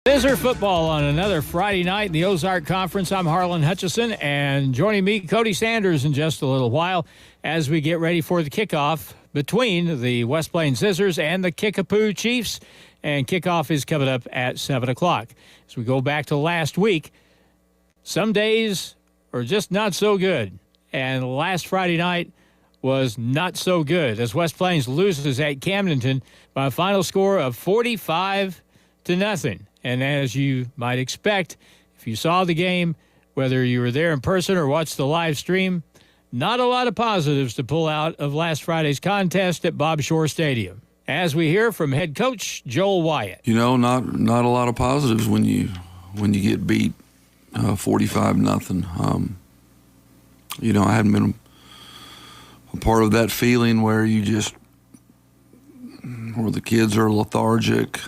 Zizzer football on another Friday night in the Ozark Conference. I'm Harlan Hutchison, and joining me, Cody Sanders, in just a little while as we get ready for the kickoff between the West Plains Zizzers and the Kickapoo Chiefs. And kickoff is coming up at 7 o'clock. As we go back to last week, some days are just not so good. And last Friday night was not so good as West Plains loses at Camdenton by a final score of 45-0. And as you might expect, if you saw the game, whether you were there in person or watched the live stream, not a lot of positives to pull out of last Friday's contest at Bob Shore Stadium. As we hear from head coach Joel Wyatt. You know, not a lot of positives when you get beat 45-0. You know, I hadn't been a part of that feeling where where the kids are lethargic.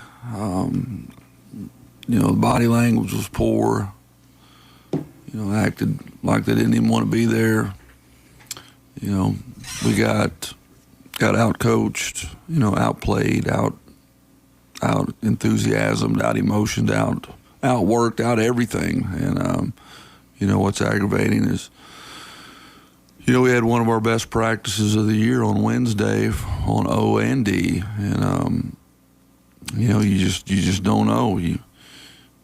You know, the body language was poor. You know, acted like they didn't even want to be there. You know, we got out-coached, you know, outplayed, out enthusiasmed, out emotioned, outworked, out everything. And, you know, what's aggravating is, you know, we had one of our best practices of the year on Wednesday on O and D. And, you know, you just don't know.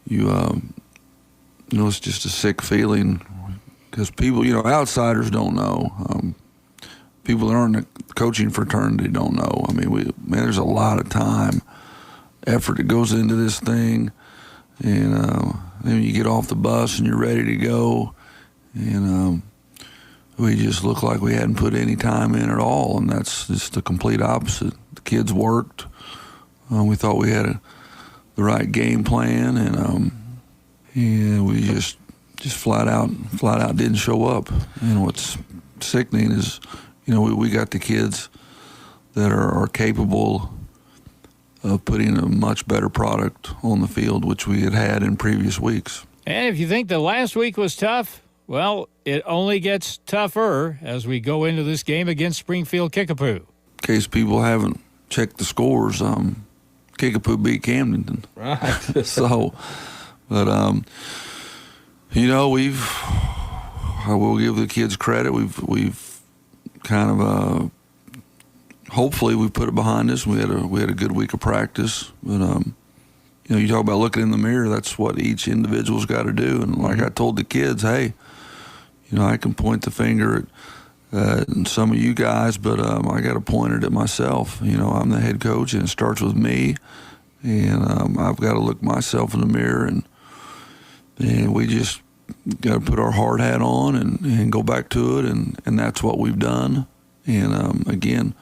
You know, it's just a sick feeling because people, you know, outsiders don't know. People that aren't in the coaching fraternity don't know. I mean, there's a lot of time, effort that goes into this thing. And then you get off the bus and you're ready to go. And we just looked like we hadn't put any time in at all. And that's just the complete opposite. The kids worked. We thought we had the right game plan, and we just flat out didn't show up. And what's sickening is, you know, we got the kids that are capable of putting a much better product on the field, which we had in previous weeks. And if you think the last week was tough, well, it only gets tougher as we go into this game against Springfield Kickapoo. In case people haven't checked the scores, Kickapoo beat Camdenton. Right. So, but, you know, I will give the kids credit. We've kind of, hopefully we put it behind us. We had a good week of practice. But, you know, you talk about looking in the mirror, that's what each individual's got to do. And like I told the kids, hey, you know, I can point the finger at some of you guys, but I got to point it at myself. You know, I'm the head coach, and it starts with me, and I've got to look myself in the mirror, and we just got to put our hard hat on and go back to it, and that's what we've done. And again,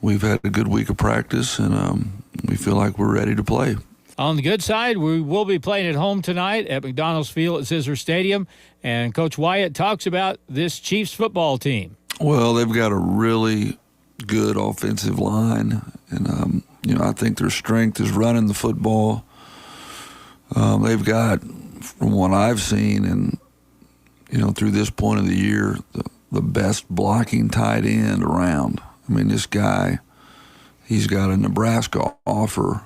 we've had a good week of practice, and we feel like we're ready to play. On the good side, we will be playing at home tonight at McDonald's Field at Zizzors Stadium, and Coach Wyatt talks about this Chiefs football team. Well, they've got a really good offensive line, and you know, I think their strength is running the football. They've got, from what I've seen, and you know, through this point of the year, the best blocking tight end around. I mean, this guy, he's got a Nebraska offer.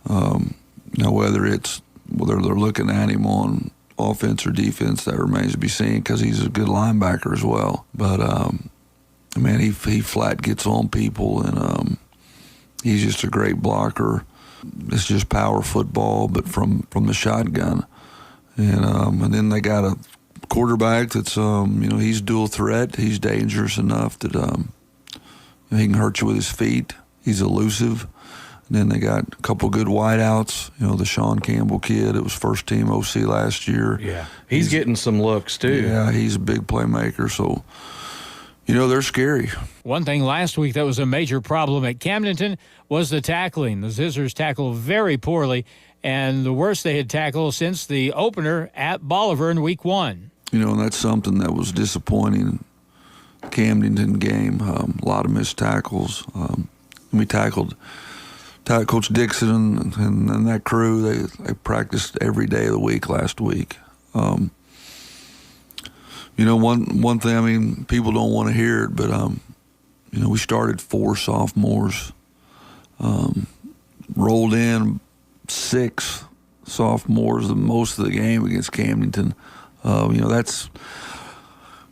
You know, whether they're looking at him on offense or defense, that remains to be seen because he's a good linebacker as well. But man, he flat gets on people, and he's just a great blocker. It's just power football, but from the shotgun. And then they got a quarterback that's you know, he's dual threat. He's dangerous enough that he can hurt you with his feet. He's elusive. And then they got a couple good wideouts. You know, the Sean Campbell kid, it was first team OC last year. Yeah, he's getting some looks too. Yeah, he's a big playmaker. So, you know, they're scary. One thing last week that was a major problem at Camdenton was the tackling. The Zizzors tackled very poorly, and the worst they had tackled since the opener at Bolivar in week 1. You know, and that's something that was disappointing. Camdenton game, a lot of missed tackles. We tackled Coach Dixon and that crew. They practiced every day of the week last week. You know, one thing, I mean, people don't want to hear it, but you know, we started 4 sophomores, rolled in 6 sophomores the most of the game against Camdenton.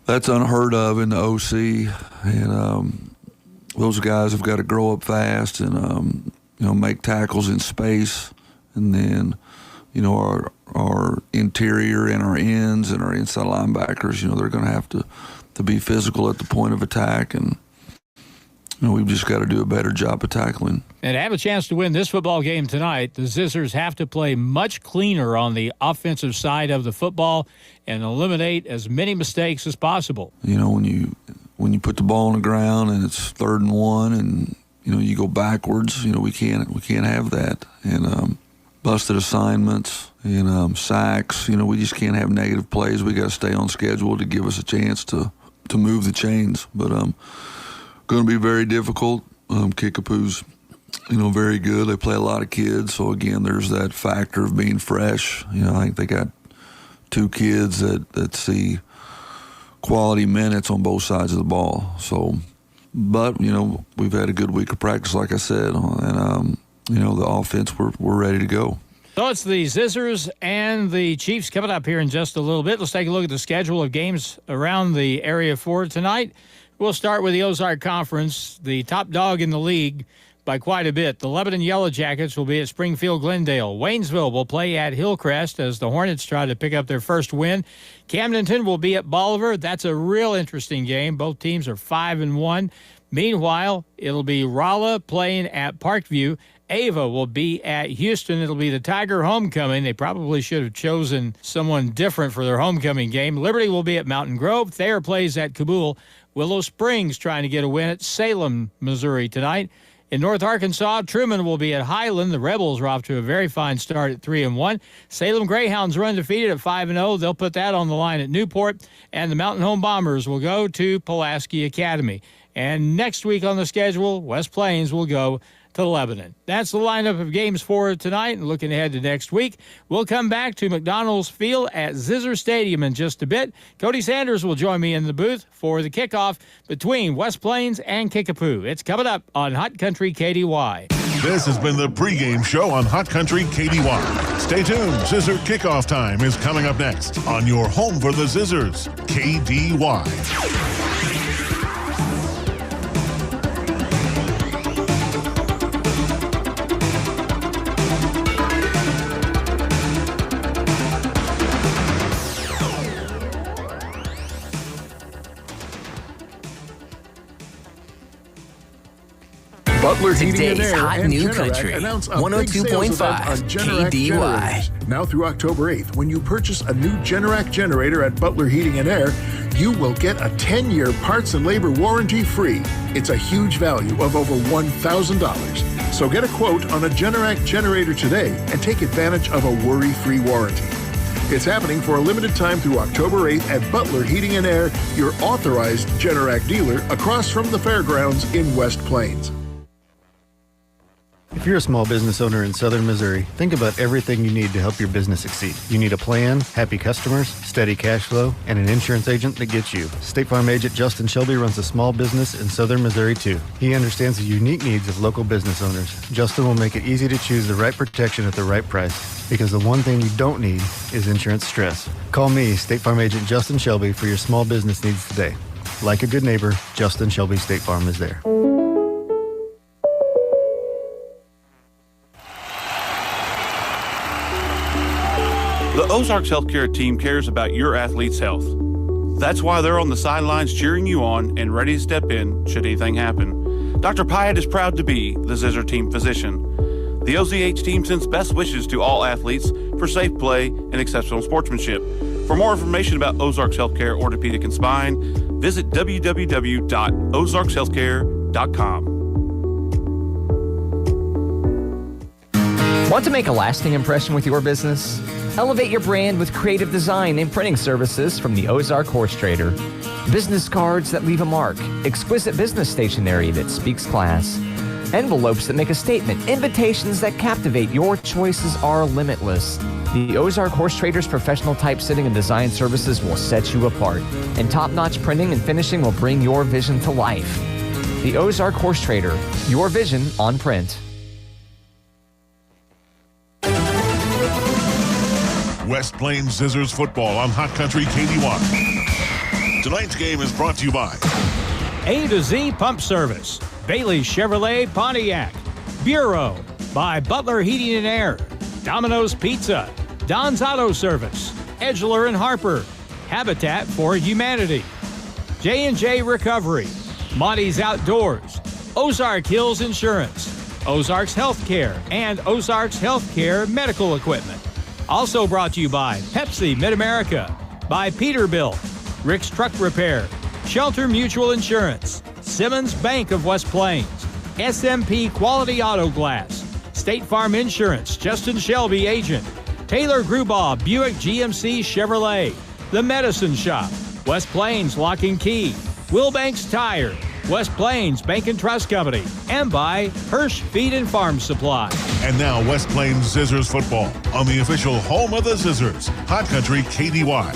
That's unheard of in the OC, and those guys have got to grow up fast and make tackles in space, and then our interior and our ends and our inside linebackers, they're going to have to be physical at the point of attack, and we've just got to do a better job of tackling. And to have a chance to win this football game tonight, the Zizzers have to play much cleaner on the offensive side of the football and eliminate as many mistakes as possible. When you put the ball on the ground and it's 3rd and 1 and you go backwards, we can't have that. And busted assignments and sacks, we just can't have negative plays. We got to stay on schedule to give us a chance to move the chains. But going to be very difficult. Kickapoo's, very good. They play a lot of kids. So, again, there's that factor of being fresh. I think they got 2 kids that see quality minutes on both sides of the ball. So, but, we've had a good week of practice, like I said. And, the offense, we're ready to go. So it's the Zizzers and the Chiefs coming up here in just a little bit. Let's take a look at the schedule of games around the area for tonight. We'll start with the Ozark Conference, the top dog in the league by quite a bit. The Lebanon Yellow Jackets will be at Springfield Glendale. Waynesville will play at Hillcrest as the Hornets try to pick up their first win. Camdenton will be at Bolivar. That's a real interesting game. Both teams are 5-1. Meanwhile, it'll be Rolla playing at Parkview. Ava will be at Houston. It'll be the Tiger homecoming. They probably should have chosen someone different for their homecoming game. Liberty will be at Mountain Grove. Thayer plays at Kabul. Willow Springs trying to get a win at Salem, Missouri tonight. In North Arkansas, Truman will be at Highland. The Rebels are off to a very fine start at 3-1. Salem Greyhounds are undefeated at 5-0. They'll put that on the line at Newport. And the Mountain Home Bombers will go to Pulaski Academy. And next week on the schedule, West Plains will go to Lebanon. That's the lineup of games for tonight. And looking ahead to next week, we'll come back to McDonald's Field at Zizzers Stadium in just a bit. Cody Sanders will join me in the booth for the kickoff between West Plains and Kickapoo. It's coming up on Hot Country KDY. This has been the pregame show on Hot Country KDY. Stay tuned. Zizzor Kickoff Time is coming up next on your home for the Zizzors, KDY. Butler Today's Hot New Country, 102.5 KDY. Now through October 8th, when you purchase a new Generac generator at Butler Heating and Air, you will get a 10-year parts and labor warranty free. It's a huge value of over $1,000. So get a quote on a Generac generator today and take advantage of a worry-free warranty. It's happening for a limited time through October 8th at Butler Heating and Air, your authorized Generac dealer across from the fairgrounds in West Plains. If you're a small business owner in southern Missouri, think about everything you need to help your business succeed. You need a plan, happy customers, steady cash flow, and an insurance agent that gets you. State Farm agent Justin Shelby runs a small business in southern Missouri too. He understands the unique needs of local business owners. Justin will make it easy to choose the right protection at the right price, because the one thing you don't need is insurance stress. Call me, State Farm agent Justin Shelby, for your small business needs today. Like a good neighbor, Justin Shelby State Farm is there. The Ozarks Healthcare team cares about your athlete's health. That's why they're on the sidelines cheering you on and ready to step in should anything happen. Dr. Pyatt is proud to be the Zizzor team physician. The OZH team sends best wishes to all athletes for safe play and exceptional sportsmanship. For more information about Ozarks Healthcare Orthopedic and Spine, visit www.ozarkshealthcare.com. Want to make a lasting impression with your business? Elevate your brand with creative design and printing services from the Ozark Horse Trader. Business cards that leave a mark, exquisite business stationery that speaks class, envelopes that make a statement, invitations that captivate. Your choices are limitless. The Ozark Horse Trader's professional typesetting and design services will set you apart, and top-notch printing and finishing will bring your vision to life. The Ozark Horse Trader, your vision on print. West Plains Zizzers football on Hot Country KD1. Tonight's game is brought to you by A to Z Pump Service, Bailey Chevrolet Pontiac, Bureau by Butler Heating and Air, Domino's Pizza, Don's Auto Service, Edgeler and Harper, Habitat for Humanity, J&J Recovery, Monty's Outdoors, Ozark Hills Insurance, Ozarks Healthcare, and Ozarks Healthcare Medical Equipment. Also brought to you by Pepsi Mid-America, by Peterbilt, Rick's Truck Repair, Shelter Mutual Insurance, Simmons Bank of West Plains, SMP Quality Auto Glass, State Farm Insurance, Justin Shelby Agent, Taylor Grubaugh Buick GMC Chevrolet, The Medicine Shop, West Plains Lock and Key, Wilbanks Tire, West Plains Bank and Trust Company, and by Hirsch Feed and Farm Supply. And now West Plains Zizzers football on the official home of the Zizzers, Hot Country KDY.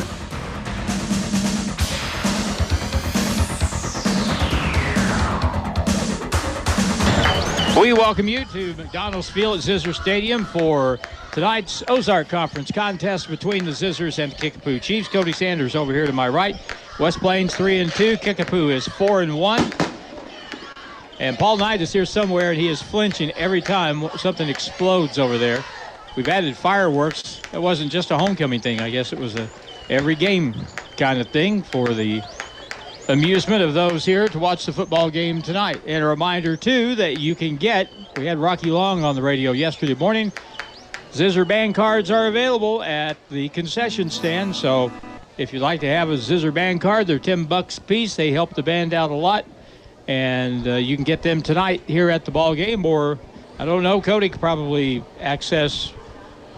We welcome you to McDonald's Field at Zizzers Stadium for tonight's Ozark Conference contest between the Zizzers and the Kickapoo Chiefs. Cody Sanders over here to my right. West Plains 3-2. Kickapoo is 4-1. And Paul Knight is here somewhere, and he is flinching every time something explodes over there. We've added fireworks. It wasn't just a homecoming thing. I guess it was a every game kind of thing for the amusement of those here to watch the football game tonight. And a reminder, too, that you can get, we had Rocky Long on the radio yesterday morning. Zizzer band cards are available at the concession stand. So if you'd like to have a Zizzer band card, they're $10 a piece. They help the band out a lot. And you can get them tonight here at the ball game. Or, I don't know, Cody could probably access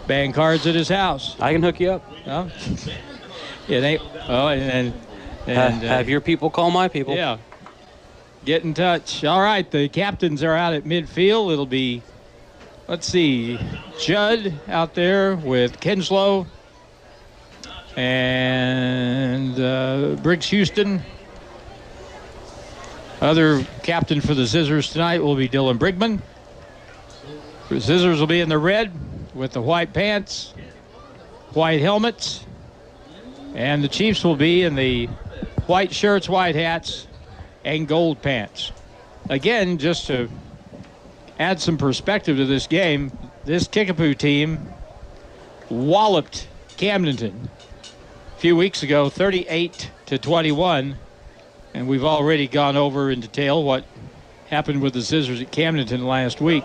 band cards at his house. I can hook you up. Oh, yeah, they, oh, and have your people call my people. Yeah. Get in touch. All right, the captains are out at midfield. It'll be, let's see, Judd out there with Kinslow and Briggs Houston. Other captain for the Zizzers tonight will be Dylan Brigman. The Zizzers will be in the red with the white pants, white helmets, and the Chiefs will be in the white shirts, white hats, and gold pants. Again, just to add some perspective to this game, this Kickapoo team walloped Camdenton a few weeks ago, 38-21, and we've already gone over in detail what happened with the Zizzers at Camdenton last week.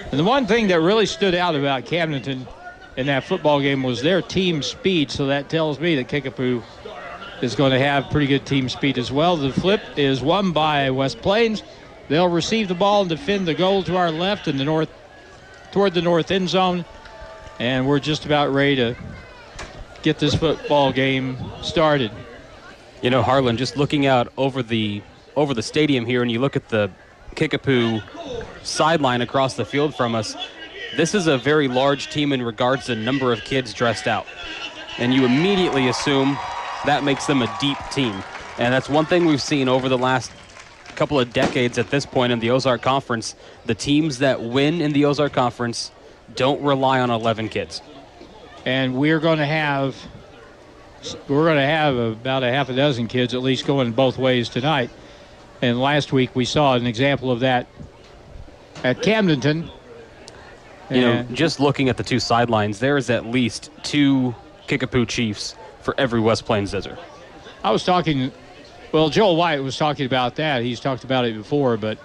And the one thing that really stood out about Camdenton in that football game was their team speed, so that tells me that Kickapoo is going to have pretty good team speed as well. The flip is won by West Plains. They'll receive the ball and defend the goal to our left in the north, toward the north end zone. And we're just about ready to get this football game started. You know, Harlan, just looking out over the stadium here, and you look at the Kickapoo sideline across the field from us, this is a very large team in regards to number of kids dressed out. And you immediately assume that makes them a deep team. And that's one thing we've seen over the last couple of decades at this point in the Ozark Conference. The teams that win in the Ozark Conference don't rely on 11 kids. And we're going to have about a half a dozen kids at least going both ways tonight. And last week we saw an example of that at Camdenton. You know, just looking at the two sidelines, there is at least 2 Kickapoo Chiefs for every West Plains Zizzer. I was talking, well, Joel White was talking about that. He's talked about it before, but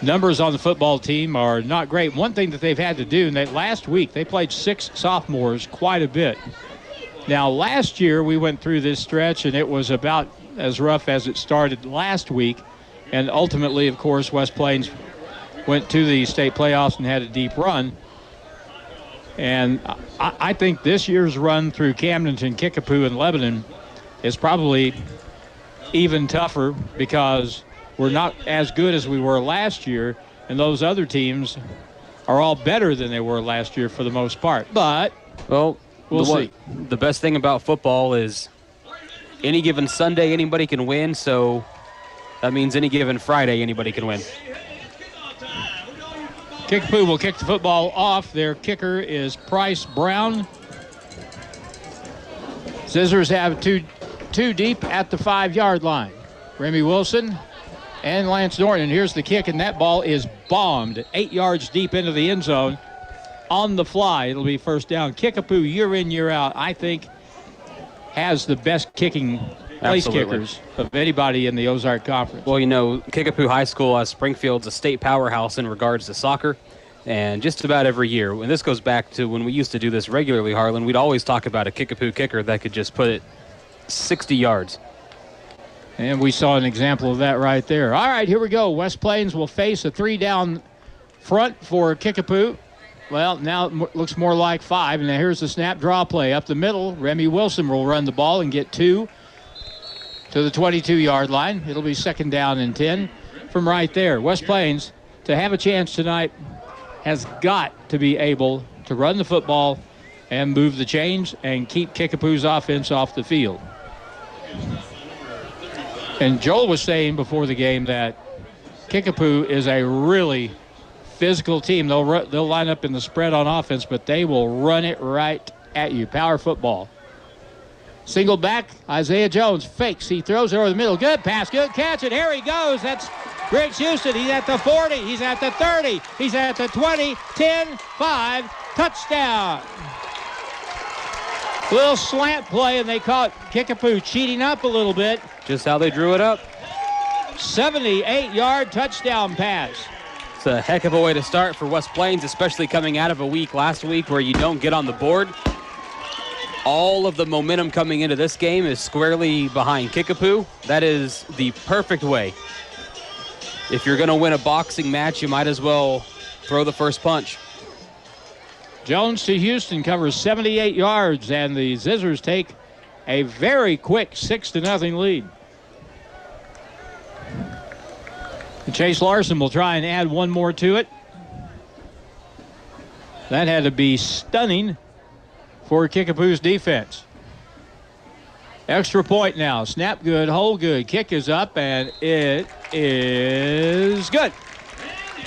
numbers on the football team are not great. One thing that they've had to do, and last week they played 6 sophomores quite a bit. Now, last year we went through this stretch, and it was about as rough as it started last week. And ultimately, of course, West Plains went to the state playoffs and had a deep run. And I think this year's run through Camdenton, Kickapoo, and Lebanon is probably even tougher because we're not as good as we were last year, and those other teams are all better than they were last year for the most part. But, well, we'll see. The best thing about football is any given Sunday, anybody can win, so that means any given Friday, anybody can win. Kickapoo will kick the football off. Their kicker is Price Brown. Zizzors have two deep at the 5-yard line. Remy Wilson and Lance Norton. And here's the kick, and that ball is bombed 8 yards deep into the end zone on the fly. It'll be first down. Kickapoo, year in, year out, I think has the best kicking place kickers of anybody in the Ozark Conference. Well, Kickapoo High School, Springfield's a state powerhouse in regards to soccer. And just about every year, and this goes back to when we used to do this regularly, Harlan, we'd always talk about a Kickapoo kicker that could just put it 60 yards. And we saw an example of that right there. All right, here we go. West Plains will face a 3-down front for Kickapoo. Well, now it looks more like 5. And now here's the snap draw play. Up the middle, Remy Wilson will run the ball and get 2 to the 22-yard line. It'll be 2nd down and 10 from right there. West Plains, to have a chance tonight, has got to be able to run the football and move the chains and keep Kickapoo's offense off the field. And Joel was saying before the game that Kickapoo is a really physical team. They'll line up in the spread on offense, but they will run it right at you. Power football. Single back, Isaiah Jones fakes. He throws it over the middle. Good pass, good catch, and here he goes. That's Griggs Houston. He's at the 40. He's at the 30. He's at the 20, 10, 5. Touchdown. Little slant play, and they caught Kickapoo cheating up a little bit. Just how they drew it up. 78-yard touchdown pass. It's a heck of a way to start for West Plains, especially coming out of a week last week where you don't get on the board. All of the momentum coming into this game is squarely behind Kickapoo. That is the perfect way. If you're going to win a boxing match, you might as well throw the first punch. Jones to Houston covers 78 yards, and the Zizzors take a very quick 6-0 lead. And Chase Larson will try and add one more to it. That had to be stunning for Kickapoo's defense. Extra point now. Snap good, hold good. Kick is up, and it is good.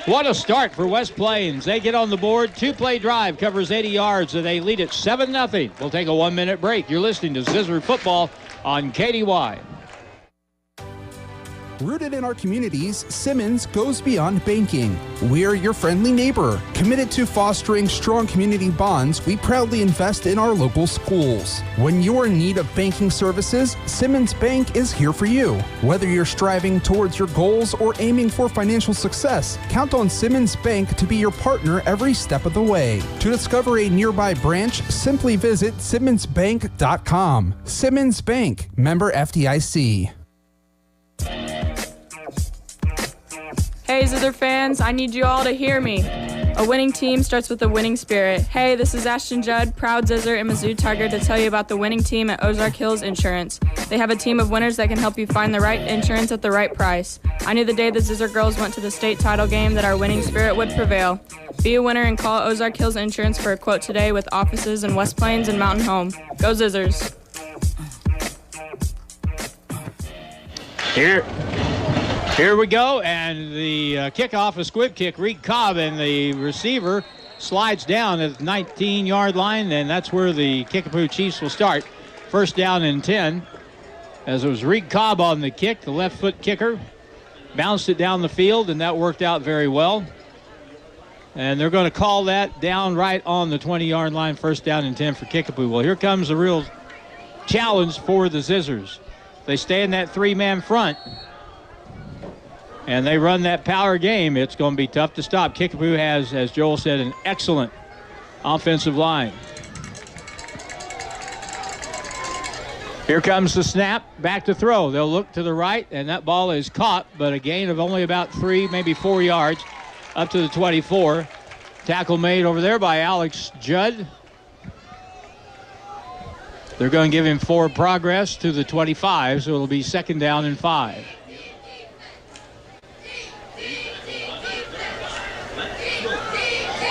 What a start for West Plains. They get on the board. 2-play drive covers 80 yards, and they lead it 7-0. We'll take a 1-minute break. You're listening to Zizzer Football on KDY. Rooted in our communities, Simmons goes beyond banking. We're your friendly neighbor. Committed to fostering strong community bonds, we proudly invest in our local schools. When you're in need of banking services, Simmons Bank is here for you. Whether you're striving towards your goals or aiming for financial success, count on Simmons Bank to be your partner every step of the way. To discover a nearby branch, simply visit simmonsbank.com. Simmons Bank, member FDIC. Hey, Zither fans, I need you all to hear me. A winning team starts with a winning spirit. Hey, this is Ashton Judd, proud Zizzer and Mizzou Tiger, to tell you about the winning team at Ozark Hills Insurance. They have a team of winners that can help you find the right insurance at the right price. I knew the day the Zizzer girls went to the state title game that our winning spirit would prevail. Be a winner and call Ozark Hills Insurance for a quote today with offices in West Plains and Mountain Home. Go Zizzers. Here we go, and the kickoff, a squib kick, Reed Cobb, and the receiver slides down at the 19-yard line, and that's where the Kickapoo Chiefs will start. First down and 10, as it was Reed Cobb on the kick, the left foot kicker, bounced it down the field, and that worked out very well. And they're going to call that down right on the 20-yard line, first down and 10 for Kickapoo. Well, here comes the real challenge for the Zizzers. They stay in that three-man front, and they run that power game. It's going to be tough to stop. Kickapoo has, as Joel said, an excellent offensive line. Here comes the snap, back to throw. They'll look to the right, and that ball is caught, but a gain of only about 3, maybe 4 yards up to the 24. Tackle made over there by Alex Judd. They're going to give him forward progress to the 25, so it'll be 2nd down and 5.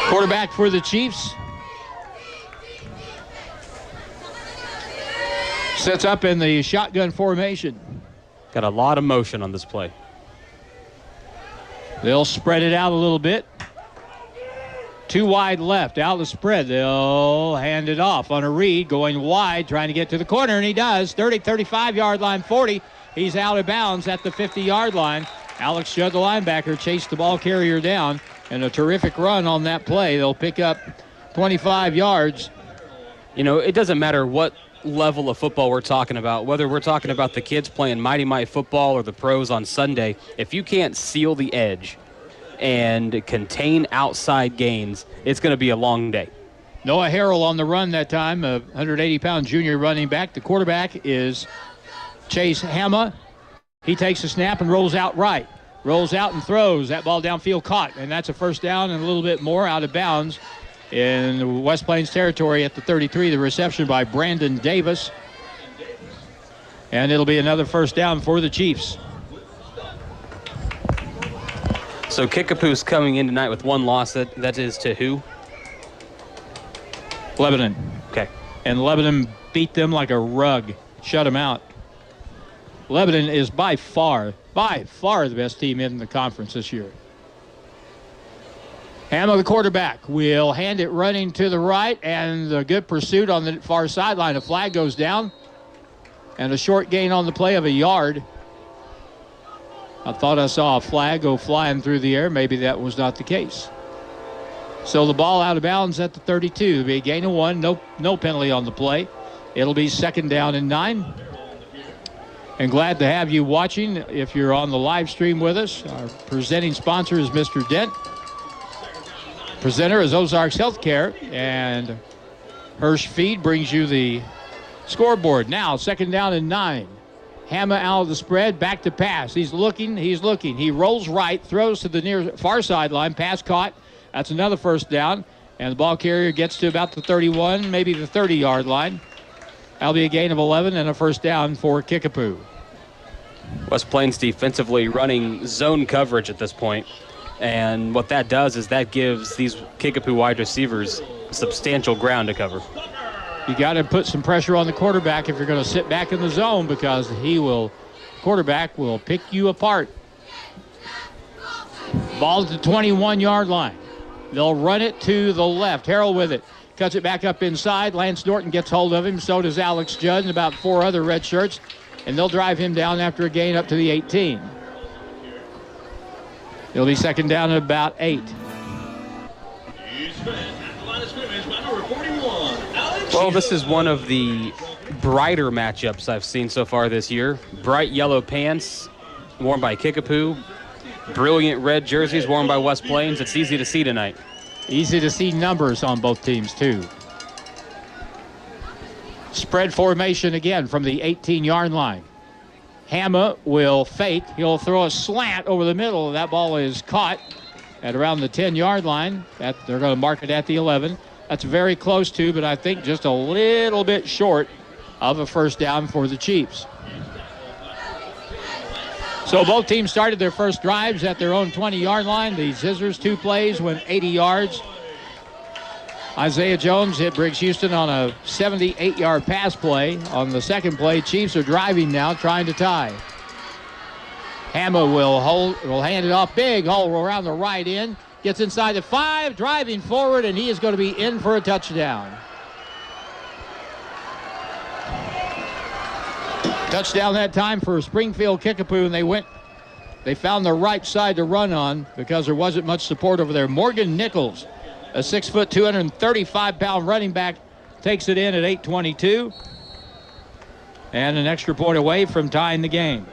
Quarterback for the Chiefs sets up in the shotgun formation. Got a lot of motion on this play. They'll spread it out a little bit. Too wide left, out the spread. They'll hand it off on a read, going wide, trying to get to the corner, and he does. 30, 35-yard line, 40. He's out of bounds at the 50-yard line. Alex Judd, the linebacker, chased the ball carrier down, and a terrific run on that play. They'll pick up 25 yards. You know, it doesn't matter what level of football we're talking about, whether we're talking about the kids playing Mighty Might football or the pros on Sunday. If you can't seal the edge and contain outside gains, it's going to be a long day. Noah Harrell on the run that time, a 180-pound junior running back. The quarterback is Chase Hama. He takes a snap and rolls out right. Rolls out and throws. That ball downfield caught, and that's a first down and a little bit more out of bounds in West Plains territory at the 33. The reception by Brandon Davis. And it'll be another first down for the Chiefs. So Kickapoo's coming in tonight with one loss. That is to who? Lebanon. Okay. And Lebanon beat them like a rug. Shut them out. Lebanon is by far the best team in the conference this year. Hama, the quarterback, will hand it running to the right, and a good pursuit on the far sideline. A flag goes down, and a short gain on the play of a yard. I thought I saw a flag go flying through the air. Maybe that was not the case. So the ball out of bounds at the 32. It'll be a gain of 1, no penalty on the play. It'll be 2nd down and 9. And glad to have you watching if you're on the live stream with us. Our presenting sponsor is Mr. Dent. Presenter is Ozarks Healthcare, and Hirsch Feed brings you the scoreboard. Now, 2nd down and 9. Hama out of the spread, back to pass. He's looking. He rolls right, throws to the near far sideline, pass caught. That's another first down, and the ball carrier gets to about the 31, maybe the 30-yard line. That'll be a gain of 11 and a first down for Kickapoo. West Plains defensively running zone coverage at this point. And what that does is that gives these Kickapoo wide receivers substantial ground to cover. You got to put some pressure on the quarterback if you're going to sit back in the zone, because quarterback will pick you apart. Ball to the 21-yard line. They'll run it to the left. Harrell with it. Cuts it back up inside. Lance Norton gets hold of him. So does Alex Judd and about 4 other red shirts. And they'll drive him down after a gain up to the 18. It'll be 2nd down at about 8. Well, this is one of the brighter matchups I've seen so far this year. Bright yellow pants worn by Kickapoo. Brilliant red jerseys worn by West Plains. It's easy to see tonight. Easy to see numbers on both teams, too. Spread formation again from the 18-yard line. Hama will fake. He'll throw a slant over the middle. That ball is caught at around the 10-yard line. They're going to mark it at the 11. That's very close to, but I think just a little bit short of a first down for the Chiefs. So both teams started their first drives at their own 20-yard line. The Zizzors, 2 plays, went 80 yards. Isaiah Jones hit Briggs Houston on a 78-yard pass play. On the second play, Chiefs are driving now, trying to tie. Hama will hand it off. Big hole around the right end. Gets inside the 5, driving forward, and he is going to be in for a touchdown. Touchdown that time for Springfield Kickapoo, and they found the right side to run on because there wasn't much support over there. Morgan Nichols, a 6', 235-pound running back, takes it in at 8:22. And an extra point away from tying the game.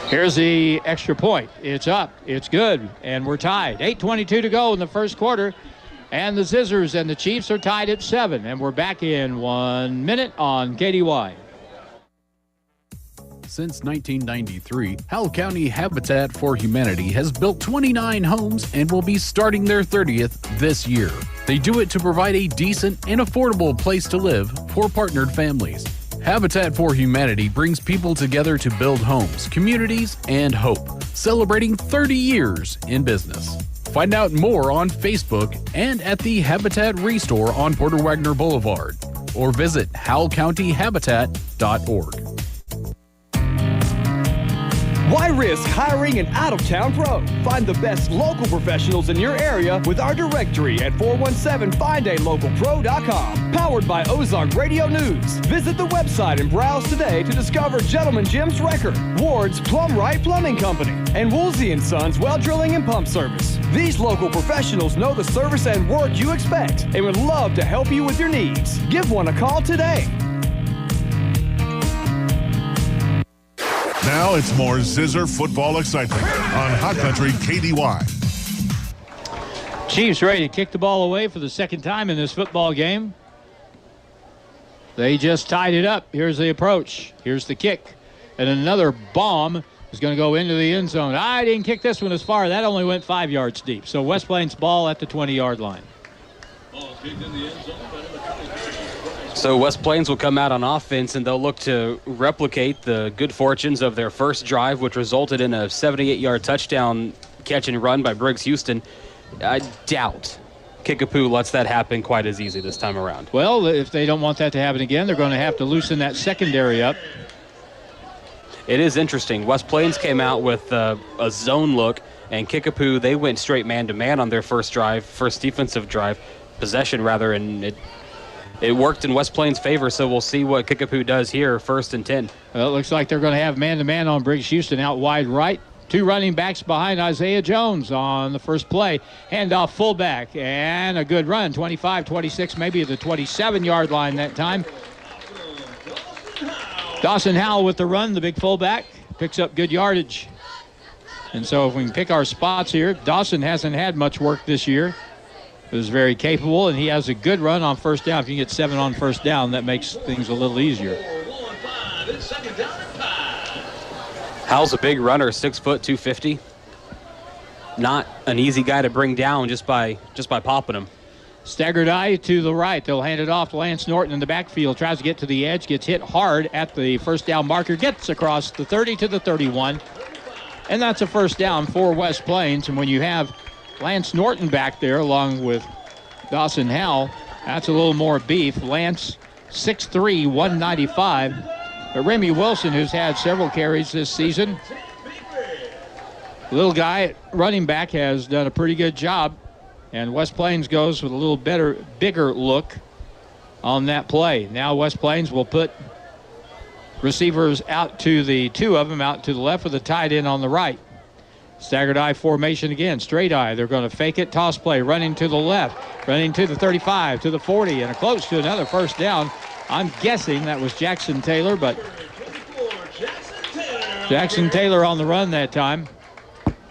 Here's the extra point. It's up. It's good. And we're tied. 8:22 to go in the first quarter. And the Zizzors and the Chiefs are tied at 7. And we're back in 1 minute on KDY. Since 1993, Howell County Habitat for Humanity has built 29 homes and will be starting their 30th this year. They do it to provide a decent and affordable place to live for partnered families. Habitat for Humanity brings people together to build homes, communities, and hope, celebrating 30 years in business. Find out more on Facebook and at the Habitat Restore on Porter Wagner Boulevard, or visit howellcountyhabitat.org. Why risk hiring an out-of-town pro? Find the best local professionals in your area with our directory at 417findalocalpro.com. Powered by Ozark Radio News. Visit the website and browse today to discover Gentleman Jim's Wrecker, Ward's Plum Right Plumbing Company, and Woolsey & Sons Well Drilling and Pump Service. These local professionals know the service and work you expect and would love to help you with your needs. Give one a call today. Now it's more Zizzer football excitement on Hot Country KDY. Chiefs ready to kick the ball away for the second time in this football game. They just tied it up. Here's the approach. Here's the kick. And another bomb is going to go into the end zone. I didn't kick this one as far. That only went 5 yards deep. So West Plains ball at the 20-yard line. So West Plains will come out on offense, and they'll look to replicate the good fortunes of their first drive, which resulted in a 78-yard touchdown catch and run by Briggs Houston. I doubt Kickapoo lets that happen quite as easy this time around. Well, if they don't want that to happen again, they're going to have to loosen that secondary up. It is interesting. West Plains came out with a zone look, and Kickapoo, they went straight man-to-man on their first defensive drive, possession rather, and it worked in West Plains' favor, so we'll see what Kickapoo does here, 1st and 10. Well, it looks like they're going to have man-to-man on Briggs Houston out wide right. 2 running backs behind Isaiah Jones on the first play. Handoff fullback, and a good run, 25, 26, maybe at the 27-yard line that time. Dawson Howell with the run, the big fullback, picks up good yardage. And so if we can pick our spots here, Dawson hasn't had much work this year. He was very capable, and he has a good run on first down. If you can get 7 on first down, that makes things a little easier. Howell's a big runner, 6 foot, 250. Not an easy guy to bring down just by popping him. Staggered eye to the right. They'll hand it off to Lance Norton in the backfield. Tries to get to the edge, gets hit hard at the first down marker, gets across the 30 to the 31. And that's a first down for West Plains. And when you have Lance Norton back there along with Dawson Howell, that's a little more beef. Lance, 6'3", 195. But Remy Wilson, who's had several carries this season, little guy, running back, has done a pretty good job. And West Plains goes with a little bigger look on that play. Now West Plains will put receivers out to the 2 of them out to the left with a tight end on the right. Staggered eye formation again, straight eye. They're going to fake it, toss play, running to the left, running to the 35, to the 40, and a close to another first down. I'm guessing that was Jackson Taylor, but Jackson Taylor on the run that time.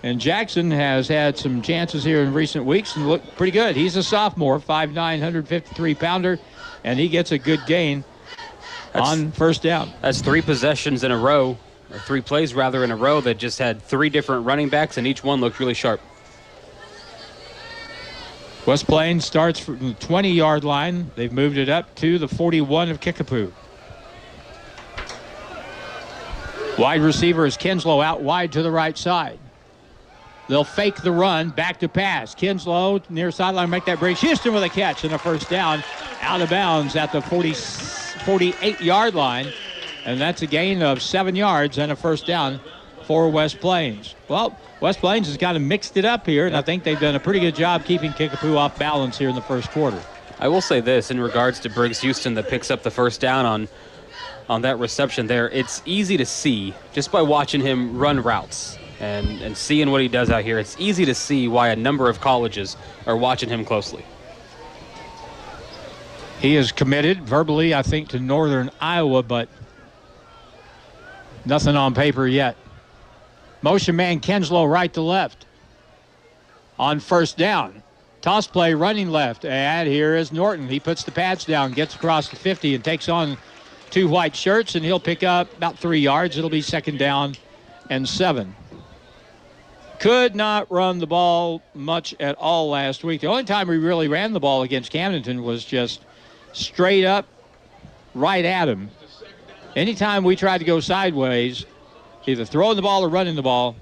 And Jackson has had some chances here in recent weeks and looked pretty good. He's a sophomore, 5'9", 153-pounder, and he gets a good gain on first down. That's 3 possessions in a row, or 3 plays rather in a row that just had 3 different running backs, and each one looked really sharp. West Plains starts from the 20-yard line. They've moved it up to the 41 of Kickapoo. Wide receiver is Kinslow out wide to the right side. They'll fake the run, back to pass. Kinslow near sideline, make that break. Houston with a catch and a first down, out of bounds at the 48-yard line. And that's a gain of 7 yards and a first down for West Plains. Well, West Plains has kind of mixed it up here, and I think they've done a pretty good job keeping Kickapoo off balance here in the first quarter. I will say this in regards to Briggs Houston that picks up the first down on that reception there. It's easy to see just by watching him run routes and seeing what he does out here. It's easy to see why a number of colleges are watching him closely. He is committed verbally, I think, to Northern Iowa, but nothing on paper yet. Motion man Kinslow right to left on first down. Toss play running left, and here is Norton. He puts the pads down, gets across the 50, and takes on 2 white shirts, and he'll pick up about 3 yards. It'll be second down and 7. Could not run the ball much at all last week. The only time we really ran the ball against Camdenton was just straight up right at him. Anytime we tried to go sideways, either throwing the ball or running the ball,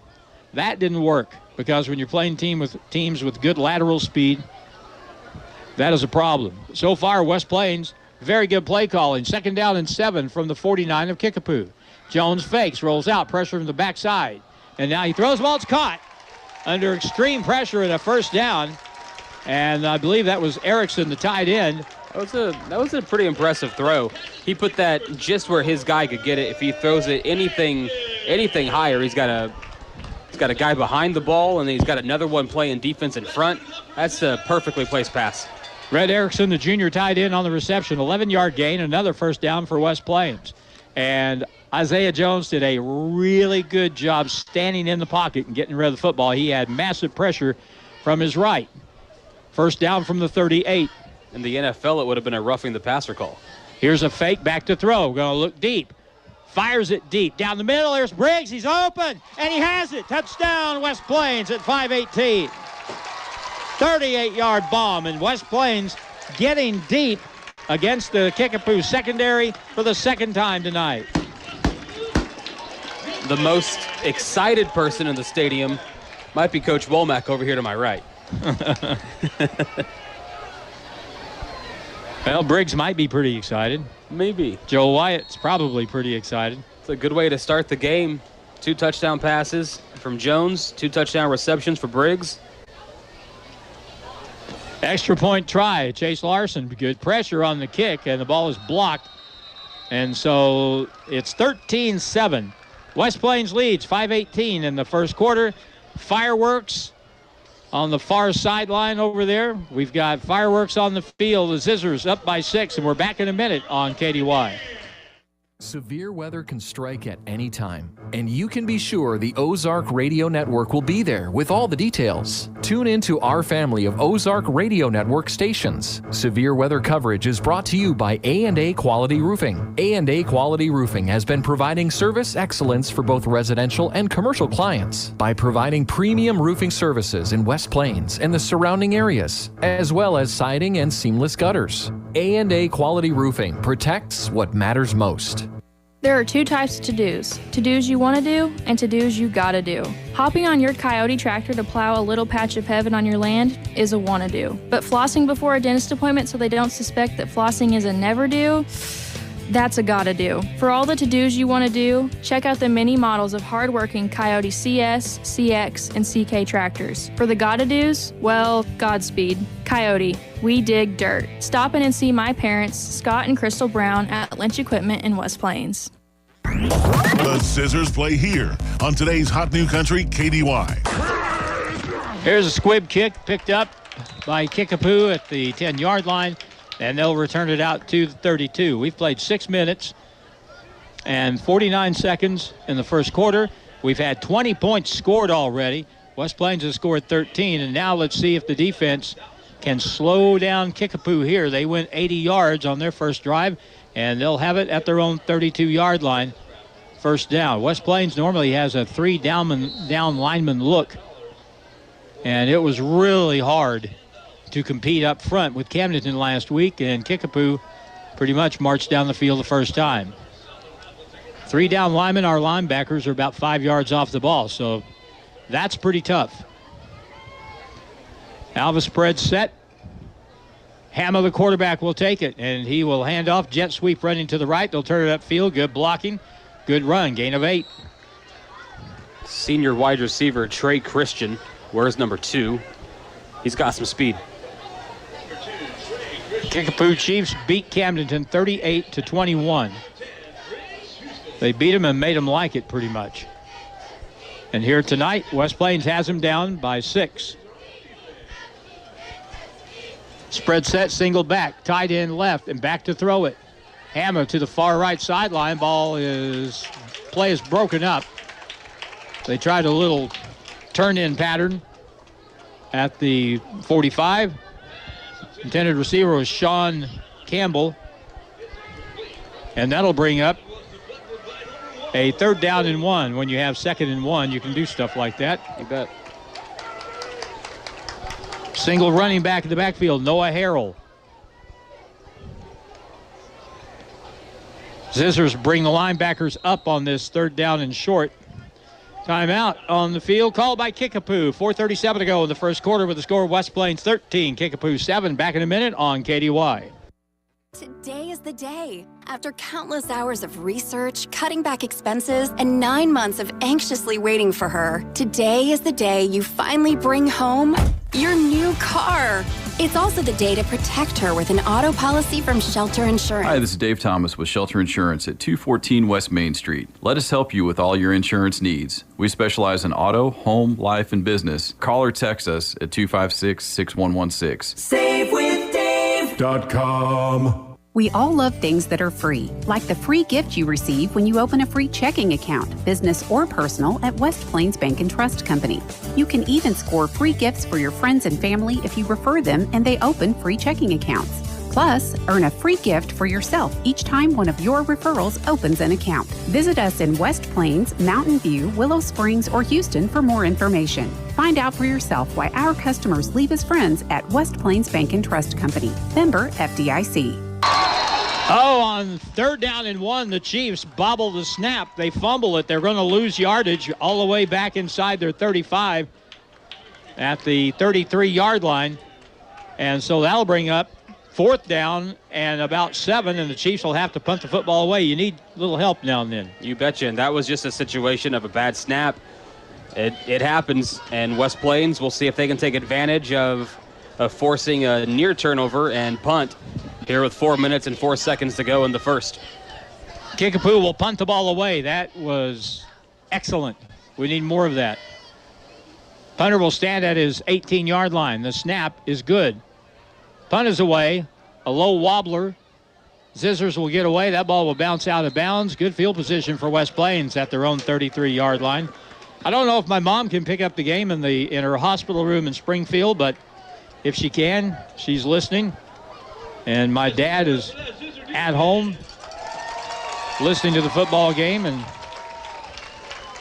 that didn't work, because when you're playing teams with good lateral speed, that is a problem. So far, West Plains, very good play calling. Second down and 7 from the 49 of Kickapoo. Jones fakes, rolls out, pressure from the backside. And now he throws the ball. It's caught under extreme pressure and a first down. And I believe that was Erickson, the tight end. That was a pretty impressive throw. He put that just where his guy could get it. If he throws it anything higher, he's got a guy behind the ball, and then he's got another one playing defense in front. That's a perfectly placed pass. Red Erickson, the junior tight end on the reception, 11-yard gain, another first down for West Plains. And Isaiah Jones did a really good job standing in the pocket and getting rid of the football. He had massive pressure from his right. First down from the 38. In the NFL, it would have been a roughing the passer call. Here's a fake, back to throw. Going to look deep. Fires it deep. Down the middle, there's Briggs. He's open, and he has it. Touchdown, West Plains at 5:18. 38-yard bomb, and West Plains getting deep against the Kickapoo secondary for the second time tonight. The most excited person in the stadium might be Coach Womack over here to my right. Well, Briggs might be pretty excited. Maybe. Joe Wyatt's probably pretty excited. It's a good way to start the game. 2 touchdown passes from Jones, 2 touchdown receptions for Briggs. Extra point try, Chase Larson. Good pressure on the kick, and the ball is blocked. And so it's 13-7. West Plains leads 5:18 in the first quarter. Fireworks on the far sideline over there. We've got fireworks on the field. The Zizzors up by 6, and we're back in a minute on KDY. Severe weather can strike at any time, and you can be sure the Ozark Radio Network will be there with all the details. Tune in to our family of Ozark Radio Network stations. Severe weather coverage is brought to you by A&A Quality Roofing. A&A Quality Roofing has been providing service excellence for both residential and commercial clients by providing premium roofing services in West Plains and the surrounding areas, as well as siding and seamless gutters. A&A Quality Roofing protects what matters most. There are 2 types of to-dos. To-dos you want to do and to-dos you gotta do. Hopping on your Coyote tractor to plow a little patch of heaven on your land is a wanna do. But flossing before a dentist appointment so they don't suspect that flossing is a never do, that's a gotta do. For all the to-dos you want to do, check out the many models of hardworking Coyote CS, CX, and CK tractors. For the gotta do's, well, Godspeed. Coyote, we dig dirt. Stop in and see my parents, Scott and Crystal Brown, at Lynch Equipment in West Plains. The Zizzers play here on today's Hot New Country KDY. Here's a squib kick picked up by Kickapoo at the 10-yard line, and they'll return it out to the 32. We've played 6 minutes and 49 seconds in the first quarter. We've had 20 points scored already. West Plains has scored 13, and now let's see if the defense can slow down Kickapoo here. They went 80 yards on their first drive, and they'll have it at their own 32-yard line. First down. West Plains normally has a 3 down lineman look, and it was really hard to compete up front with Camdenton last week, and Kickapoo pretty much marched down the field the first time. 3 down linemen, our linebackers, are about 5 yards off the ball, so that's pretty tough. Alva spread set. Hammer, the quarterback, will take it, and he will hand off. Jet sweep running to the right. They'll turn it upfield. Good blocking. Good run. Gain of 8. Senior wide receiver Trey Christian wears number 2. He's got some speed. Kickapoo Chiefs beat Camdenton 38-21. They beat them and made them like it pretty much. And here tonight, West Plains has them down by 6. Spread set, single back, tight end left, and back to throw it. Hammer to the far right sideline. Play is broken up. They tried a little turn-in pattern at the 45. Intended receiver was Sean Campbell. And that'll bring up a 3rd down and 1. When you have 2nd and 1, you can do stuff like that. You bet. Single running back in the backfield, Noah Harrell. Zizzors bring the linebackers up on this 3rd down and short. Timeout on the field called by Kickapoo. 4:37 to go in the first quarter with the score West Plains 13, Kickapoo 7. Back in a minute on KDY. Today is the day. After countless hours of research, cutting back expenses, and 9 months of anxiously waiting for her, today is the day you finally bring home your new car. It's also the day to protect her with an auto policy from Shelter Insurance. Hi, this is Dave Thomas with Shelter Insurance at 214 West Main Street. Let us help you with all your insurance needs. We specialize in auto, home, life, and business. Call or text us at 256-6116. SaveWithDave.com. We all love things that are free, like the free gift you receive when you open a free checking account, business or personal, at West Plains Bank and Trust Company. You can even score free gifts for your friends and family if you refer them and they open free checking accounts. Plus, earn a free gift for yourself each time one of your referrals opens an account. Visit us in West Plains, Mountain View, Willow Springs, or Houston for more information. Find out for yourself why our customers leave as friends at West Plains Bank and Trust Company. Member FDIC. Oh, on 3rd down and 1, the Chiefs bobble the snap. They fumble it. They're going to lose yardage all the way back inside their 35 at the 33-yard line. And so that'll bring up 4th down and about 7, and the Chiefs will have to punt the football away. You need a little help now and then. You betcha, and that was just a situation of a bad snap. It happens, and West Plains will see if they can take advantage of forcing a near turnover and punt here with 4 minutes and 4 seconds to go in the first. Kickapoo will punt the ball away. That was excellent. We need more of that. Punter will stand at his 18-yard line. The snap is good. Punt is away. A low wobbler. Zizzors will get away. That ball will bounce out of bounds. Good field position for West Plains at their own 33-yard line. I don't know if my mom can pick up the game in her hospital room in Springfield, but if she can, she's listening. And my dad is at home listening to the football game, and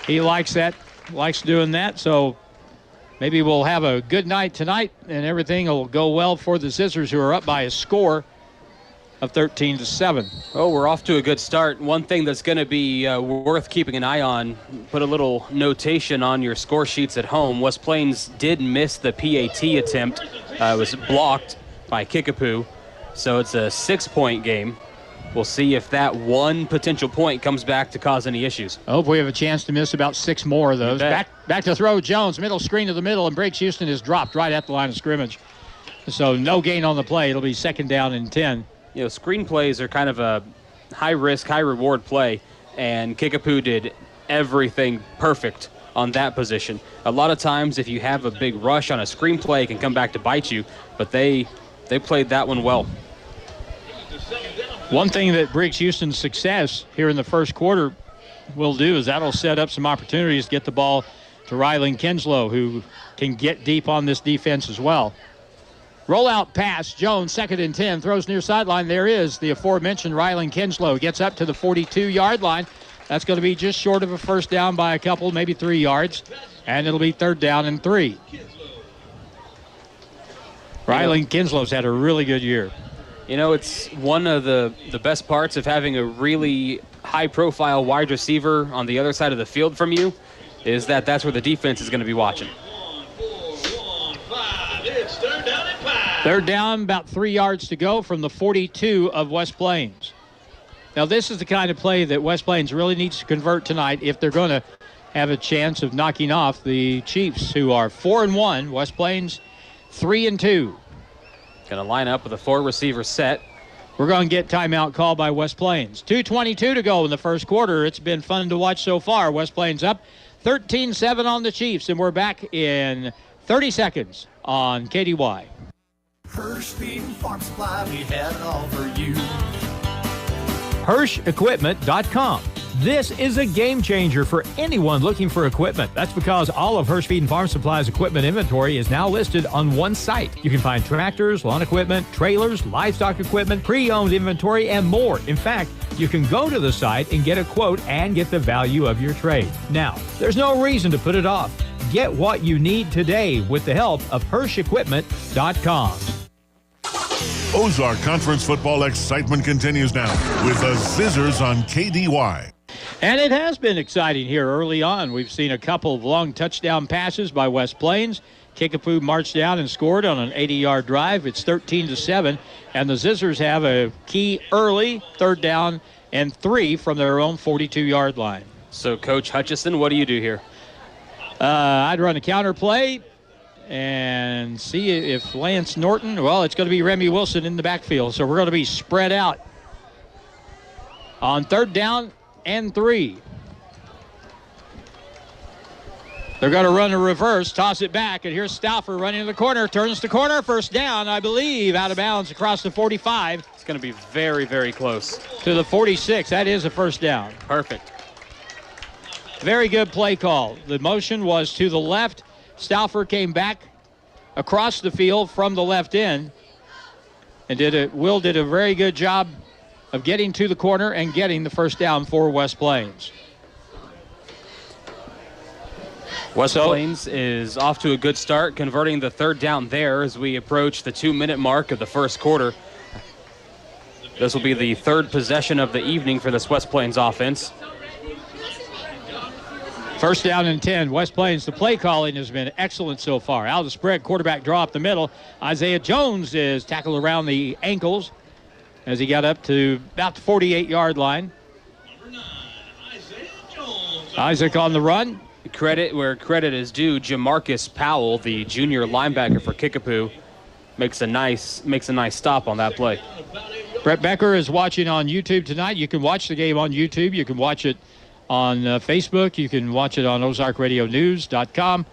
he likes doing that. So maybe we'll have a good night tonight, and everything will go well for the Zizzors, who are up by a score of 13-7. Oh, we're off to a good start. One thing that's going to be worth keeping an eye on, put a little notation on your score sheets at home. West Plains did miss the PAT attempt. It was blocked by Kickapoo. So it's a 6-point game. We'll see if that one potential point comes back to cause any issues. I hope we have a chance to miss about 6 more of those. Back to throw, Jones, middle screen to the middle, and Briggs Houston is dropped right at the line of scrimmage. So no gain on the play. It'll be 2nd down and 10. You know, screen plays are kind of a high-risk, high-reward play, and Kickapoo did everything perfect on that position. A lot of times, if you have a big rush on a screen play, it can come back to bite you, but they played that one well. One thing that Briggs Houston's success here in the first quarter will do is that'll set up some opportunities to get the ball to Rylan Kinslow, who can get deep on this defense as well. Rollout pass, Jones, 2nd and 10, throws near sideline. There is the aforementioned Rylan Kinslow. Gets up to the 42-yard line. That's going to be just short of a first down by a couple, maybe 3 yards. And it'll be 3rd down and 3. Rylan Kinslow's had a really good year. You know, it's one of the best parts of having a really high-profile wide receiver on the other side of the field from you is that that's where the defense is going to be watching. 3rd down, about 3 yards to go from the 42 of West Plains. Now, this is the kind of play that West Plains really needs to convert tonight if they're going to have a chance of knocking off the Chiefs, who are 4-1. West Plains 3-2. Going to line up with a 4-receiver set. We're going to get timeout called by West Plains. 2:22 to go in the first quarter. It's been fun to watch so far. West Plains up 13-7 on the Chiefs, and we're back in 30 seconds on KDY. Hirsch Feed and Farm Supply, we have it all for you. HirschEquipment.com. This is a game changer for anyone looking for equipment. That's because all of Hirsch Feed and Farm Supply's equipment inventory is now listed on one site. You can find tractors, lawn equipment, trailers, livestock equipment, pre-owned inventory, and more. In fact, you can go to the site and get a quote and get the value of your trade. Now, there's no reason to put it off. Get what you need today with the help of HirschEquipment.com. Ozark Conference football excitement continues now with the Zizzors on KDY. And it has been exciting here early on. We've seen a couple of long touchdown passes by West Plains. Kickapoo marched down and scored on an 80-yard drive. It's 13-7, and the Zizzers have a key early 3rd down and 3 from their own 42-yard line. So, Coach Hutchison, what do you do here? I'd run a counter play and see if Lance Norton, well, it's going to be Remy Wilson in the backfield, so we're going to be spread out on 3rd down and 3. They're going to run a reverse, toss it back, and here's Stauffer running to the corner, turns the corner, 1st down, I believe, out of bounds across the 45. It's going to be very, very close. To the 46. That is a 1st down. Perfect. Very good play call. The motion was to the left. Stauffer came back across the field from the left end, and Will did a very good job of getting to the corner and getting the 1st down for West Plains. West Plains is off to a good start, converting the 3rd down there as we approach the 2-minute mark of the 1st quarter. This will be the 3rd possession of the evening for this West Plains offense. 1st down and 10. West Plains, the play calling has been excellent so far. Out of the spread, quarterback draw up the middle. Isaiah Jones is tackled around the ankles as he got up to about the 48-yard line. Isaac on the run. Credit where credit is due. Jamarcus Powell, the junior linebacker for Kickapoo, makes a nice stop on that play. Brett Becker is watching on YouTube tonight. You can watch the game on YouTube. You can watch it on Facebook. You can watch it on OzarkRadioNews.com.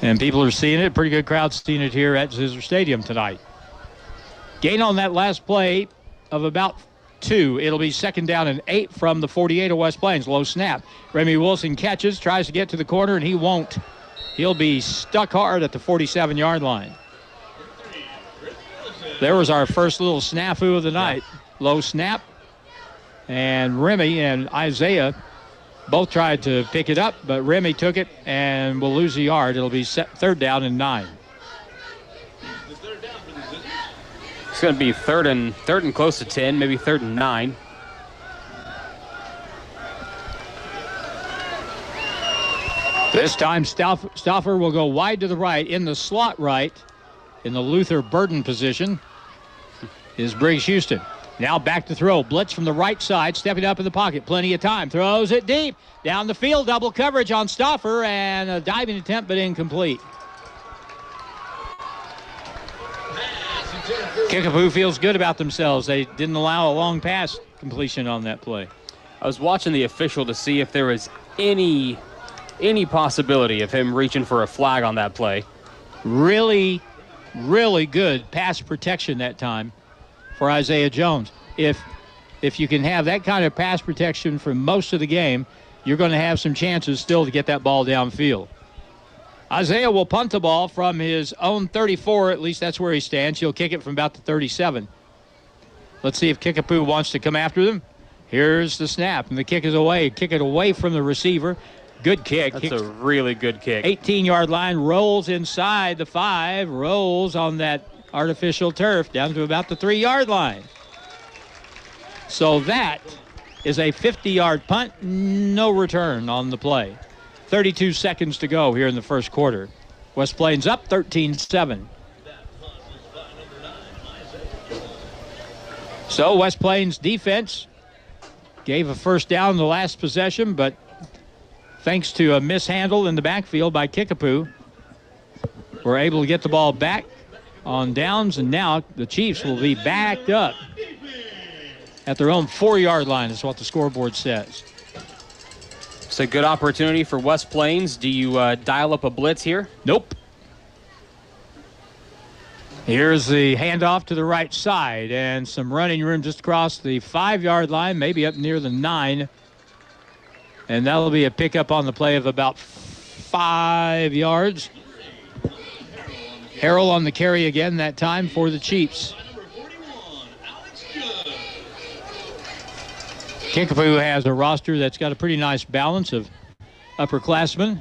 And people are seeing it. Pretty good crowd seeing it here at Zizzers Stadium tonight. Gain on that last play of about 2. It'll be 2nd down and 8 from the 48 of West Plains. Low snap. Remy Wilson catches, tries to get to the corner, and he won't. He'll be stuck hard at the 47-yard line. There was our first little snafu of the night. Low snap. And Remy and Isaiah both tried to pick it up, but Remy took it and will lose a yard. It'll be 3rd down and 9. It's going to be third and close to 10, maybe 3rd and 9. This time Stauffer will go wide to the right in the slot right in the Luther Burden position is Briggs Houston. Now back to throw. Blitz from the right side, stepping up in the pocket. Plenty of time. Throws it deep. Down the field, double coverage on Stauffer, and a diving attempt, but incomplete. Kickapoo feels good about themselves. They didn't allow a long pass completion on that play. I was watching the official to see if there was any possibility of him reaching for a flag on that play. Really, really good pass protection that time for Isaiah Jones. If you can have that kind of pass protection for most of the game, you're going to have some chances still to get that ball downfield. Isaiah will punt the ball from his own 34. At least that's where he stands. He'll kick it from about the 37. Let's see if Kickapoo wants to come after them. Here's the snap, and the kick is away. Kick it away from the receiver. Good kick. That's a really good kick. 18-yard line, rolls inside the 5, rolls on that artificial turf down to about the 3-yard line. So that is a 50-yard punt, no return on the play. 32 seconds to go here in the 1st quarter. West Plains up 13-7. So West Plains defense gave a 1st down the last possession, but thanks to a mishandle in the backfield by Kickapoo, we're able to get the ball back on downs, and now the Chiefs will be backed up at their own 4-yard line is what the scoreboard says. It's a good opportunity for West Plains. Do you dial up a blitz here? Nope. Here's the handoff to the right side, and some running room just across the 5-yard line, maybe up near the 9. And that'll be a pickup on the play of about 5 yards. Harrell on the carry again that time for the Chiefs. Kickapoo has a roster that's got a pretty nice balance of upperclassmen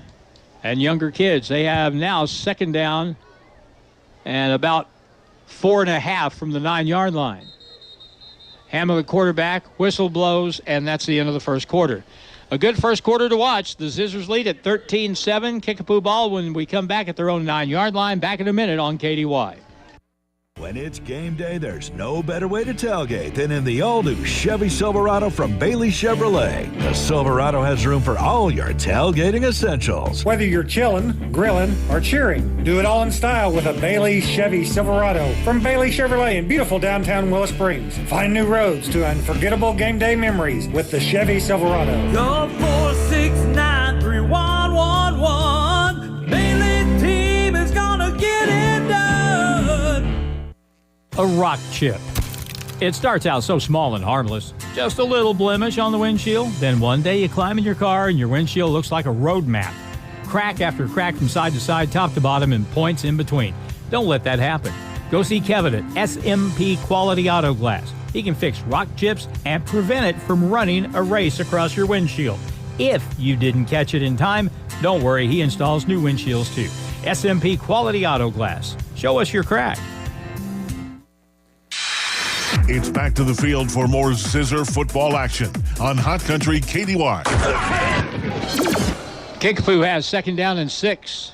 and younger kids. They have now 2nd down and about 4.5 from the 9-yard line. Hammond, the quarterback, whistle blows, and that's the end of the 1st quarter. A good first quarter to watch. The Zizzers lead at 13-7. Kickapoo ball when we come back at their own 9-yard line. Back in a minute on KDY. When it's game day, there's no better way to tailgate than in the all-new Chevy Silverado from Bailey Chevrolet. The Silverado has room for all your tailgating essentials. Whether you're chilling, grilling, or cheering, do it all in style with a Bailey Chevy Silverado from Bailey Chevrolet in beautiful downtown Willow Springs. Find new roads to unforgettable game day memories with the Chevy Silverado. Go 4693111. Bailey team is gonna get it done. A rock chip. It starts out so small and harmless. Just a little blemish on the windshield. Then one day you climb in your car and your windshield looks like a road map. Crack after crack from side to side, top to bottom, and points in between. Don't let that happen. Go see Kevin at SMP Quality Auto Glass. He can fix rock chips and prevent it from running a race across your windshield. If you didn't catch it in time, don't worry, he installs new windshields too. SMP Quality Auto Glass. Show us your crack. It's back to the field for more Zizzer football action on Hot Country KDY. Kickapoo has 2nd down and 6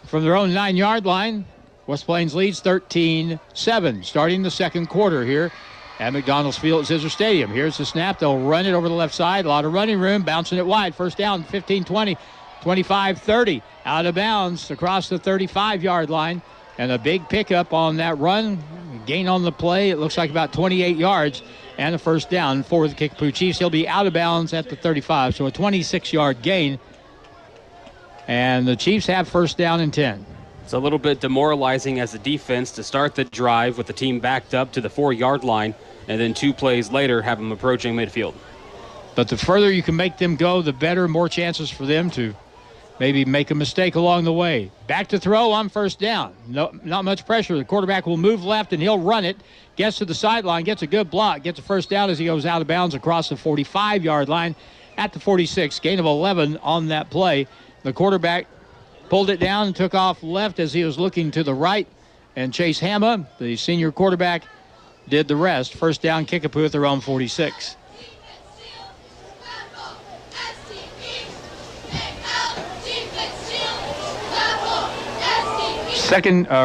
from their own 9-yard line. West Plains leads 13-7, starting the second quarter here at McDonald's Field at Zizzer Stadium. Here's the snap. They'll run it over the left side. A lot of running room, bouncing it wide. First down, 15-20, 25-30. Out of bounds across the 35-yard line. And a big pickup on that run. Gain on the play. It looks like about 28 yards. And a first down for the Kickapoo Chiefs. He'll be out of bounds at the 35. So a 26-yard gain. And the Chiefs have first down and 10. It's a little bit demoralizing as a defense to start the drive with the team backed up to the 4-yard line. And then 2 plays later have them approaching midfield. But the further you can make them go, the better. More chances for them to maybe make a mistake along the way. Back to throw on first down. No, not much pressure. The quarterback will move left, and he'll run it. Gets to the sideline, gets a good block, gets a first down as he goes out of bounds across the 45-yard line at the 46. Gain of 11 on that play. The quarterback pulled it down and took off left as he was looking to the right. And Chase Hamma, the senior quarterback, did the rest. First down, Kickapoo at their own 46.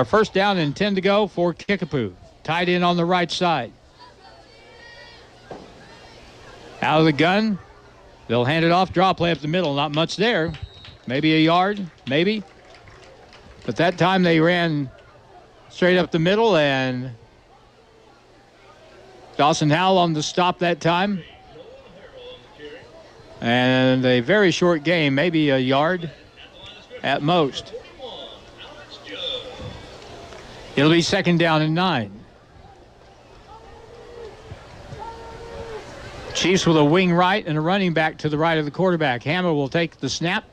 First down and 10 to go for Kickapoo. Tied in on the right side. Out of the gun. They'll hand it off. Draw play up the middle. Not much there. Maybe a yard. Maybe. But that time they ran straight up the middle, and Dawson Howell on the stop that time. And a very short game. Maybe a yard at most. It'll be 2nd down and 9. Chiefs with a wing right and a running back to the right of the quarterback. Hammer will take the snap.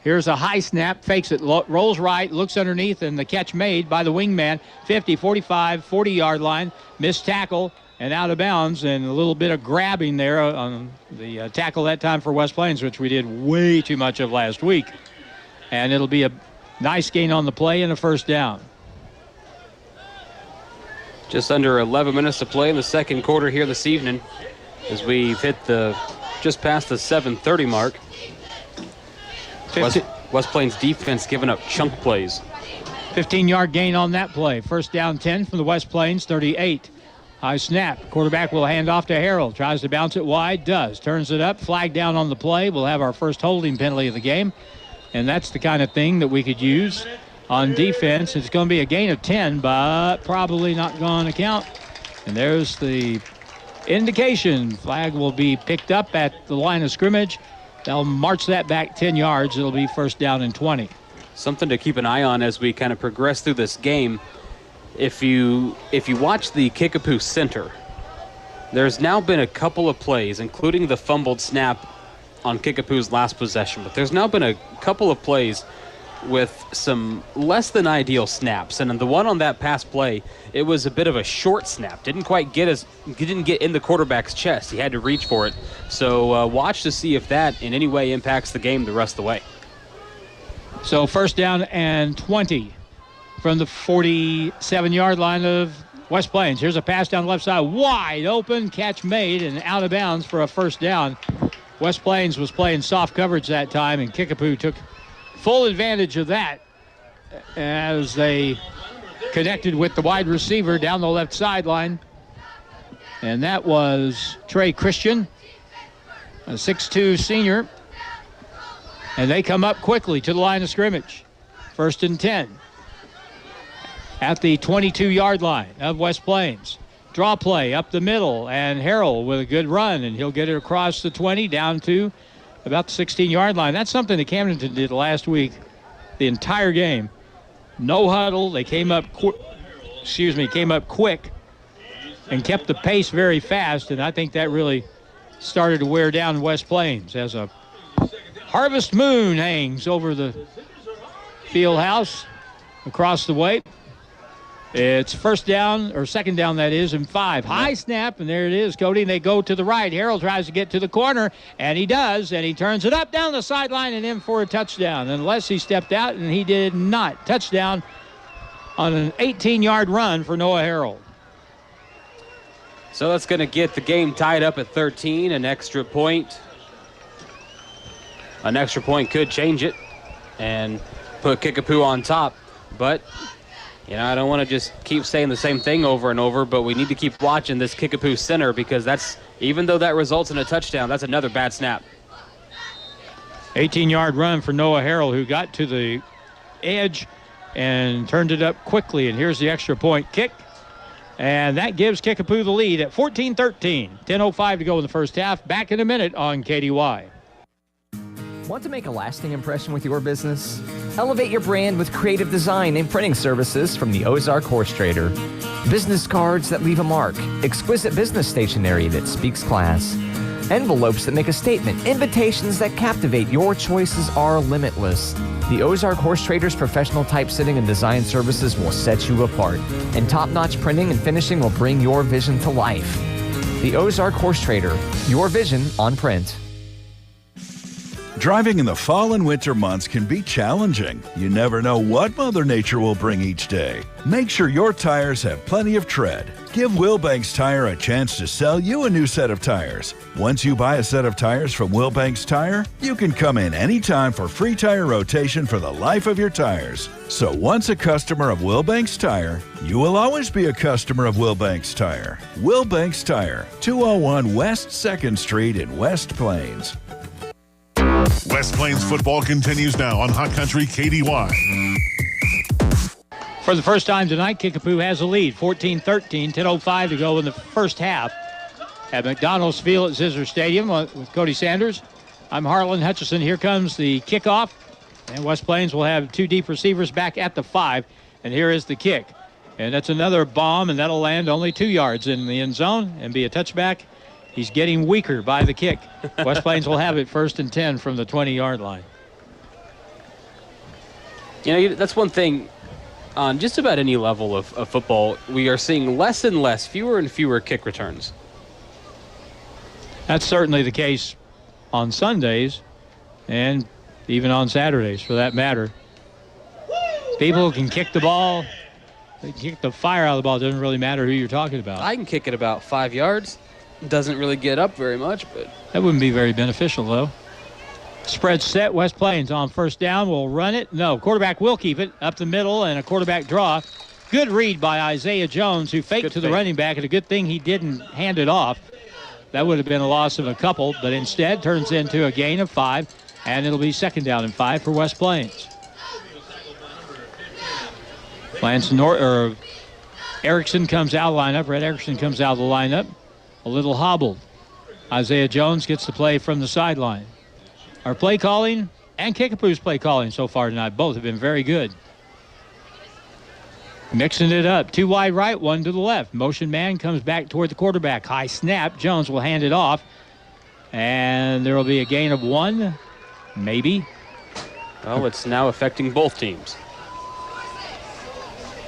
Here's a high snap, fakes it, rolls right, looks underneath, and the catch made by the wingman. 50, 45, 40-yard line. Missed tackle and out of bounds, and a little bit of grabbing there on the tackle that time for West Plains, which we did way too much of last week. And it'll be a nice gain on the play and a first down. Just under 11 minutes to play in the second quarter here this evening as we've hit just past the 7:30 mark. West Plains defense giving up chunk plays. 15-yard gain on that play. First down 10 from the West Plains 38. High snap. Quarterback will hand off to Harrell. Tries to bounce it wide. Does. Turns it up. Flag down on the play. We'll have our first holding penalty of the game. And that's the kind of thing that we could use on defense. It's going to be a gain of 10, but probably not going to count. And there's the indication. Flag will be picked up at the line of scrimmage. They'll march that back 10 yards. It'll be first down and 20. Something to keep an eye on as we kind of progress through this game. If you watch the Kickapoo center, there's now been a couple of plays, including the fumbled snap on Kickapoo's last possession, but there's now been a couple of plays with some less than ideal snaps. And the one on that pass play, it was a bit of a short snap. Didn't get in the quarterback's chest. He had to reach for it. So watch to see if that in any way impacts the game the rest of the way. So first down and 20 from the 47-yard line of West Plains. Here's a pass down the left side. Wide open. Catch made and out of bounds for a first down. West Plains was playing soft coverage that time, and Kickapoo took full advantage of that as they connected with the wide receiver down the left sideline. And that was Trey Christian, a 6'2 senior. And they come up quickly to the line of scrimmage. 1st and 10. At the 22-yard line of West Plains. Draw play up the middle, and Harrell with a good run, and he'll get it across the 20 down to about the 16-yard line. That's something that Camdenton did last week, the entire game. No huddle. They came up quick and kept the pace very fast, and I think that really started to wear down West Plains as a harvest moon hangs over the field house across the way. It's second down, that is, and 5. High snap, and there it is, Cody, and they go to the right. Harrell tries to get to the corner, and he does, and he turns it up down the sideline and in for a touchdown, unless he stepped out, and he did not. Touchdown on an 18-yard run for Noah Harrell. So that's going to get the game tied up at 13. An extra point could change it and put Kickapoo on top. But, I don't want to just keep saying the same thing over and over, but we need to keep watching this Kickapoo center, because even though that results in a touchdown, that's another bad snap. 18-yard run for Noah Harrell, who got to the edge and turned it up quickly. And here's the extra point kick. And that gives Kickapoo the lead at 14-13. 10:05 to go in the first half. Back in a minute on KDY. Want to make a lasting impression with your business? Elevate your brand with creative design and printing services from the Ozark Horse Trader. Business cards that leave a mark, exquisite business stationery that speaks class, envelopes that make a statement, invitations that captivate. Your choices are limitless. The Ozark Horse Trader's professional typesetting and design services will set you apart, and top-notch printing and finishing will bring your vision to life. The Ozark Horse Trader, your vision on print. Driving in the fall and winter months can be challenging. You never know what Mother Nature will bring each day. Make sure your tires have plenty of tread. Give Wilbanks Tire a chance to sell you a new set of tires. Once you buy a set of tires from Wilbanks Tire, you can come in anytime for free tire rotation for the life of your tires. So once a customer of Wilbanks Tire, you will always be a customer of Wilbanks Tire. Wilbanks Tire, 201 West 2nd Street in West Plains. West Plains football continues now on Hot Country KDY. For the first time tonight, Kickapoo has a lead, 14-13, 10:05 to go in the first half. At McDonald's Field at Zizzers Stadium with Cody Sanders. I'm Harlan Hutchison. Here comes the kickoff. And West Plains will have 2 deep receivers back at the 5. And here is the kick. And that's another bomb, and that'll land only 2 yards in the end zone and be a touchback. He's getting weaker by the kick. West Plains will have it 1st and 10 from the 20-yard line. That's one thing on just about any level of football. We are seeing less and less, fewer and fewer kick returns. That's certainly the case on Sundays and even on Saturdays, for that matter. People can kick the ball. They can kick the fire out of the ball. It doesn't really matter who you're talking about. I can kick it about 5 yards. Doesn't really get up very much, but that wouldn't be very beneficial, though. Spread set. West Plains on first down. Will run it. No, quarterback will keep it up the middle, and a quarterback draw. Good read by Isaiah Jones, who faked to the running back, and a good thing he didn't hand it off. That would have been a loss of a couple, but instead turns into a gain of 5, and it'll be 2nd down and 5 for West Plains. Erickson comes out of the lineup. Red Erickson comes out of the lineup. A little hobbled. Isaiah Jones gets the play from the sideline. Our play calling and Kickapoo's play calling so far tonight, both have been very good. Mixing it up. 2 wide right, 1 to the left. Motion man comes back toward the quarterback. High snap. Jones will hand it off. And there will be a gain of 1, maybe. Well, it's now affecting both teams.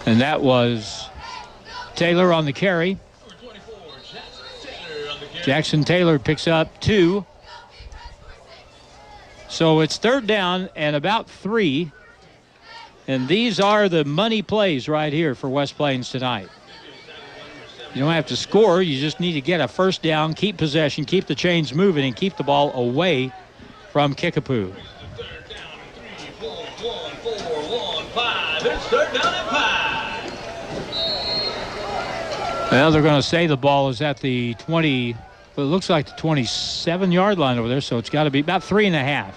And that was Taylor on the carry. Jackson Taylor picks up 2. So it's 3rd down and about 3. And these are the money plays right here for West Plains tonight. You don't have to score. You just need to get a first down, keep possession, keep the chains moving, and keep the ball away from Kickapoo. Well, they're going to say the ball is at the 20, but it looks like the 27-yard line over there, so it's got to be about 3.5.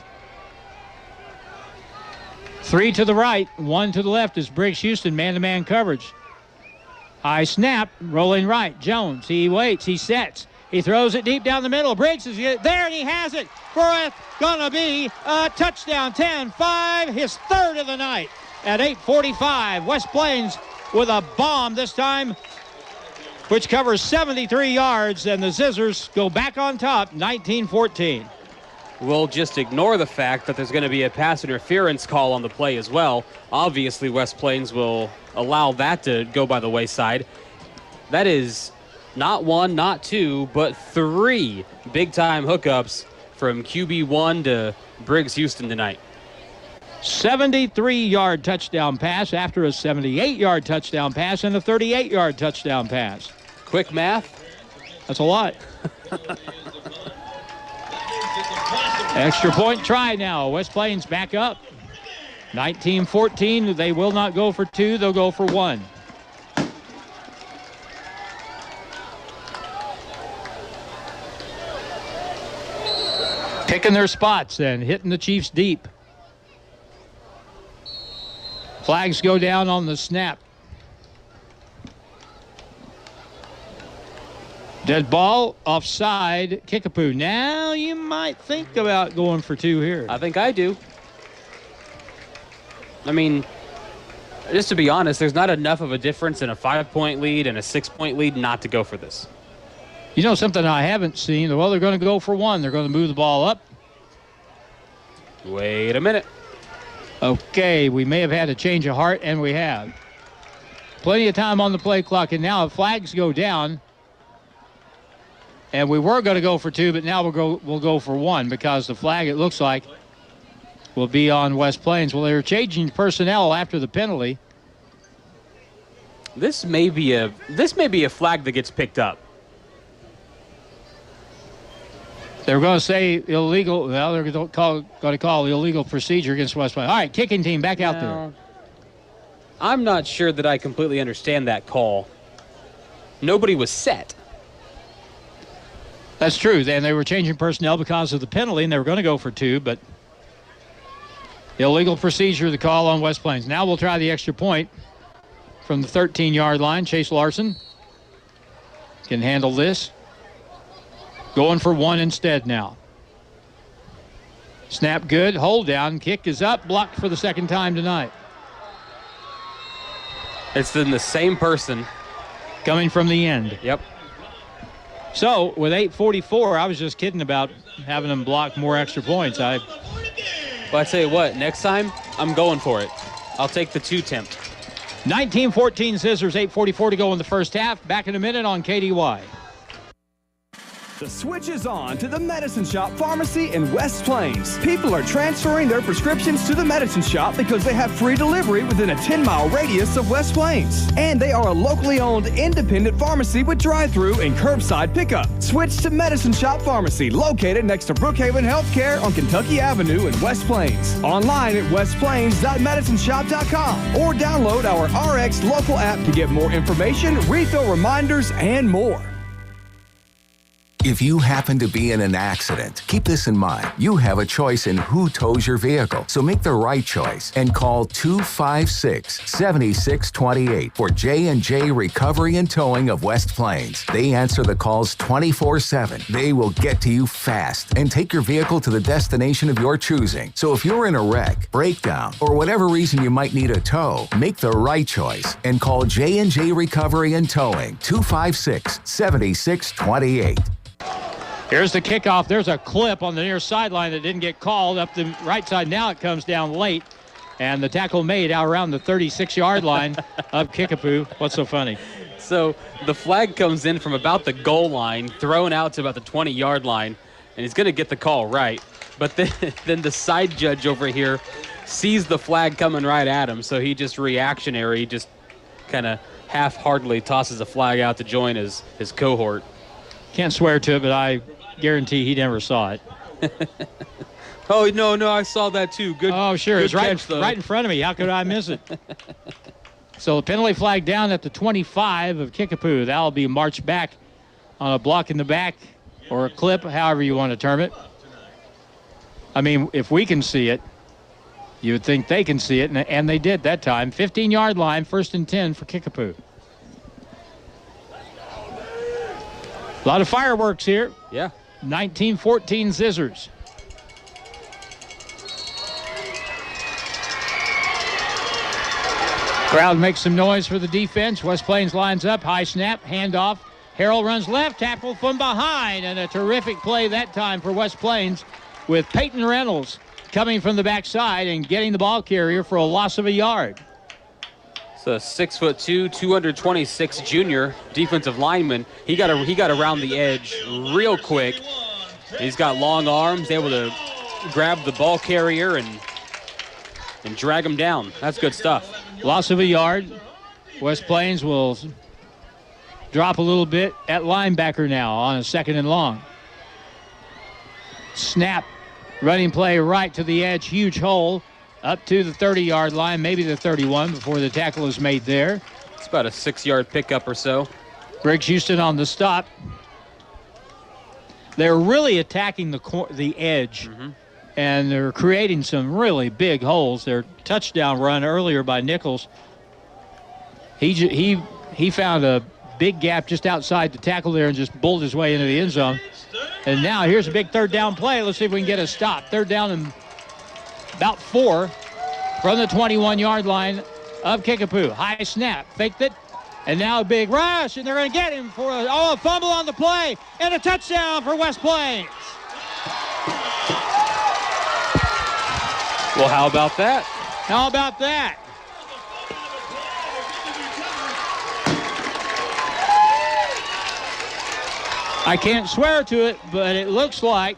3 to the right, 1 to the left is Briggs Houston, man-to-man coverage. High snap, rolling right. Jones, he waits, he sets. He throws it deep down the middle. Briggs is there, and he has it for it's going to be a touchdown. 10-5, his third of the night at 8:45. West Plains with a bomb this time, which covers 73 yards, and the Zizzors go back on top, 19-14. We'll just ignore the fact that there's going to be a pass interference call on the play as well. Obviously, West Plains will allow that to go by the wayside. That is not 1, not 2, but 3 big-time hookups from QB1 to Briggs Houston tonight. 73-yard touchdown pass after a 78-yard touchdown pass and a 38-yard touchdown pass. Quick math. That's a lot. Extra point try now. West Plains back up. 19-14. They will not go for 2. They'll go for 1. Picking their spots and hitting the Chiefs deep. Flags go down on the snap. Dead ball, offside, Kickapoo. Now you might think about going for 2 here. I think I do. I mean, just to be honest, there's not enough of a difference in a 5-point lead and a 6-point lead not to go for this. You know something I haven't seen? Well, they're going to go for 1. They're going to move the ball up. Wait a minute. Okay, we may have had a change of heart, and we have. Plenty of time on the play clock, and now flags go down. And we were going to go for 2, but now we'll go for 1 because the flag, it looks like, will be on West Plains. Well, they were changing personnel after the penalty. This may be a flag that gets picked up. They're going to say illegal. Well, they're going to call illegal procedure against West Plains. All right, kicking team back out there. I'm not sure that I completely understand that call. Nobody was set. That's true. Then they were changing personnel because of the penalty, and they were going to go for 2, but illegal procedure, the call on West Plains. Now we'll try the extra point from the 13-yard line. Chase Larson can handle this. Going for 1 instead now. Snap good, hold down, kick is up, blocked for the second time tonight. It's been the same person. Coming from the end. Yep. So, with 8:44, I was just kidding about having them block more extra points. Well, I tell you what, next time, I'm going for it. I'll take the 2 tempt. 19-14 Zizzors, 8:44 to go in the first half. Back in a minute on KDY. The switch is on to the Medicine Shop Pharmacy in West Plains. People are transferring their prescriptions to the Medicine Shop because they have free delivery within a 10-mile radius of West Plains. And they are a locally owned independent pharmacy with drive-through and curbside pickup. Switch to Medicine Shop Pharmacy, located next to Brookhaven Healthcare on Kentucky Avenue in West Plains. Online at westplains.medicineshop.com or download our RX local app to get more information, refill reminders, and more. If you happen to be in an accident, keep this in mind. You have a choice in who tows your vehicle, so make the right choice and call 256-7628 for J&J Recovery and Towing of West Plains. They answer the calls 24/7. They will get to you fast and take your vehicle to the destination of your choosing. So if you're in a wreck, breakdown, or whatever reason you might need a tow, make the right choice and call J&J Recovery and Towing 256-7628. Here's the kickoff. There's a clip on the near sideline that didn't get called up the right side. Now it comes down late, and the tackle made out around the 36-yard line of Kickapoo. What's so funny? So the flag comes in from about the goal line, thrown out to about the 20-yard line, and he's going to get the call right. But then the side judge over here sees the flag coming right at him, so he just reactionary, just kind of half-heartedly tosses a flag out to join his cohort. Can't swear to it, but I guarantee he never saw it. Oh, no, I saw that too. Good. Oh, sure. Good It's right, catch, though. right in front of me. How could I miss it? So the penalty flag down at the 25 of Kickapoo. That'll be marched back on a block in the back or a clip, however you want to term it. I mean, if we can see it, you would think they can see it, and they did that time. 15-yard line, 1st and 10 for Kickapoo. A lot of fireworks here. Yeah. 19-14 Zizzors. Crowd makes some noise for the defense. West Plains lines up, high snap, handoff. Harrell runs left, tackle from behind, and a terrific play that time for West Plains with Peyton Reynolds coming from the backside and getting the ball carrier for a loss of a yard. It's a 6'2", 226 junior defensive lineman. He got around the edge real quick. He's got long arms, able to grab the ball carrier and drag him down. That's good stuff. Loss of a yard. West Plains will drop a little bit at linebacker now on a 2nd and long. Snap, running play right to the edge, huge hole up to the 30-yard line, maybe the 31 before the tackle is made there. It's about a 6-yard pickup or so. Briggs Houston on the stop. They're really attacking the edge, and they're creating some really big holes. Their touchdown run earlier by Nichols, he found a big gap just outside the tackle there and just bulled his way into the end zone. And now here's a big 3rd down play. Let's see if we can get a stop. 3rd down and about 4 from the 21-yard line of Kickapoo. High snap, faked it, and now a big rush, and they're going to get him for a fumble on the play, and a touchdown for West Plains. Well, how about that? How about that? I can't swear to it, but it looks like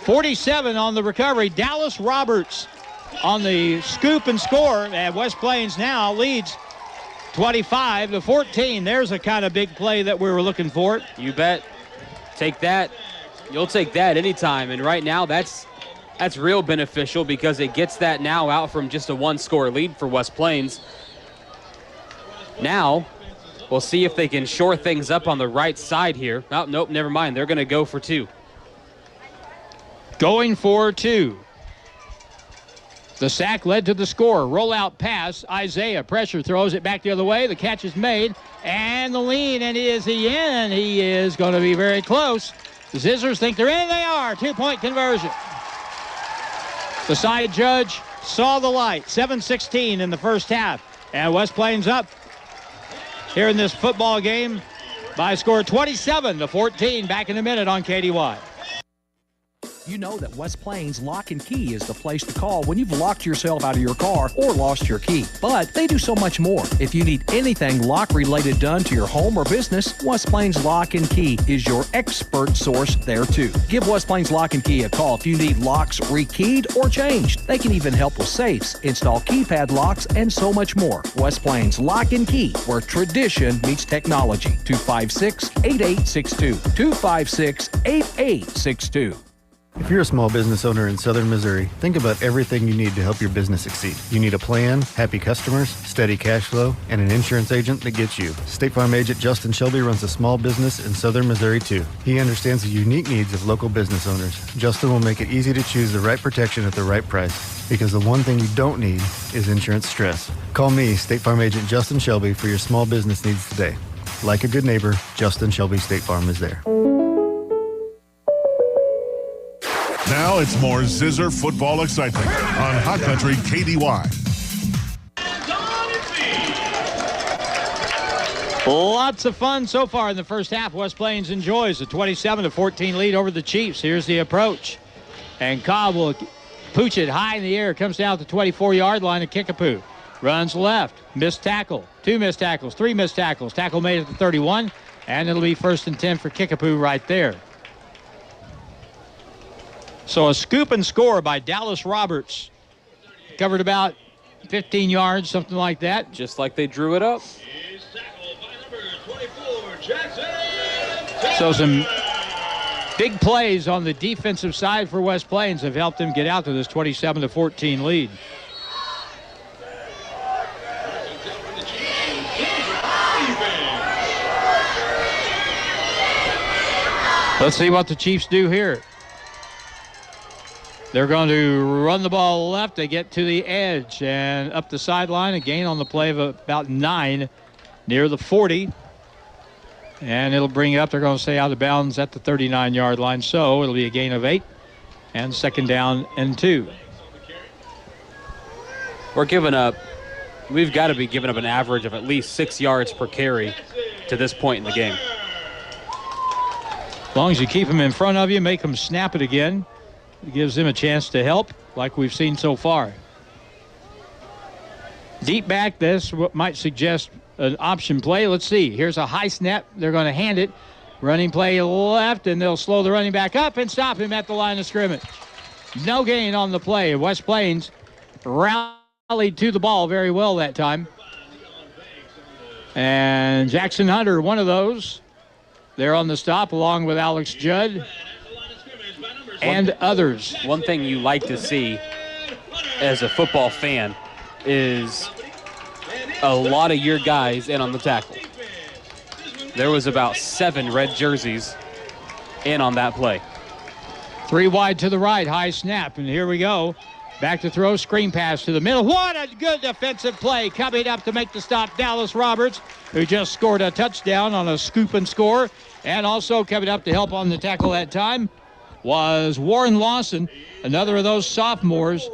47 on the recovery. Dallas Roberts on the scoop and score, and West Plains now leads 25-14. There's a kind of big play that we were looking for. You bet. Take that. You'll take that anytime. And right now, that's real beneficial because it gets that now out from just a 1-score lead for West Plains. Now, we'll see if they can shore things up on the right side here. Oh, nope, never mind. They're going to go for 2. Going for 2. The sack led to the score. Rollout pass. Isaiah pressure throws it back the other way. The catch is made. And the lean. And is he in? He is going to be very close. The Zizzors think they're in. They are. 2-point conversion. The side judge saw the light. 7:16 in the first half. And West Plains up here in this football game by a score 27-14. Back in a minute on KDY. You know that West Plains Lock and Key is the place to call when you've locked yourself out of your car or lost your key. But they do so much more. If you need anything lock-related done to your home or business, West Plains Lock and Key is your expert source there too. Give West Plains Lock and Key a call if you need locks rekeyed or changed. They can even help with safes, install keypad locks, and so much more. West Plains Lock and Key, where tradition meets technology. 256-8862. 256-8862. If you're a small business owner in southern Missouri, think about everything you need to help your business succeed. You need a plan, happy customers, steady cash flow, and an insurance agent that gets you. State Farm agent Justin Shelby runs a small business in southern Missouri too. He understands the unique needs of local business owners. Justin will make it easy to choose the right protection at the right price, because the one thing you don't need is insurance stress. Call me, State Farm agent Justin Shelby, for your small business needs today. Like a good neighbor, Justin Shelby State Farm is there. Now it's more Zizzer football excitement on Hot Country KDY. Lots of fun so far in the first half. West Plains enjoys a 27-14 lead over the Chiefs. Here's the approach. And Cobb will pooch it high in the air. Comes down to the 24-yard line of Kickapoo. Runs left. Missed tackle. 2 missed tackles. 3 missed tackles. Tackle made at the 31. And it'll be 1st and 10 for Kickapoo right there. So a scoop and score by Dallas Roberts. Covered about 15 yards, something like that. Just like they drew it up. So some big plays on the defensive side for West Plains have helped them get out to this 27-14 lead. Let's see what the Chiefs do here. They're going to run the ball left. They get to the edge and up the sideline. A gain on the play of about 9 near the 40. And it'll bring it up. They're going to stay out of bounds at the 39-yard line. So it'll be a gain of 8 and 2nd down and 2. We've got to be giving up an average of at least 6 yards per carry to this point in the game. As long as you keep them in front of you, make them snap it again. It gives them a chance to help, like we've seen so far. Deep back, this might suggest an option play. Let's see. Here's a high snap. They're going to hand it. Running play left, and they'll slow the running back up and stop him at the line of scrimmage. No gain on the play. West Plains rallied to the ball very well that time. And Jackson Hunter, one of those. They're on the stop along with Alex Judd and others. One thing you like to see as a football fan is a lot of your guys in on the tackle. There was about 7 red jerseys in on that play. 3 wide to the right, high snap, and here we go. Back to throw, screen pass to the middle. What a good defensive play coming up to make the stop. Dallas Roberts, who just scored a touchdown on a scoop and score. And also coming up to help on the tackle that time was Warren Lawson, another of those sophomores.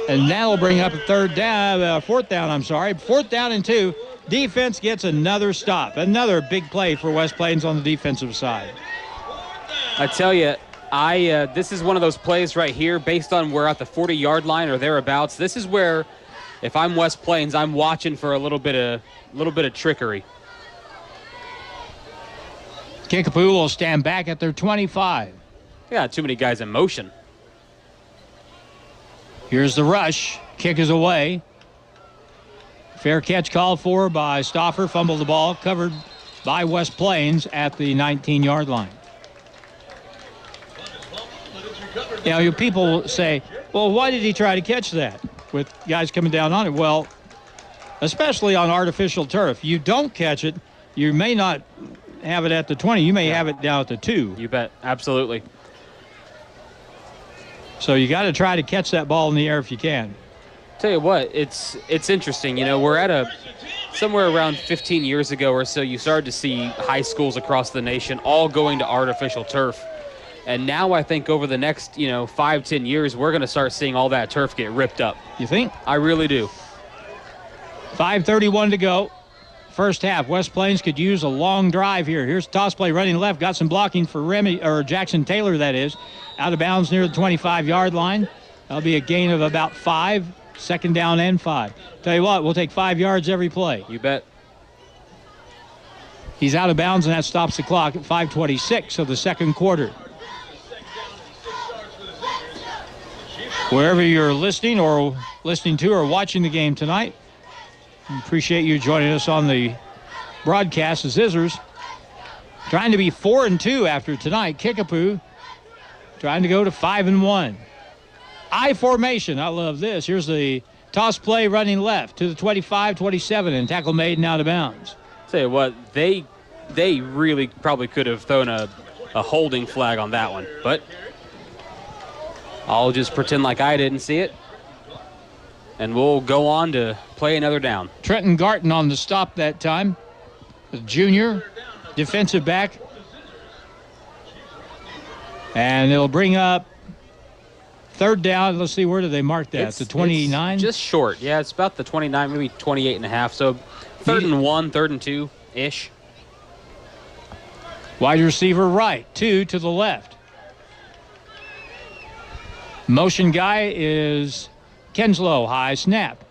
And that'll bring up a 4th down, 4th down and 2. Defense gets another stop. Another big play for West Plains on the defensive side. I tell you, this is one of those plays right here based on we're at the 40-yard line or thereabouts. This is where, if I'm West Plains, I'm watching for a little bit of trickery. Kickapoo will stand back at their 25. Yeah, too many guys in motion. Here's the rush. Kick is away. Fair catch called for by Stauffer. Fumbled the ball, covered by West Plains at the 19-yard line. You know, people say, well, why did he try to catch that with guys coming down on it? Well, especially on artificial turf. You don't catch it, you may not have it at the 20. You may have it down at the 2. You bet. Absolutely. So you got to try to catch that ball in the air if you can. Tell you what, it's interesting. You know, we're at somewhere around 15 years ago or so, you started to see high schools across the nation all going to artificial turf. And now I think over the next, 5-10 years, we're going to start seeing all that turf get ripped up. You think? I really do. 5:31 to go. First half. West Plains could use a long drive here. Here's toss play running left. Got some blocking for Jackson Taylor, that is. Out of bounds near the 25-yard line. That'll be a gain of about 5. 2nd down and 5. Tell you what, we'll take 5 yards every play. You bet. He's out of bounds, and that stops the clock at 5:26 of the second quarter. Wherever you're listening to or watching the game tonight, we appreciate you joining us on the broadcast. The Zizzors trying to be 4-2 after tonight. Kickapoo trying to go to 5-1. I formation. I love this. Here's the toss play running left to the 25-27 and tackle made and out of bounds. Tell you what, they really probably could have thrown a holding flag on that one, but I'll just pretend like I didn't see it, and we'll go on to play another down. Trenton Garton on the stop that time. The junior defensive back. And it'll bring up 3rd down. Let's see, where do they mark that? The 29? Just short. Yeah, it's about the 29, maybe 28 and a half. So 3rd and 1, 3rd and 2-ish. Wide receiver right, 2 to the left. Motion guy is Kenslow, high snap.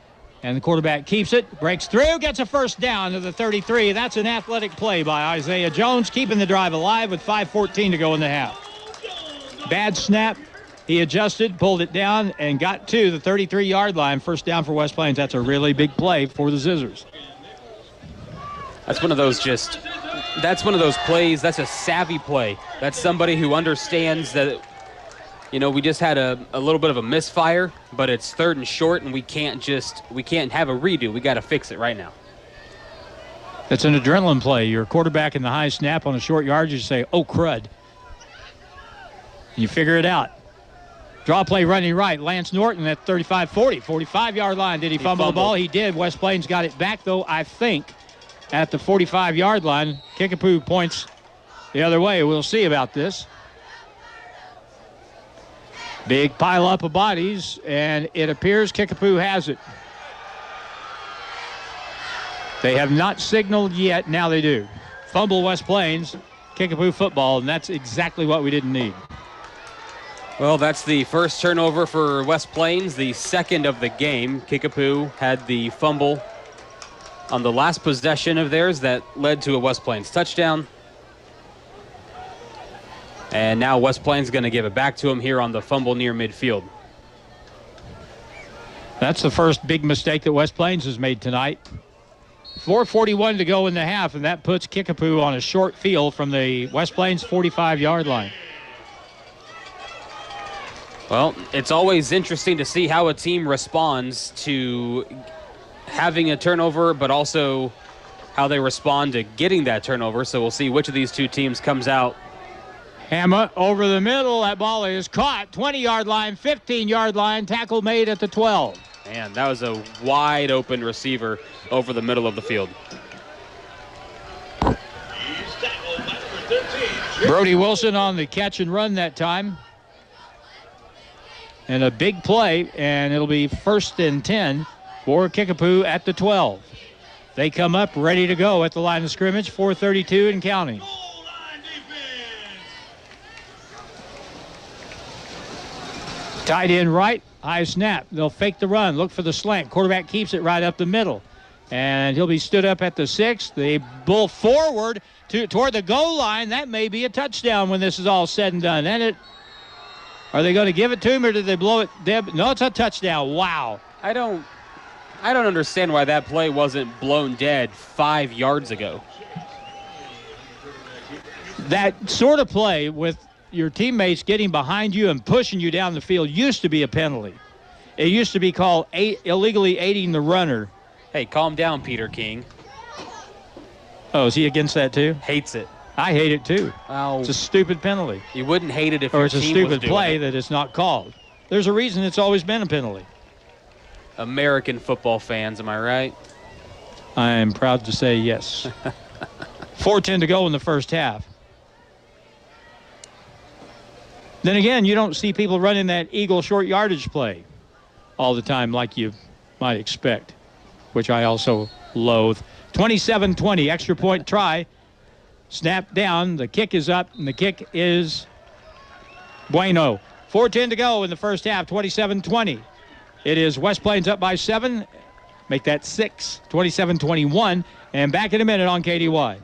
And the quarterback keeps it, breaks through, gets a 1st down to the 33. That's an athletic play by Isaiah Jones, keeping the drive alive with 5:14 to go in the half. Bad snap. He adjusted, pulled it down, and got to the 33-yard line. First down for West Plains. That's a really big play for the Zizzors. That's one of those plays. That's a savvy play. That's somebody who understands that, we just had a little bit of a misfire, but it's 3rd and short, and we can't have a redo. We got to fix it right now. It's an adrenaline play. You're a quarterback in the high snap on a short yardage. You say, oh, crud. You figure it out. Draw play running right. Lance Norton at 45-yard line. Did he fumble the ball? He did. West Plains got it back, though, I think, at the 45-yard line. Kickapoo points the other way. We'll see about this. Big pile up of bodies, and it appears Kickapoo has it. They have not signaled yet. Now they do. Fumble West Plains, Kickapoo football, and that's exactly what we didn't need. Well, that's the first turnover for West Plains, the second of the game. Kickapoo had the fumble on the last possession of theirs that led to a West Plains touchdown. And now West Plains going to give it back to him here on the fumble near midfield. That's the first big mistake that West Plains has made tonight. 4:41 to go in the half, and that puts Kickapoo on a short field from the West Plains 45-yard line. Well, it's always interesting to see how a team responds to having a turnover, but also how they respond to getting that turnover. So we'll see which of these two teams comes out. Hammer over the middle. That ball is caught. 20-yard line, 15-yard line. Tackle made at the 12. Man, that was a wide open receiver over the middle of the field. Brody Wilson on the catch and run that time. And a big play, and it'll be 1st and 10 for Kickapoo at the 12. They come up ready to go at the line of scrimmage, 4:32 and counting. Tight end right, high snap. They'll fake the run, look for the slant. Quarterback keeps it right up the middle. And he'll be stood up at the 6. They bull forward toward the goal line. That may be a touchdown when this is all said and done. And are they going to give it to him, or did they blow it dead? No, it's a touchdown. Wow. I don't understand why that play wasn't blown dead 5 yards ago. That sort of play with your teammates getting behind you and pushing you down the field used to be a penalty. It used to be called illegally aiding the runner. Hey, calm down, Peter King. Oh, is he against that too? Hates it. I hate it too. Oh, it's a stupid penalty. You wouldn't hate it if or your it's a team stupid was doing play it. that it's not called. There's a reason it's always been a penalty. American football fans, am I right? I am proud to say yes. 4:10 to go in the first half. Then again, you don't see people running that Eagle short yardage play all the time like you might expect, which I also loathe. 27-20, extra point try. Snap down, the kick is up, and the kick is bueno. 4:10 to go in the first half, 27-20. It is West Plains up by 7. Make that 6, 27-21. And back in a minute on KDY.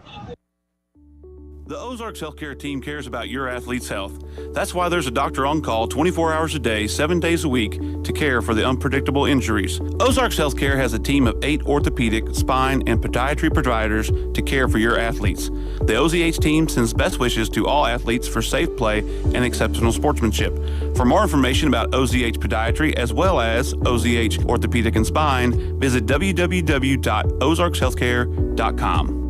The Ozarks Healthcare team cares about your athlete's health. That's why there's a doctor on call 24 hours a day, 7 days a week to care for the unpredictable injuries. Ozarks Healthcare has a team of 8 orthopedic, spine, and podiatry providers to care for your athletes. The OZH team sends best wishes to all athletes for safe play and exceptional sportsmanship. For more information about OZH Podiatry as well as OZH Orthopedic and Spine, visit www.ozarkshealthcare.com.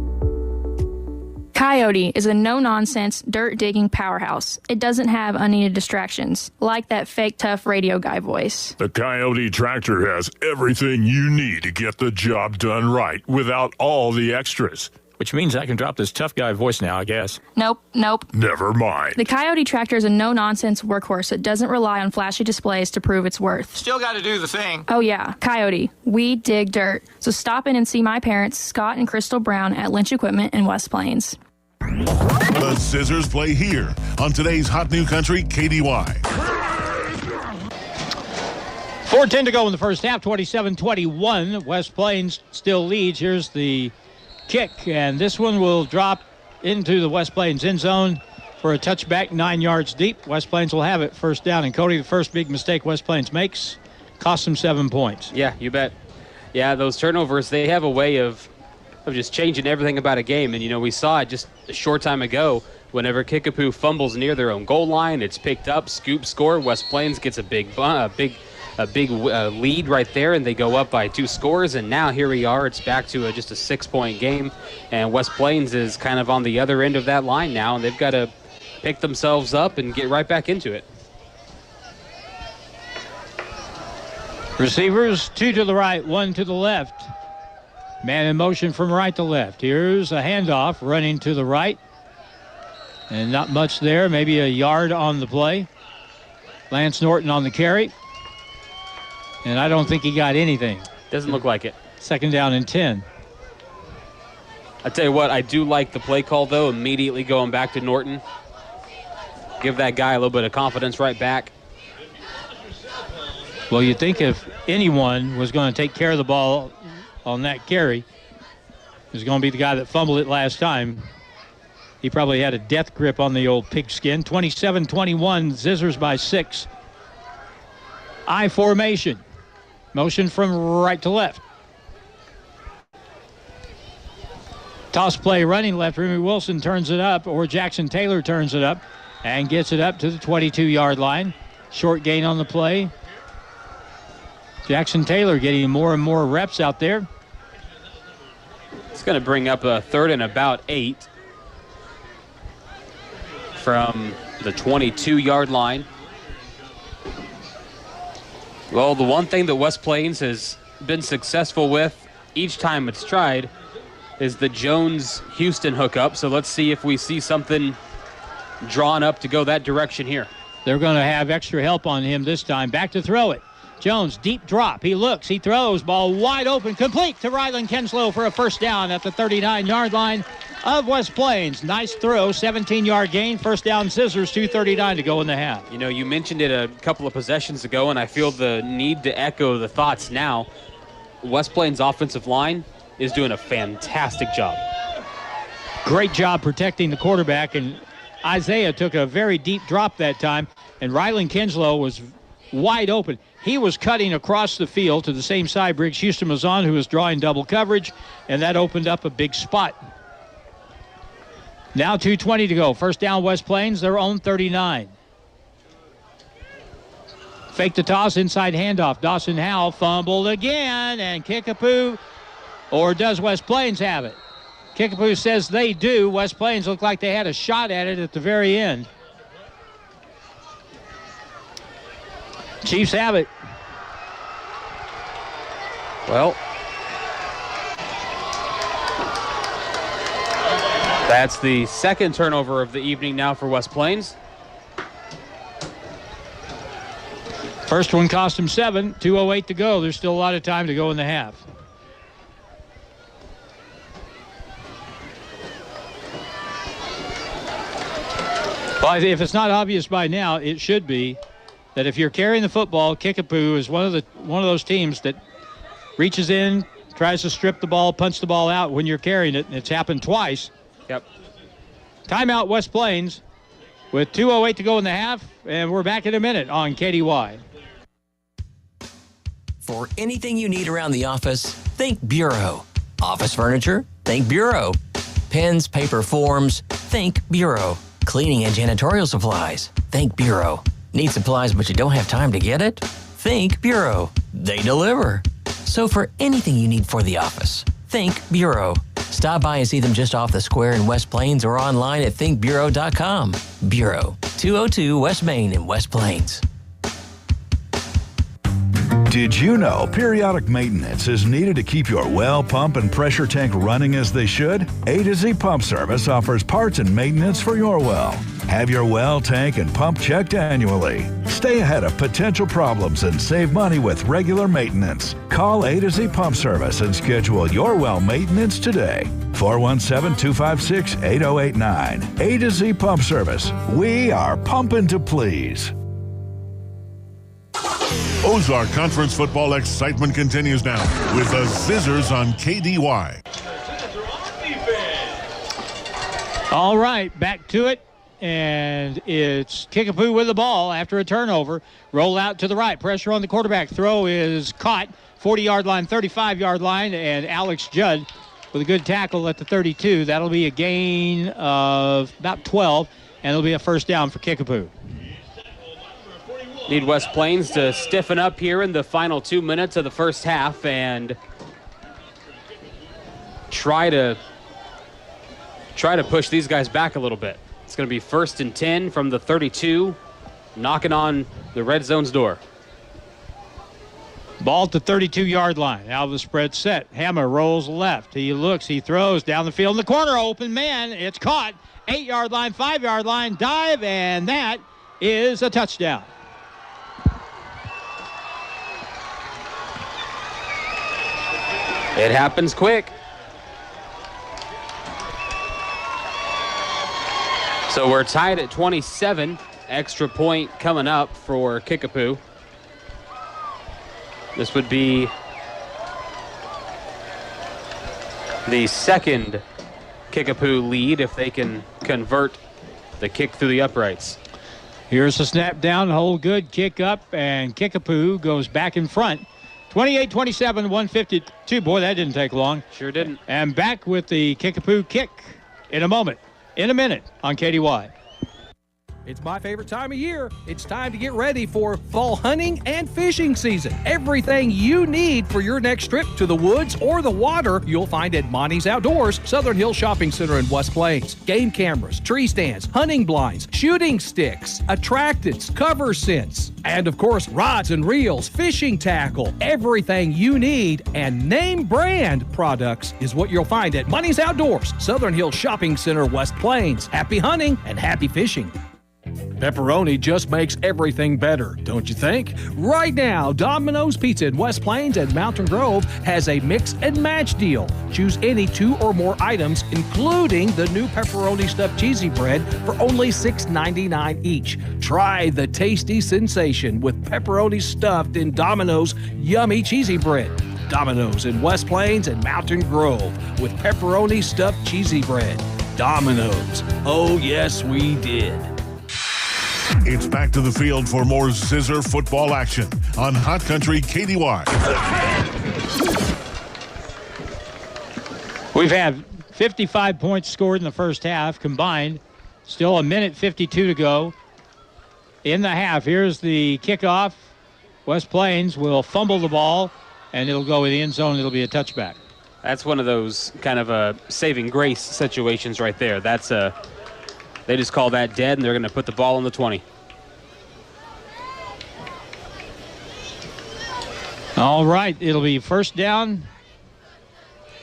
Coyote is a no-nonsense, dirt-digging powerhouse. It doesn't have unneeded distractions, like that fake tough radio guy voice. The Coyote tractor has everything you need to get the job done right without all the extras. Which means I can drop this tough guy voice now, I guess. Nope. Never mind. The Coyote tractor is a no-nonsense workhorse that doesn't rely on flashy displays to prove its worth. Still got to do the thing. Oh yeah, Coyote. We dig dirt. So stop in and see my parents, Scott and Crystal Brown, at Lynch Equipment in West Plains. The Zizzers play here on today's Hot New Country KDY. 4:10 to go in the first half, 27-21. West Plains still leads. Here's the kick, and this one will drop into the West Plains end zone. for a touchback 9 yards deep. West Plains will have it first down. And Cody, the first big mistake West Plains makes costs them 7 points. Yeah, you bet. Yeah, those turnovers, they have a way of just changing everything about a game. And, we saw it just a short time ago. Whenever Kickapoo fumbles near their own goal line, it's picked up, scoop, score. West Plains gets a big lead right there, and they go up by 2 scores. And now here we are. It's back to just a 6-point game, and West Plains is kind of on the other end of that line now, and they've got to pick themselves up and get right back into it. Receivers, 2 to the right, 1 to the left. Man in motion from right to left. Here's a handoff running to the right. And not much there, maybe a yard on the play. Lance Norton on the carry. And I don't think he got anything. Doesn't look like it. Second down and 10. I tell you what, I do like the play call, though, immediately going back to Norton. Give that guy a little bit of confidence right back. Well, you'd think if anyone was going to take care of the ball on that carry, it was going to be the guy that fumbled it last time. He probably had a death grip on the old pigskin. 27-21, Zizzors by 6. I formation. Motion from right to left. Toss play running left. Remy Wilson turns it up, or Jackson Taylor turns it up and gets it up to the 22-yard line. Short gain on the play. Jackson Taylor getting more and more reps out there. It's going to bring up a 3rd and about 8 from the 22-yard line. Well, the one thing that West Plains has been successful with each time it's tried is the Jones-Houston hookup. So let's see if we see something drawn up to go that direction here. They're going to have extra help on him this time. Back to throw it. Jones, deep drop. He looks, he throws, ball wide open, complete to Ryland Kinslow for a first down at the 39-yard line of West Plains. Nice throw, 17-yard gain, first down Zizzors, 2:39 to go in the half. You mentioned it a couple of possessions ago, and I feel the need to echo the thoughts now. West Plains' offensive line is doing a fantastic job. Great job protecting the quarterback, and Isaiah took a very deep drop that time, and Ryland Kinslow was wide open. He was cutting across the field to the same side Briggs Houston was on, who was drawing double coverage, and that opened up a big spot. Now 2:20 to go. First down, West Plains, their own 39. Fake the toss, inside handoff. Dawson Howell fumbled again, and Kickapoo, or does West Plains have it? Kickapoo says they do. West Plains looked like they had a shot at it at the very end. Chiefs have it. Well, that's the second turnover of the evening now for West Plains. First one cost him 7, 2:08 to go. There's still a lot of time to go in the half. Well, if it's not obvious by now, it should be that if you're carrying the football, Kickapoo is one of those teams that reaches in, tries to strip the ball, punch the ball out when you're carrying it. It's happened twice. Yep. Timeout, West Plains, with 2:08 to go in the half, and we're back in a minute on KDY. For anything you need around the office, think Bureau. Office furniture? Think Bureau. Pens, paper, forms? Think Bureau. Cleaning and janitorial supplies? Think Bureau. Need supplies but you don't have time to get it? Think Bureau. They deliver. So for anything you need for the office, think Bureau. Stop by and see them just off the square in West Plains or online at thinkbureau.com. Bureau, 202 West Main in West Plains. Did you know periodic maintenance is needed to keep your well, pump, and pressure tank running as they should? A to Z Pump Service offers parts and maintenance for your well. Have your well, tank, and pump checked annually. Stay ahead of potential problems and save money with regular maintenance. Call A to Z Pump Service and schedule your well maintenance today. 417-256-8089. A to Z Pump Service. We are pumping to please. Ozark Conference football excitement continues now with the Zizzors on KDY. All right, back to it. and it's Kickapoo with the ball after a turnover. Roll out to the right. Pressure on the quarterback. Throw is caught. 40-yard line, 35-yard line, and Alex Judd with a good tackle at the 32. That'll be a gain of about 12, and it'll be a first down for Kickapoo. Need West Plains to stiffen up here in the final 2 minutes of the first half and try to push these guys back a little bit. It's going to be 1st and 10 from the 32, knocking on the red zone's door. Ball at the 32-yard line. Out of the spread set. Hammer rolls left. He looks. He throws down the field in the corner. Open man. It's caught. 8-yard line, 5-yard line. Dive, and that is a touchdown. It happens quick. So we're tied at 27. Extra point coming up for Kickapoo. This would be the second Kickapoo lead if they can convert the kick through the uprights. Here's a snap down, hold good, kick up, and Kickapoo goes back in front. 28-27, 152. Boy, that didn't take long. Sure didn't. And back with the Kickapoo kick in a minute on KDY. It's my favorite time of year. It's time to get ready for fall hunting and fishing season. Everything you need for your next trip to the woods or the water, you'll find at Monty's Outdoors, Southern Hills Shopping Center in West Plains. Game cameras, tree stands, hunting blinds, shooting sticks, attractants, cover scents, and of course, rods and reels, fishing tackle. Everything you need and name brand products is what you'll find at Monty's Outdoors, Southern Hills Shopping Center, West Plains. Happy hunting and happy fishing. Pepperoni just makes everything better, don't you think? Right now, Domino's Pizza in West Plains and Mountain Grove has a mix and match deal. Choose any 2 or more items, including the new pepperoni stuffed cheesy bread for only $6.99 each. Try the tasty sensation with pepperoni stuffed in Domino's yummy cheesy bread. Domino's in West Plains and Mountain Grove with pepperoni stuffed cheesy bread. Domino's. Oh, yes, we did. It's back to the field for more Zizzer football action on Hot Country KDY. We've had 55 points scored in the first half combined. Still a minute 52 to go in the half. Here's the kickoff. West Plains will fumble the ball, and it'll go in the end zone. It'll be a touchback. That's one of those kind of saving grace situations right there. They just call that dead, and they're going to put the ball on the 20. All right, it'll be first down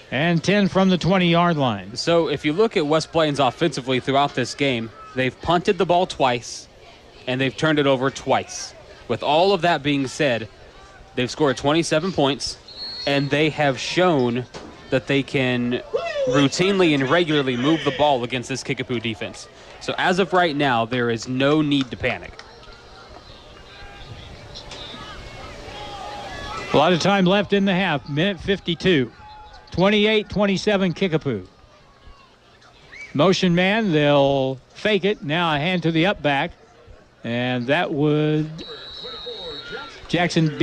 and 10 from the 20-yard line. So if you look at West Plains offensively throughout this game, they've punted the ball twice, and they've turned it over twice. With all of that being said, they've scored 27 points, and they have shown that they can routinely and regularly move the ball against this Kickapoo defense. So as of right now, there is no need to panic. A lot of time left in the half, minute 52. 28-27 Kickapoo. Motion man, they'll fake it. Now a hand to the up back, and that would Jackson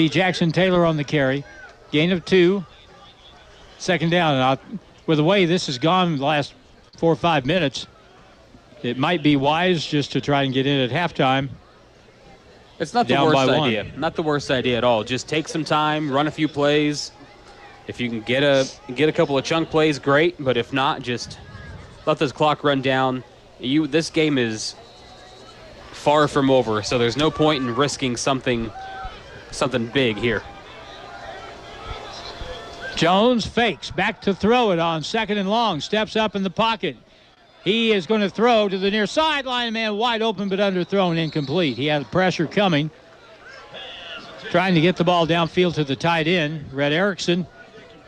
Taylor on the carry. Gain of 2. Second down. With the way this has gone the last 4 or 5 minutes, it might be wise just to try and get in at halftime. It's not the worst idea. Not the worst idea at all. Just take some time, run a few plays. If you can get a couple of chunk plays, great. But if not, just let this clock run down. This game is far from over, so there's no point in risking something big here. Jones fakes, back to throw it on second and long, steps up in the pocket. He is going to throw to the near sideline, man wide open but underthrown, incomplete. He had pressure coming. Trying to get the ball downfield to the tight end, Red Erickson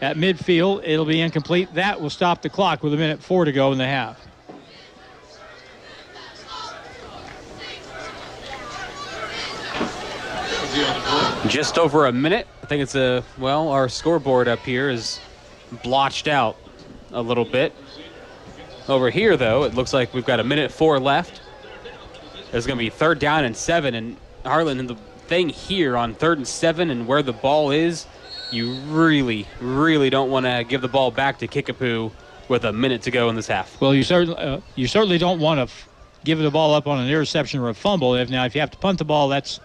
at midfield. It'll be incomplete. That will stop the clock with 1:04 to go in the half. Just over a minute. I think it's our scoreboard up here is blotched out a little bit. Over here, though, it looks like we've got 1:04 left. It's going to be 3rd down and 7. And Harlan, and the thing here on 3rd and 7 and where the ball is, you really, really don't want to give the ball back to Kickapoo with a minute to go in this half. Well, you certainly don't want to give the ball up on an interception or a fumble. If you have to punt the ball, that's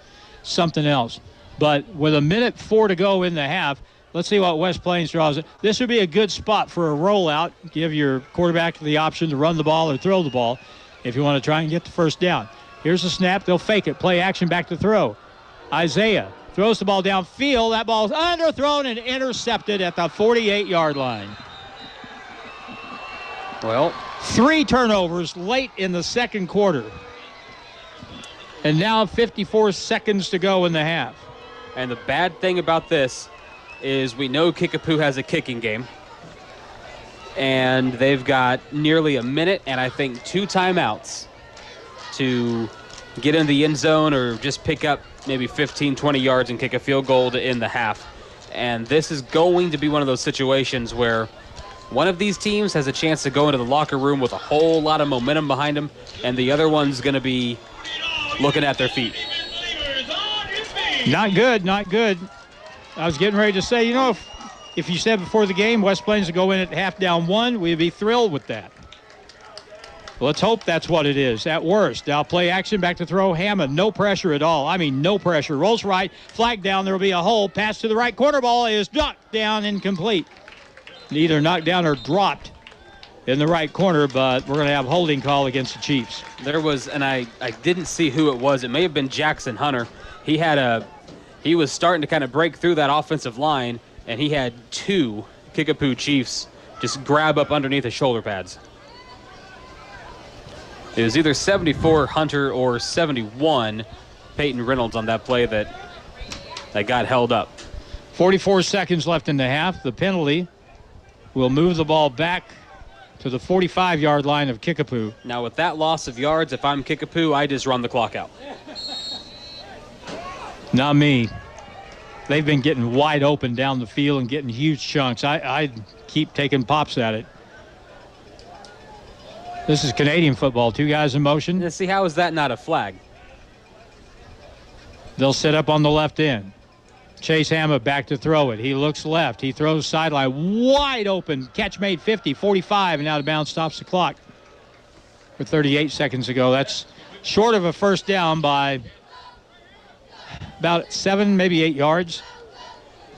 something else. But with a minute 4 to go in the half, let's see what West Plains draws. This would be a good spot for a rollout. Give your quarterback the option to run the ball or throw the ball if you want to try and get the first down. Here's the snap. They'll fake it. Play action, back to throw. Isaiah throws the ball downfield. That ball is underthrown and intercepted at the 48-yard line. Well, 3 turnovers late in the second quarter. And now 54 seconds to go in the half. And the bad thing about this is we know Kickapoo has a kicking game. And they've got nearly a minute and I think 2 timeouts to get in the end zone or just pick up maybe 15, 20 yards and kick a field goal to end the half. And this is going to be one of those situations where one of these teams has a chance to go into the locker room with a whole lot of momentum behind them, and the other one's going to be looking at their feet. Not good, not good. I was getting ready to say, if you said before the game West Plains would go in at half down 1, we'd be thrilled with that. Let's hope that's what it is. At worst, now play action, back to throw. Hammond, no pressure at all. I mean, no pressure. Rolls right, flag down. There will be a hole. Pass to the right corner. Ball is knocked down, incomplete. Either knocked down or dropped in the right corner, but we're going to have holding call against the Chiefs. There was, and I didn't see who it was. It may have been Jackson Hunter. He was starting to kind of break through that offensive line, and he had 2 Kickapoo Chiefs just grab up underneath his shoulder pads. It was either 74 Hunter or 71 Peyton Reynolds on that play that got held up. 44 seconds left in the half. The penalty will move the ball back to the 45-yard line of Kickapoo. Now, with that loss of yards, if I'm Kickapoo, I just run the clock out. Not me. They've been getting wide open down the field and getting huge chunks. I keep taking pops at it. This is Canadian football. 2 guys in motion. Let's see, how is that not a flag? They'll set up on the left end. Chase Hammond back to throw it. He looks left. He throws sideline. Wide open. Catch made 50, 45, and out of bounds, stops the clock. With 38 seconds to go. That's short of a first down by about 7, maybe 8 yards.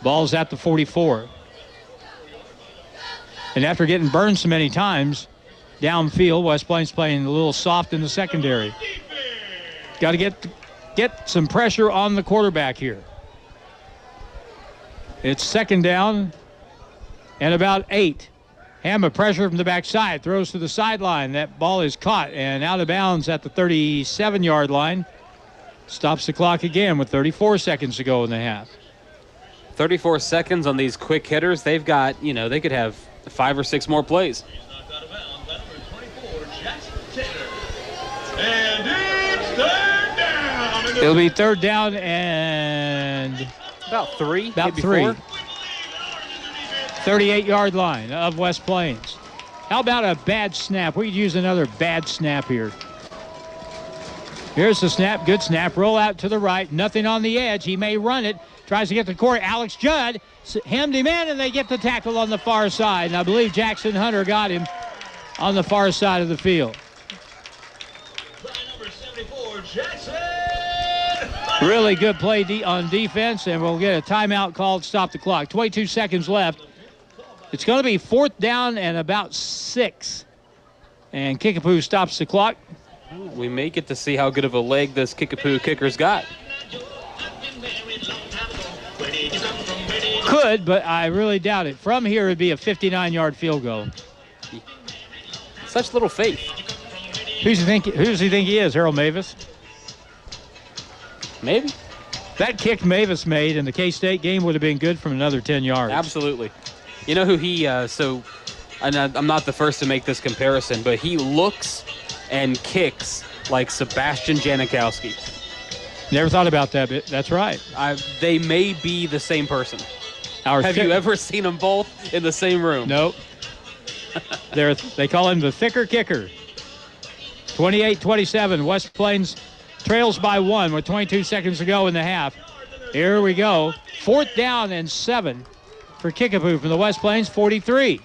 Ball's at the 44. And after getting burned so many times downfield, West Plains playing a little soft in the secondary. Got to get some pressure on the quarterback here. It's 2nd down and about 8. Hammer pressure from the backside, throws to the sideline. That ball is caught and out of bounds at the 37-yard line. Stops the clock again with 34 seconds to go in the half. 34 seconds on these quick hitters. They've got, they could have 5 or 6 more plays. And it's 3rd down. It'll be 3rd down and about 3. About 3. 38-yard line of West Plains. How about a bad snap? We could use another bad snap here. Here's the snap. Good snap. Roll out to the right. Nothing on the edge. He may run it. Tries to get the court. Alex Judd hemmed him in, and they get the tackle on the far side. And I believe Jackson Hunter got him on the far side of the field. Really good play on defense, and we'll get a timeout called, stop the clock. 22 seconds left. It's going to be 4th down and about 6. And Kickapoo stops the clock. We may get to see how good of a leg this Kickapoo kicker's got. Could, but I really doubt it. From here, it'd be a 59-yard field goal. Such little faith. Who does he think he is, Harold Mavis? Maybe. That kick Mavis made in the K-State game would have been good from another 10 yards. Absolutely. You know who he, and I'm not the first to make this comparison, but he looks and kicks like Sebastian Janikowski. Never thought about that, but that's right. They may be the same person. Have you ever seen them both in the same room? Nope. They call him the thicker kicker. 28-27, West Plains trails by 1 with 22 seconds to go in the half. Here we go. 4th down and 7 for Kickapoo from the West Plains 43.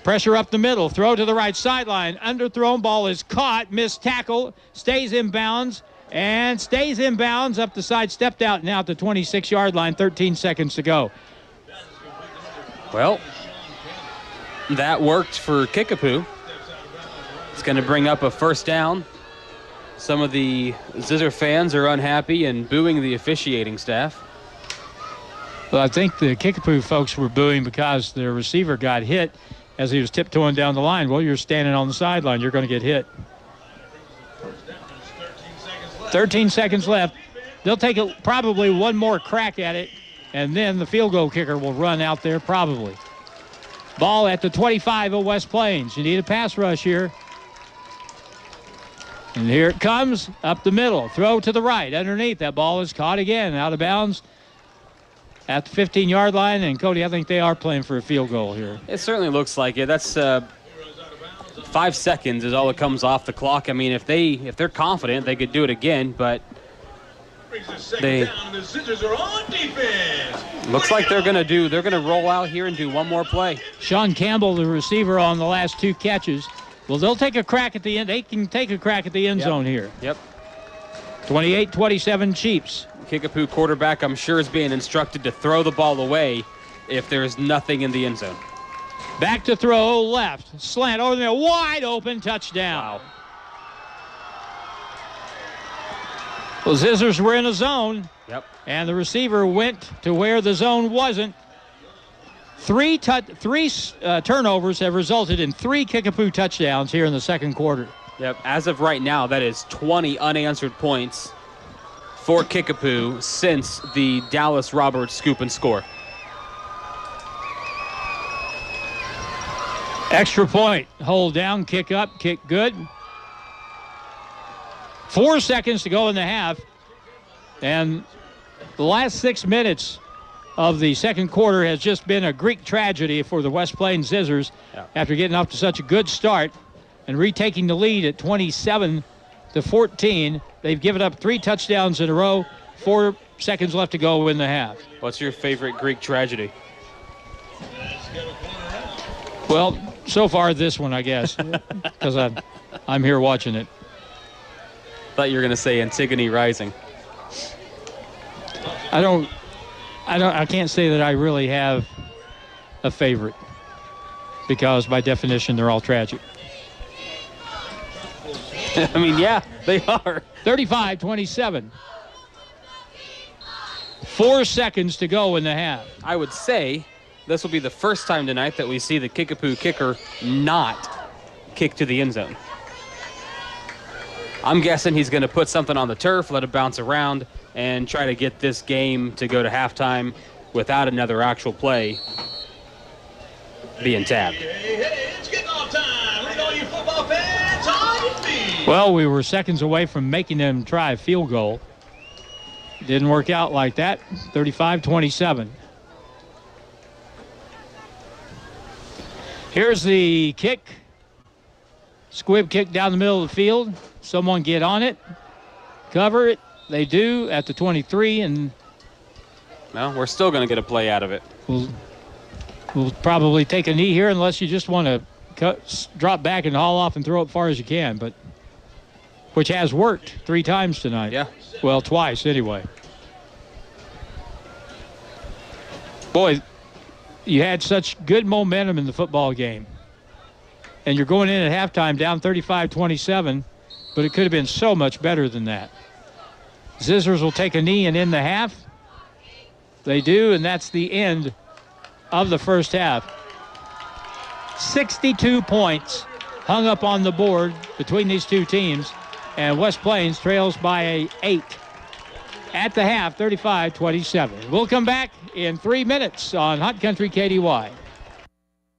Pressure up the middle. Throw to the right sideline. Underthrown. Ball is caught. Missed tackle. Stays in bounds. And stays in bounds up the side. Stepped out now at the 26-yard line. 13 seconds to go. Well, that worked for Kickapoo. It's going to bring up a 1st down. Some of the Zizzer fans are unhappy and booing the officiating staff. Well, I think the Kickapoo folks were booing because their receiver got hit as he was tiptoeing down the line. Well, you're standing on the sideline. You're going to get hit. 13 seconds left. They'll take probably one more crack at it, and then the field goal kicker will run out there probably. Ball at the 25 of West Plains. You need a pass rush here. And here it comes up the middle. Throw to the right. Underneath. That ball is caught again. Out of bounds at the 15-yard line. And, Cody, I think they are playing for a field goal here. It certainly looks like it. That's 5 seconds is all that comes off the clock. I mean, if they're confident, they could do it again, but looks like they're gonna roll out here and do one more play. Sean Campbell, the receiver, on the last 2 catches. Well, they'll take a crack at the end. They can take a crack at the end zone here. Yep. 28-27 Chiefs. Kickapoo quarterback, I'm sure, is being instructed to throw the ball away if there's nothing in the end zone. Back to throw, left. Slant over there, wide open, touchdown. Wow. Well, Zizzers were in a zone. Yep. And the receiver went to where the zone wasn't. Three turnovers have resulted in 3 Kickapoo touchdowns here in the second quarter. Yep, as of right now, that is 20 unanswered points for Kickapoo since the Dallas Roberts scoop and score. Extra point. Hold down, kick up, kick good. 4 seconds to go in the half. And the last 6 minutes of the second quarter has just been a Greek tragedy for the West Plains Zizzers after getting off to such a good start and retaking the lead at 27-14. They've given up 3 touchdowns in a row. 4 seconds left to go in the half. What's your favorite Greek tragedy? Well, so far this one, I guess, because I'm here watching it. Thought you were going to say Antigone Rising. I can't say that I really have a favorite because by definition they're all tragic. I mean, yeah, they are. 35-27. 4 seconds to go in the half. I would say this will be the first time tonight that we see the Kickapoo kicker not kick to the end zone. I'm guessing he's going to put something on the turf, let it bounce around, and try to get this game to go to halftime without another actual play being tabbed. It's kickoff time. Lead all you football fans on your feet. Well, we were seconds away from making them try a field goal. Didn't work out like that. 35-27. Here's the kick. Squib kick down the middle of the field. Someone get on it. Cover it. They do at the 23, and well, we're still going to get a play out of it. We'll probably take a knee here unless you just want to drop back and haul off and throw it far as you can, but which has worked 3 times tonight. Yeah. Well, twice anyway. Boy, you had such good momentum in the football game, and you're going in at halftime down 35-27, but it could have been so much better than that. Zizzers will take a knee and end the half. They do, and that's the end of the first half. 62 points hung up on the board between these two teams, and West Plains trails by 8 at the half, 35-27. We'll come back in 3 minutes on Hot Country KDY.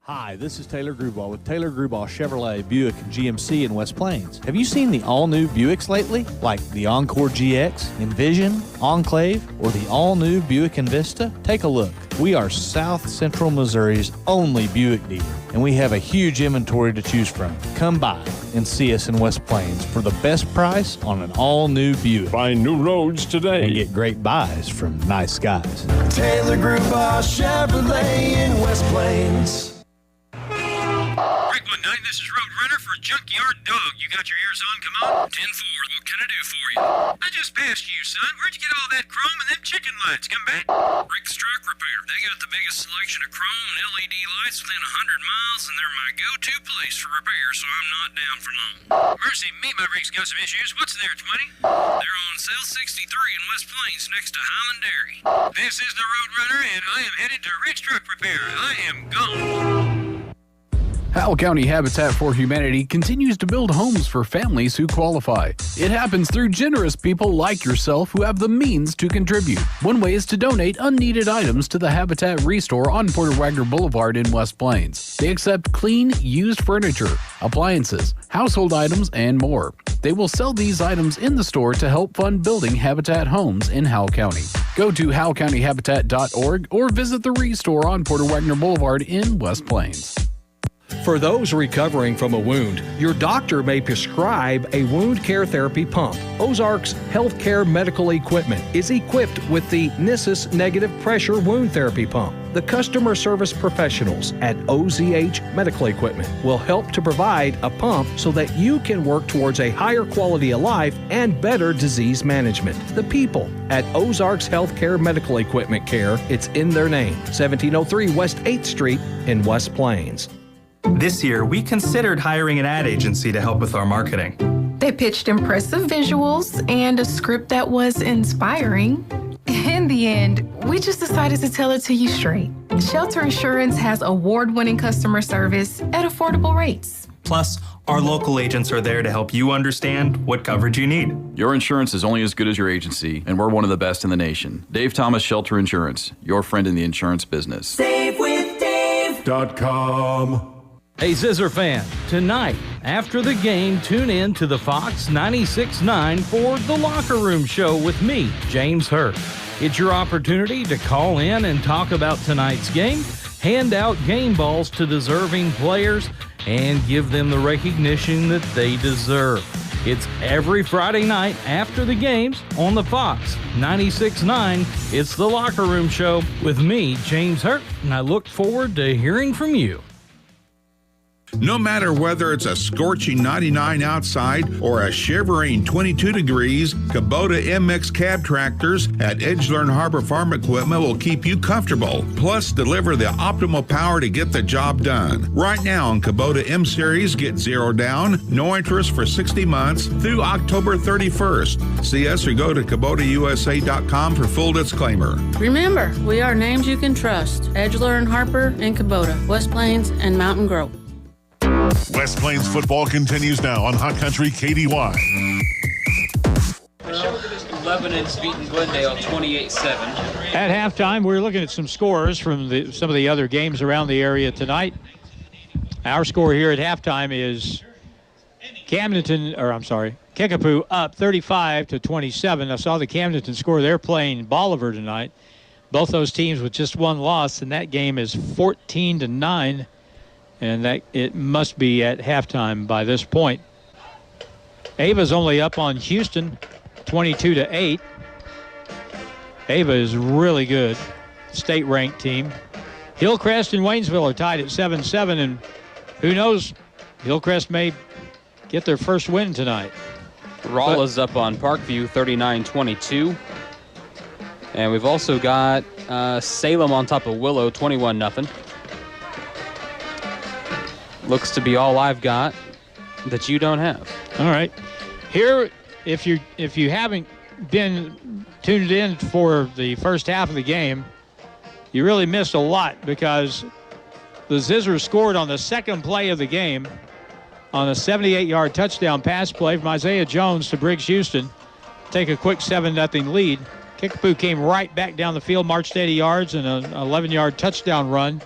Hi, this is Taylor Grubauer with Taylor Grubauer Chevrolet, Buick, and GMC in West Plains. Have you seen the all-new Buicks lately? Like the Encore GX, Envision, Enclave, or the all-new Buick Envista? Take a look. We are South Central Missouri's only Buick dealer, and we have a huge inventory to choose from. Come by. and see us in West Plains for the best price on an all-new Buick. Find new roads today. And get great buys from nice guys. Taylor Group Chevrolet in West Plains. Rick 19, this is Roadrunner for Junkyard Dog. You got your ears on? Come on. 10-4, what can I do for you? I just passed you, son. Where'd you get all that chrome and them chicken lights? Come back. Rick's Truck Repair. They got the biggest selection of chrome and LED lights within 100 miles, and they're my go-to place for repair, so I'm not down for long. Mercy me, my Rick's got some issues. What's there, 20? They're on Cell 63 in West Plains next to Highland Dairy. This is the Roadrunner, and I am headed to Rick's Truck Repair. I am gone. Howell County Habitat for Humanity continues to build homes for families who qualify. It happens through generous people like yourself who have the means to contribute. One way is to donate unneeded items to the Habitat Restore on Porter Wagner Boulevard in West Plains. They accept clean, used furniture, appliances, household items, and more. They will sell these items in the store to help fund building Habitat homes in Howell County. Go to howellcountyhabitat.org or visit the Restore on Porter Wagner Boulevard in West Plains. For those recovering from a wound, your doctor may prescribe a wound care therapy pump. Ozarks Healthcare Medical Equipment is equipped with the Nissus Negative Pressure Wound Therapy Pump. The customer service professionals at OZH Medical Equipment will help to provide a pump so that you can work towards a higher quality of life and better disease management. The people at Ozarks Healthcare Medical Equipment Care, it's in their name. 1703 West 8th Street in West Plains. This year, we considered hiring an ad agency to help with our marketing. They pitched impressive visuals and a script that was inspiring. In the end, we just decided to tell it to you straight. Shelter Insurance has award-winning customer service at affordable rates. Plus, our local agents are there to help you understand what coverage you need. Your insurance is only as good as your agency, and we're one of the best in the nation. Dave Thomas Shelter Insurance, your friend in the insurance business. SaveWithDave.com. Hey, Zizzer fan, tonight, after the game, tune in to the Fox 96.9 for The Locker Room Show with me, James Hurt. It's your opportunity to call in and talk about tonight's game, hand out game balls to deserving players, and give them the recognition that they deserve. It's every Friday night after the games on the Fox 96.9. It's The Locker Room Show with me, James Hurt, and I look forward to hearing from you. No matter whether it's a scorching 99 outside or a shivering 22 degrees, Kubota MX cab tractors at Edgelern Harbor Farm Equipment will keep you comfortable, plus deliver the optimal power to get the job done. Right now on Kubota M-Series, get zero down, no interest for 60 months through October 31st. See us or go to KubotaUSA.com for full disclaimer. Remember, we are names you can trust. Edgelern Harper and Kubota, West Plains and Mountain Grove. West Plains football continues now on Hot Country KDY. Lebanon's beaten Glendale 28-7. At halftime, we're looking at some scores from some of the other games around the area tonight. Our score here at halftime is Kickapoo up 35-27. I saw the Camdenton score. They're playing Bolivar tonight. Both those teams with just one loss, and that game is 14-9. And that it must be at halftime by this point. Ava's only up on Houston, 22-8. Ava is really good, state-ranked team. Hillcrest and Waynesville are tied at 7-7, and who knows, Hillcrest may get their first win tonight. Rolla's up on Parkview, 39-22. And we've also got Salem on top of Willow, 21-0. Looks to be all I've got that you don't have. All right. Here, if you haven't been tuned in for the first half of the game, you really missed a lot because the Zizzors scored on the second play of the game on a 78-yard touchdown pass play from Isaiah Jones to Briggs Houston. Take a quick 7-0 lead. Kickapoo came right back down the field, marched 80 yards, and an 11-yard touchdown run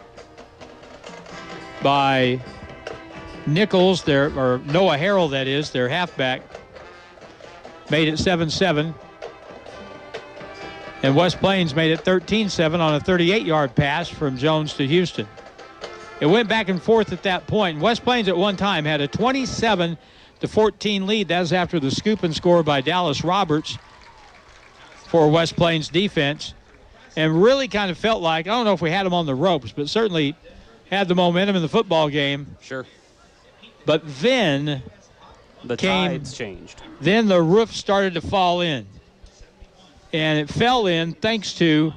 by Nichols, or Noah Harrell, that is, their halfback, made it 7-7. And West Plains made it 13-7 on a 38-yard pass from Jones to Houston. it went back and forth at that point. West Plains at one time had a 27-14 lead. That was after the scoop and score by Dallas Roberts for West Plains defense. And really kind of felt like, I don't know if we had them on the ropes, but certainly had the momentum in the football game. Sure. But then the tides changed. Then the roof started to fall in. And it fell in thanks to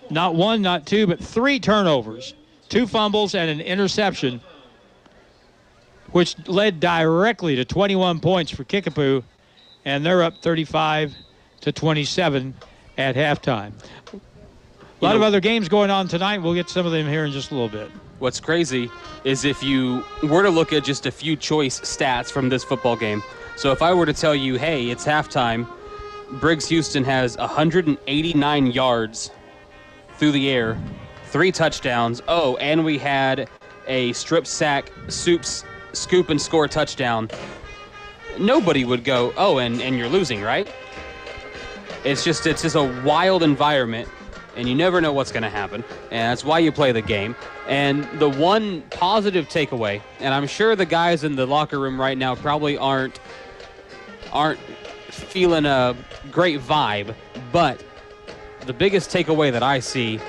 not one, not two, but 3 turnovers, 2 fumbles and an interception, which led directly to 21 points for Kickapoo, and they're up 35-27 at halftime. A lot of other games going on tonight. We'll get some of them here in just a little bit. What's crazy is if you were to look at just a few choice stats from this football game. So if I were to tell you, hey, it's halftime, Briggs Houston has 189 yards through the air, 3 touchdowns. Oh, and we had a strip sack, scoop and score touchdown. Nobody would go, oh, and you're losing, right? It's just a wild environment, and you never know what's going to happen, and that's why you play the game. And the one positive takeaway, and I'm sure the guys in the locker room right now probably aren't feeling a great vibe, but the biggest takeaway that I see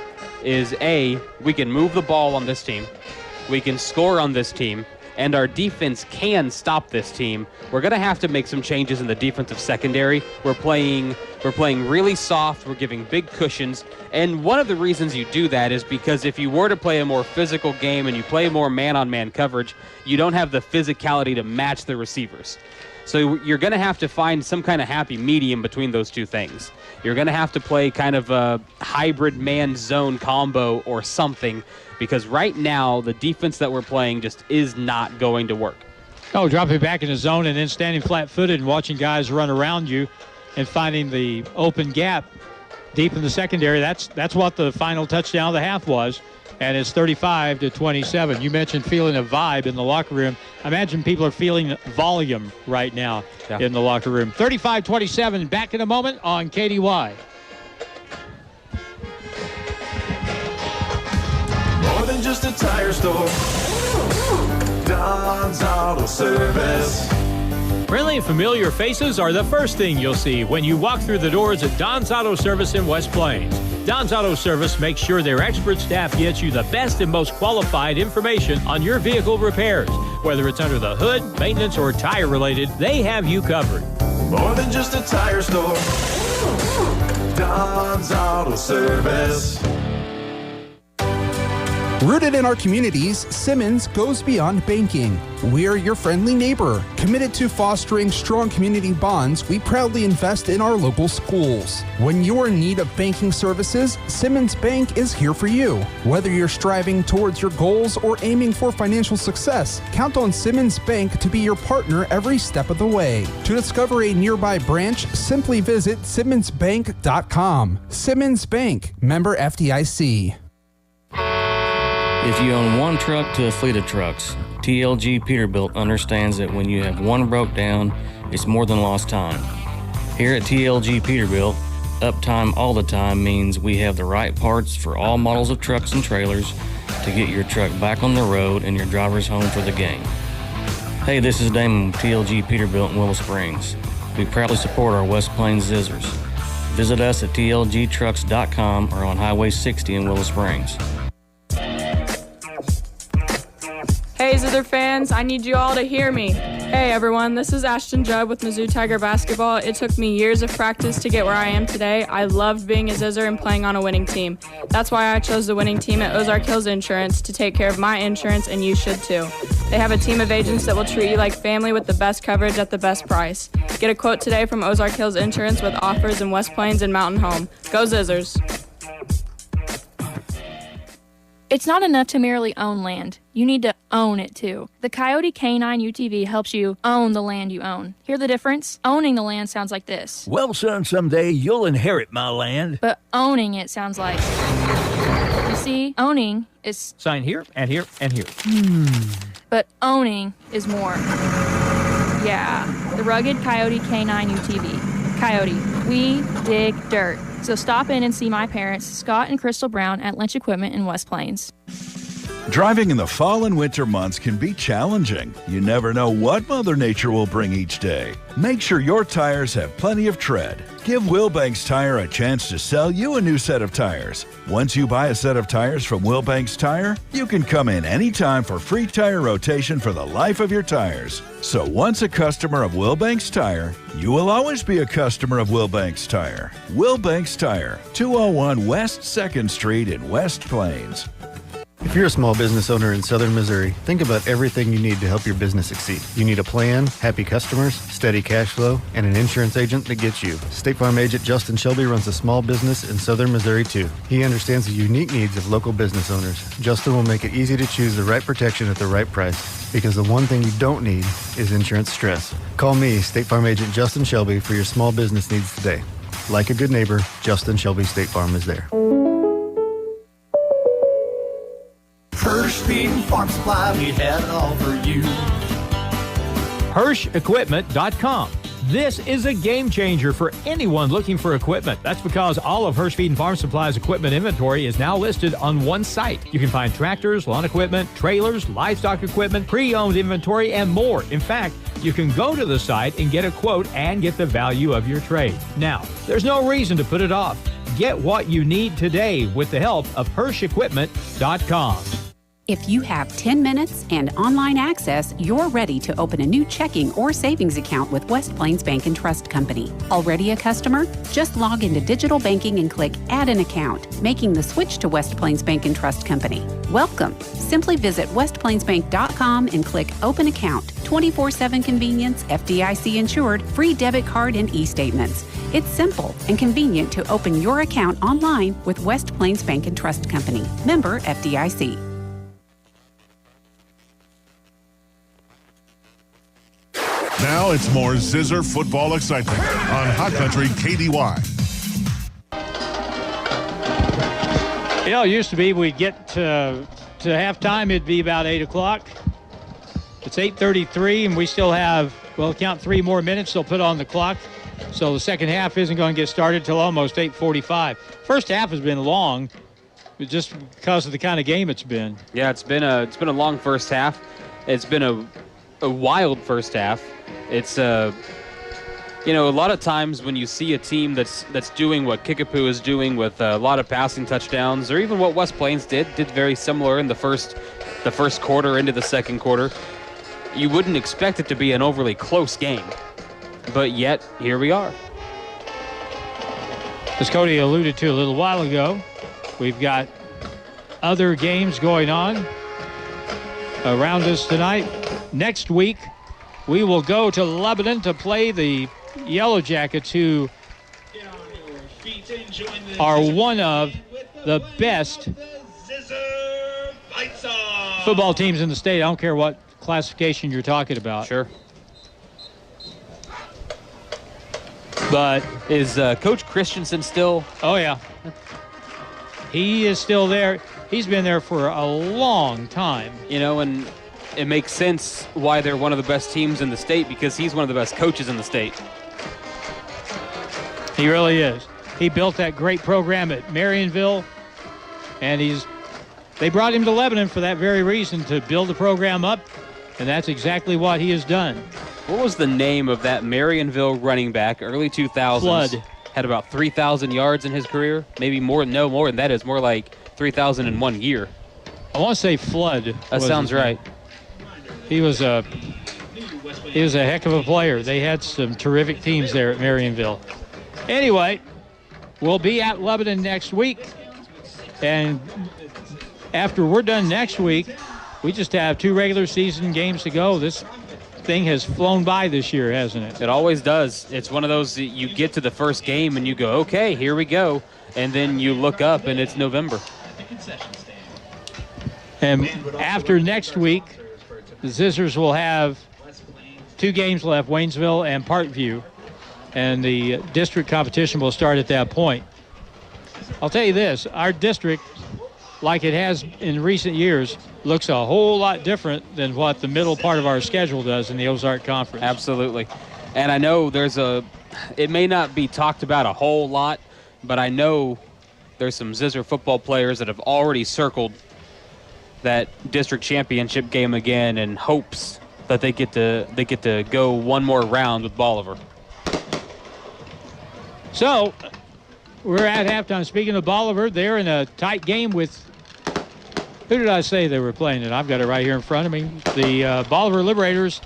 is, A, we can move the ball on this team, we can score on this team, and our defense can stop this team. We're going to have to make some changes in the defensive secondary. We're playing really soft. We're giving big cushions. And one of the reasons you do that is because if you were to play a more physical game and you play more man-on-man coverage, you don't have the physicality to match the receivers. So you're going to have to find some kind of happy medium between those two things. You're going to have to play kind of a hybrid man-zone combo or something, because right now the defense that we're playing just is not going to work. Oh, dropping back in the zone and then standing flat-footed and watching guys run around you and finding the open gap deep in the secondary. That's what the final touchdown of the half was, and it's 35-27. You mentioned feeling a vibe in the locker room. I imagine people are feeling volume right now in the locker room. 35-27, back in a moment on KDY. More than just a tire store. Don's Auto Service. Friendly and familiar faces are the first thing you'll see when you walk through the doors at Don's Auto Service in West Plains. Don's Auto Service makes sure their expert staff gets you the best and most qualified information on your vehicle repairs. Whether it's under the hood, maintenance, or tire related, they have you covered. More than just a tire store. Don's Auto Service. Rooted in our communities, Simmons goes beyond banking. We're your friendly neighbor. Committed to fostering strong community bonds, we proudly invest in our local schools. When you're in need of banking services, Simmons Bank is here for you. Whether you're striving towards your goals or aiming for financial success, count on Simmons Bank to be your partner every step of the way. To discover a nearby branch, simply visit simmonsbank.com. Simmons Bank, member FDIC. If you own one truck to a fleet of trucks, TLG Peterbilt understands that when you have one broke down, it's more than lost time. Here at TLG Peterbilt, uptime all the time means we have the right parts for all models of trucks and trailers to get your truck back on the road and your drivers home for the game. Hey, this is Damon with TLG Peterbilt in Willow Springs. We proudly support our West Plains Zizzers. Visit us at tlgtrucks.com or on Highway 60 in Willow Springs. Hey Zither fans, I need you all to hear me. Hey everyone, this is Ashton Judd with Mizzou Tiger Basketball. It took me years of practice to get where I am today. I loved being a Zizzer and playing on a winning team. That's why I chose the winning team at Ozark Hills Insurance to take care of my insurance, and you should too. They have a team of agents that will treat you like family with the best coverage at the best price. Get a quote today from Ozark Hills Insurance with offers in West Plains and Mountain Home. Go Zizzers. It's not enough to merely own land. You need to own it too. The Coyote K9 UTV helps you own the land you own. Hear the difference? Owning the land sounds like this. Well, son, someday you'll inherit my land. But owning it sounds like... You see, owning is... Sign here and here and here. But owning is more. Yeah, the rugged Coyote K9 UTV. Coyote, we dig dirt. So stop in and see my parents, Scott and Crystal Brown, at Lynch Equipment in West Plains. Driving in the fall and winter months can be challenging. You never know what Mother Nature will bring each day. Make sure your tires have plenty of tread. Give Wilbanks Tire a chance to sell you a new set of tires. Once you buy a set of tires from Wilbanks Tire, you can come in anytime for free tire rotation for the life of your tires. So once a customer of Wilbanks Tire, you will always be a customer of Wilbanks Tire. Wilbanks Tire, 201 West 2nd Street in West Plains. If you're a small business owner in southern Missouri, think about everything you need to help your business succeed. You need a plan, happy customers, steady cash flow, and an insurance agent that gets you. State Farm agent Justin Shelby runs a small business in southern Missouri too. He understands the unique needs of local business owners. Justin will make it easy to choose the right protection at the right price, because the one thing you don't need is insurance stress. Call me, State Farm agent Justin Shelby, for your small business needs today. Like a good neighbor, Justin Shelby State Farm is there. Hirsch Feed and Farm Supply, we have it all for you. HirschEquipment.com. This is a game changer for anyone looking for equipment. That's because all of Hirsch Feed and Farm Supply's equipment inventory is now listed on one site. You can find tractors, lawn equipment, trailers, livestock equipment, pre-owned inventory, and more. In fact, you can go to the site and get a quote and get the value of your trade. Now, there's no reason to put it off. Get what you need today with the help of HirschEquipment.com. If you have 10 minutes and online access, you're ready to open a new checking or savings account with West Plains Bank and Trust Company. Already a customer? Just log into digital banking and click Add an Account, making the switch to West Plains Bank and Trust Company. Welcome. Simply visit westplainsbank.com and click Open Account. 24/7 convenience, FDIC insured, free debit card and e-statements. It's simple and convenient to open your account online with West Plains Bank and Trust Company. Member FDIC. Now it's more Zizzer football excitement on Hot Country KDY. You know, it used to be we'd get to halftime, it'd be about 8 o'clock. It's 8:33, and we still have, well, count 3 more minutes they'll put on the clock. So the second half isn't going to get started till almost 8:45. First half has been long, but just because of the kind of game it's been. Yeah, it's been a long first half. It's been a wild first half. It's a lot of times when you see a team that's doing what Kickapoo is doing with a lot of passing touchdowns, or even what West Plains did very similar in the first quarter into the second quarter, you wouldn't expect it to be an overly close game. But yet, here we are. As Cody alluded to a little while ago, we've got other games going on around us tonight. Next week, we will go to Lebanon to play the Yellow Jackets, who are one of the best football teams in the state. I don't care what classification you're talking about. Sure. But is Coach Christensen still? Oh, yeah. He is still there. He's been there for a long time. And it makes sense why they're one of the best teams in the state, because he's one of the best coaches in the state. He really is. He built that great program at Marionville, and they brought him to Lebanon for that very reason, to build the program up, and that's exactly what he has done. What was the name of that Marionville running back, early 2000s? Flood. Had about 3,000 yards in his career. Maybe more. No, more than that. Is more like 3,000 in 1 year. I want to say Flood. That sounds right. He was a heck of a player. They had some terrific teams there at Marionville. Anyway, we'll be at Lebanon next week. And after we're done next week, we just have 2 regular season games to go. This thing has flown by this year, hasn't it? It always does. It's one of those that you get to the first game and you go, okay, here we go. And then you look up and it's November. And after next week, the Zizzers will have 2 games left, Waynesville and Parkview, and the district competition will start at that point. I'll tell you this, our district, like it has in recent years, looks a whole lot different than what the middle part of our schedule does in the Ozark Conference. Absolutely. And I know it may not be talked about a whole lot, but I know there's some Zizzer football players that have already circled that district championship game again in hopes that they get to go one more round with Bolivar. So we're at halftime. Speaking of Bolivar, they're in a tight game with, who did I say they were playing? And I've got it right here in front of me. The Bolivar Liberators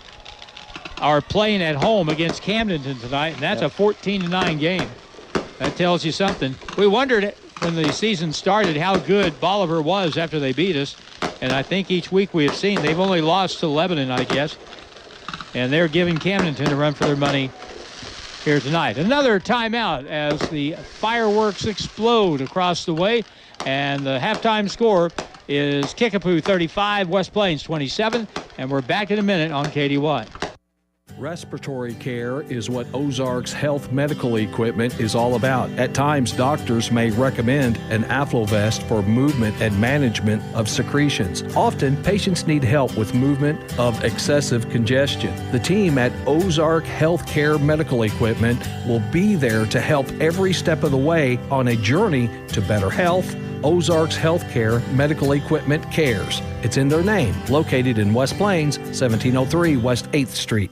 are playing at home against Camdenton tonight, and that's a 14-9 game. That tells you something. We wondered when the season started how good Bolivar was after they beat us, and I think each week we have seen they've only lost to Lebanon, I guess, and they're giving Camdenton a run for their money here tonight. Another timeout as the fireworks explode across the way, and the halftime score is Kickapoo 35, West Plains 27, and we're back in a minute on KDY. Respiratory care is what Ozarks Health medical equipment is all about. At times, doctors may recommend an AffloVest for movement and management of secretions. Often, patients need help with movement of excessive congestion. The team at Ozark Healthcare Medical Equipment will be there to help every step of the way on a journey to better health. Ozarks Healthcare Medical Equipment cares. It's in their name, located in West Plains, 1703 West 8th Street.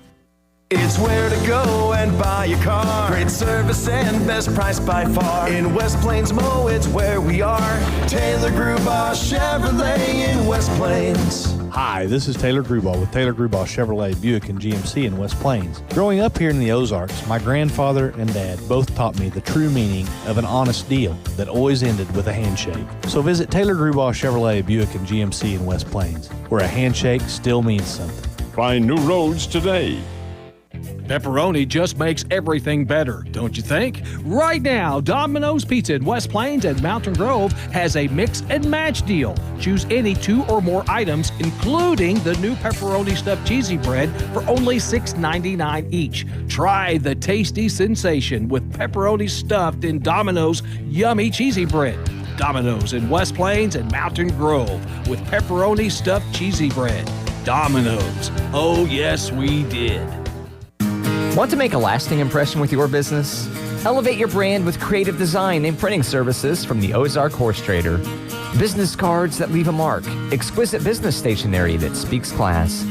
It's where to go and buy your car. Great service and best price by far. In West Plains Mo, it's where we are. Taylor Grubaugh Chevrolet in West Plains. Hi, this is Taylor Grubaugh with Taylor Grubaugh Chevrolet Buick and GMC in West Plains. Growing up here in the Ozarks, my grandfather and dad both taught me the true meaning of an honest deal that always ended with a handshake. So visit Taylor Grubaugh Chevrolet Buick and GMC in West Plains, where a handshake still means something. Find new roads today. Pepperoni just makes everything better, don't you think? Right now, Domino's Pizza in West Plains and Mountain Grove has a mix and match deal. Choose any 2 or more items, including the new pepperoni stuffed cheesy bread for only $6.99 each. Try the tasty sensation with pepperoni stuffed in Domino's yummy cheesy bread. Domino's in West Plains and Mountain Grove with pepperoni stuffed cheesy bread. Domino's. Oh, yes, we did. Want to make a lasting impression with your business? Elevate your brand with creative design and printing services from the Ozark Horse Trader. Business cards that leave a mark, exquisite business stationery that speaks class,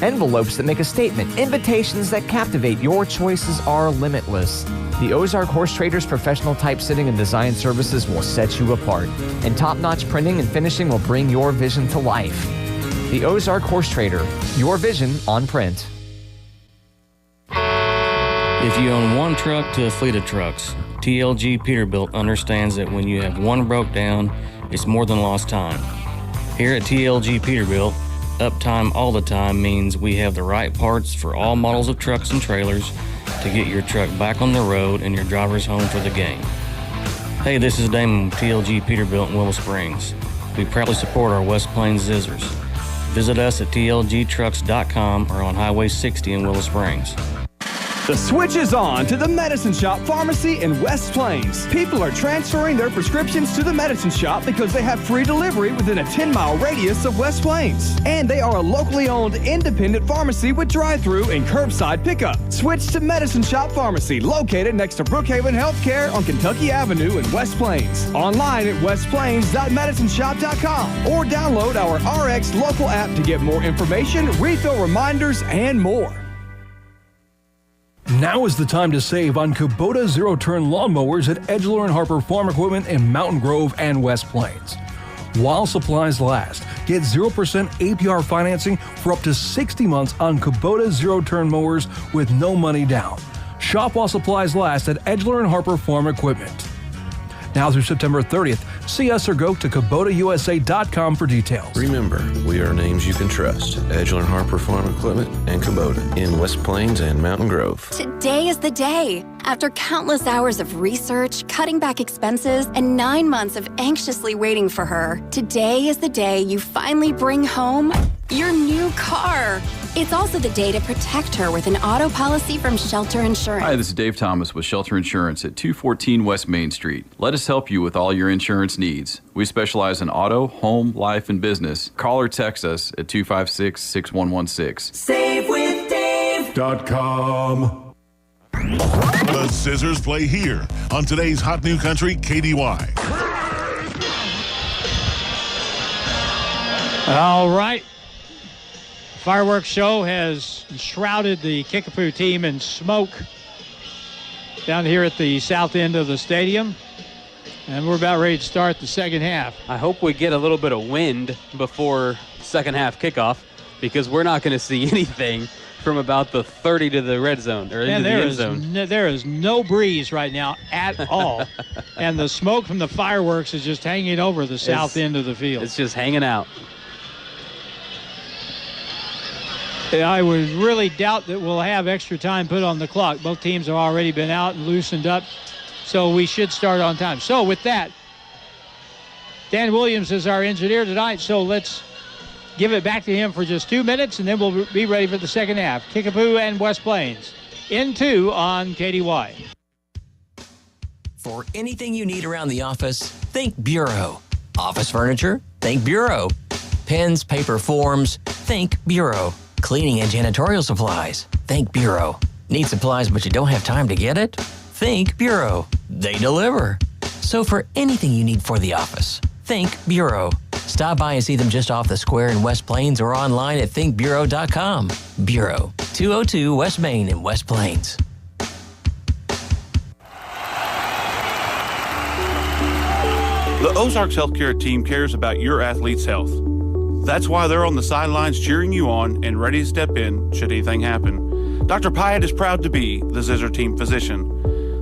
envelopes that make a statement, invitations that captivate. Your choices are limitless. The Ozark Horse Trader's professional typesetting and design services will set you apart, and top-notch printing and finishing will bring your vision to life. The Ozark Horse Trader, your vision on print. If you own one truck to a fleet of trucks, TLG Peterbilt understands that when you have one broke down, it's more than lost time. Here at TLG Peterbilt, uptime all the time means we have the right parts for all models of trucks and trailers to get your truck back on the road and your drivers home for the game. Hey, this is Damon with TLG Peterbilt in Willow Springs. We proudly support our West Plains Zizzers. Visit us at tlgtrucks.com or on Highway 60 in Willow Springs. The switch is on to the Medicine Shop Pharmacy in West Plains. People are transferring their prescriptions to the Medicine Shop because they have free delivery within a 10-mile radius of West Plains. And they are a locally owned independent pharmacy with drive-through and curbside pickup. Switch to Medicine Shop Pharmacy, located next to Brookhaven Healthcare on Kentucky Avenue in West Plains. Online at westplains.medicineshop.com or download our RX local app to get more information, refill reminders, and more. Now is the time to save on Kubota zero-turn lawnmowers at Edgeler & Harper Farm Equipment in Mountain Grove and West Plains. While supplies last, get 0% APR financing for up to 60 months on Kubota zero-turn mowers with no money down. Shop while supplies last at Edgeler & Harper Farm Equipment. Now through September 30th, see us or go to KubotaUSA.com for details. Remember, we are names you can trust. Edgeler & Harper Farm Equipment and Kubota in West Plains and Mountain Grove. Today is the day. After countless hours of research, cutting back expenses, and 9 months of anxiously waiting for her, today is the day you finally bring home your new car. It's also the day to protect her with an auto policy from Shelter Insurance. Hi, this is Dave Thomas with Shelter Insurance at 214 West Main Street. Let us help you with all your insurance needs. We specialize in auto, home, life, and business. Call or text us at 256-6116. SaveWithDave.com. The Zizzers play here on today's Hot New Country KDY. All right. Fireworks show has shrouded the Kickapoo team in smoke down here at the south end of the stadium. And we're about ready to start the second half. I hope we get a little bit of wind before second half kickoff, because we're not going to see anything from about the 30 to the red zone or into the end zone. There is no breeze right now at all. And the smoke from the fireworks is just hanging over the south end of the field. It's just hanging out. I would really doubt that we'll have extra time put on the clock. Both teams have already been out and loosened up, so we should start on time. So with that, Dan Williams is our engineer tonight, so let's give it back to him for just 2 minutes, and then we'll be ready for the second half. Kickapoo and West Plains in 2 on KDY. For anything you need around the office, think Bureau. Office furniture? Think Bureau. Pens, paper, forms? Think Bureau. Cleaning and janitorial supplies? Think Bureau. Need supplies but you don't have time to get it? Think Bureau. They deliver. So for anything you need for the office, think Bureau. Stop by and see them just off the square in West Plains or online at thinkbureau.com. Bureau, 202 West Main in West Plains. The Ozarks Healthcare team cares about your athlete's health. That's why they're on the sidelines cheering you on and ready to step in should anything happen. Dr. Pyatt is proud to be the Zizzor team physician.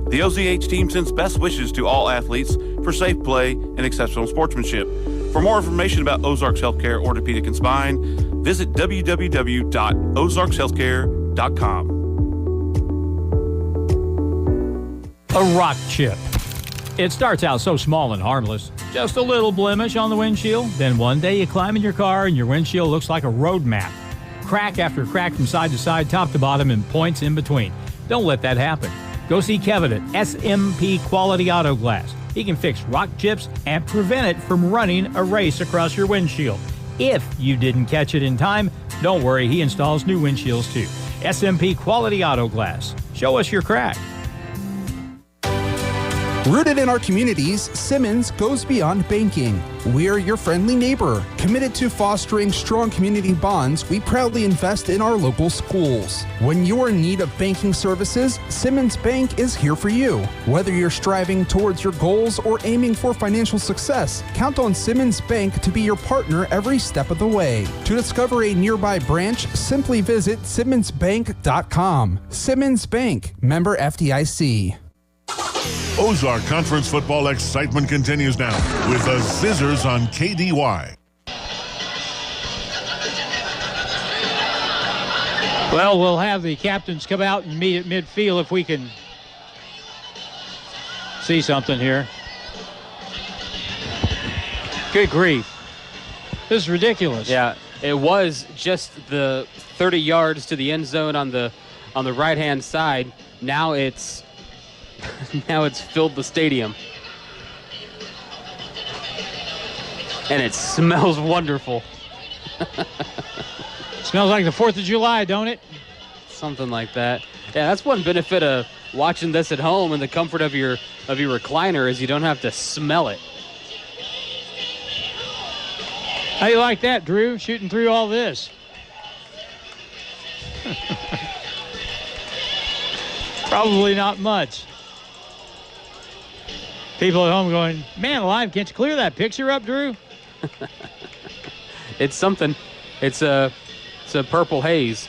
The OZH team sends best wishes to all athletes for safe play and exceptional sportsmanship. For more information about Ozarks Healthcare Orthopedic and Spine, visit www.ozarkshealthcare.com. A rock chip. It starts out so small and harmless. Just a little blemish on the windshield. Then one day you climb in your car and your windshield looks like a road map. Crack after crack from side to side, top to bottom, and points in between. Don't let that happen. Go see Kevin at SMP Quality Auto Glass. He can fix rock chips and prevent it from running a race across your windshield. If you didn't catch it in time, don't worry, he installs new windshields too. SMP Quality Auto Glass. Show us your crack. Rooted in our communities, Simmons goes beyond banking. We're your friendly neighbor. Committed to fostering strong community bonds, we proudly invest in our local schools. When you're in need of banking services, Simmons Bank is here for you. Whether you're striving towards your goals or aiming for financial success, count on Simmons Bank to be your partner every step of the way. To discover a nearby branch, simply visit simmonsbank.com. Simmons Bank, member FDIC. Ozark Conference football excitement continues now with the Zizzors on KDY. Well, we'll have the captains come out and meet at midfield if we can see something here. Good grief. This is ridiculous. Yeah, it was just the 30 yards to the end zone on the right-hand side. Now it's filled the stadium. And it smells wonderful. Smells like the 4th of July, don't it? Something like that. Yeah, that's one benefit of watching this at home in the comfort of your recliner is you don't have to smell it. How you like that, Drew, shooting through all this? Probably not much. People at home going, man alive, can't you clear that picture up, Drew? It's something. It's a purple haze.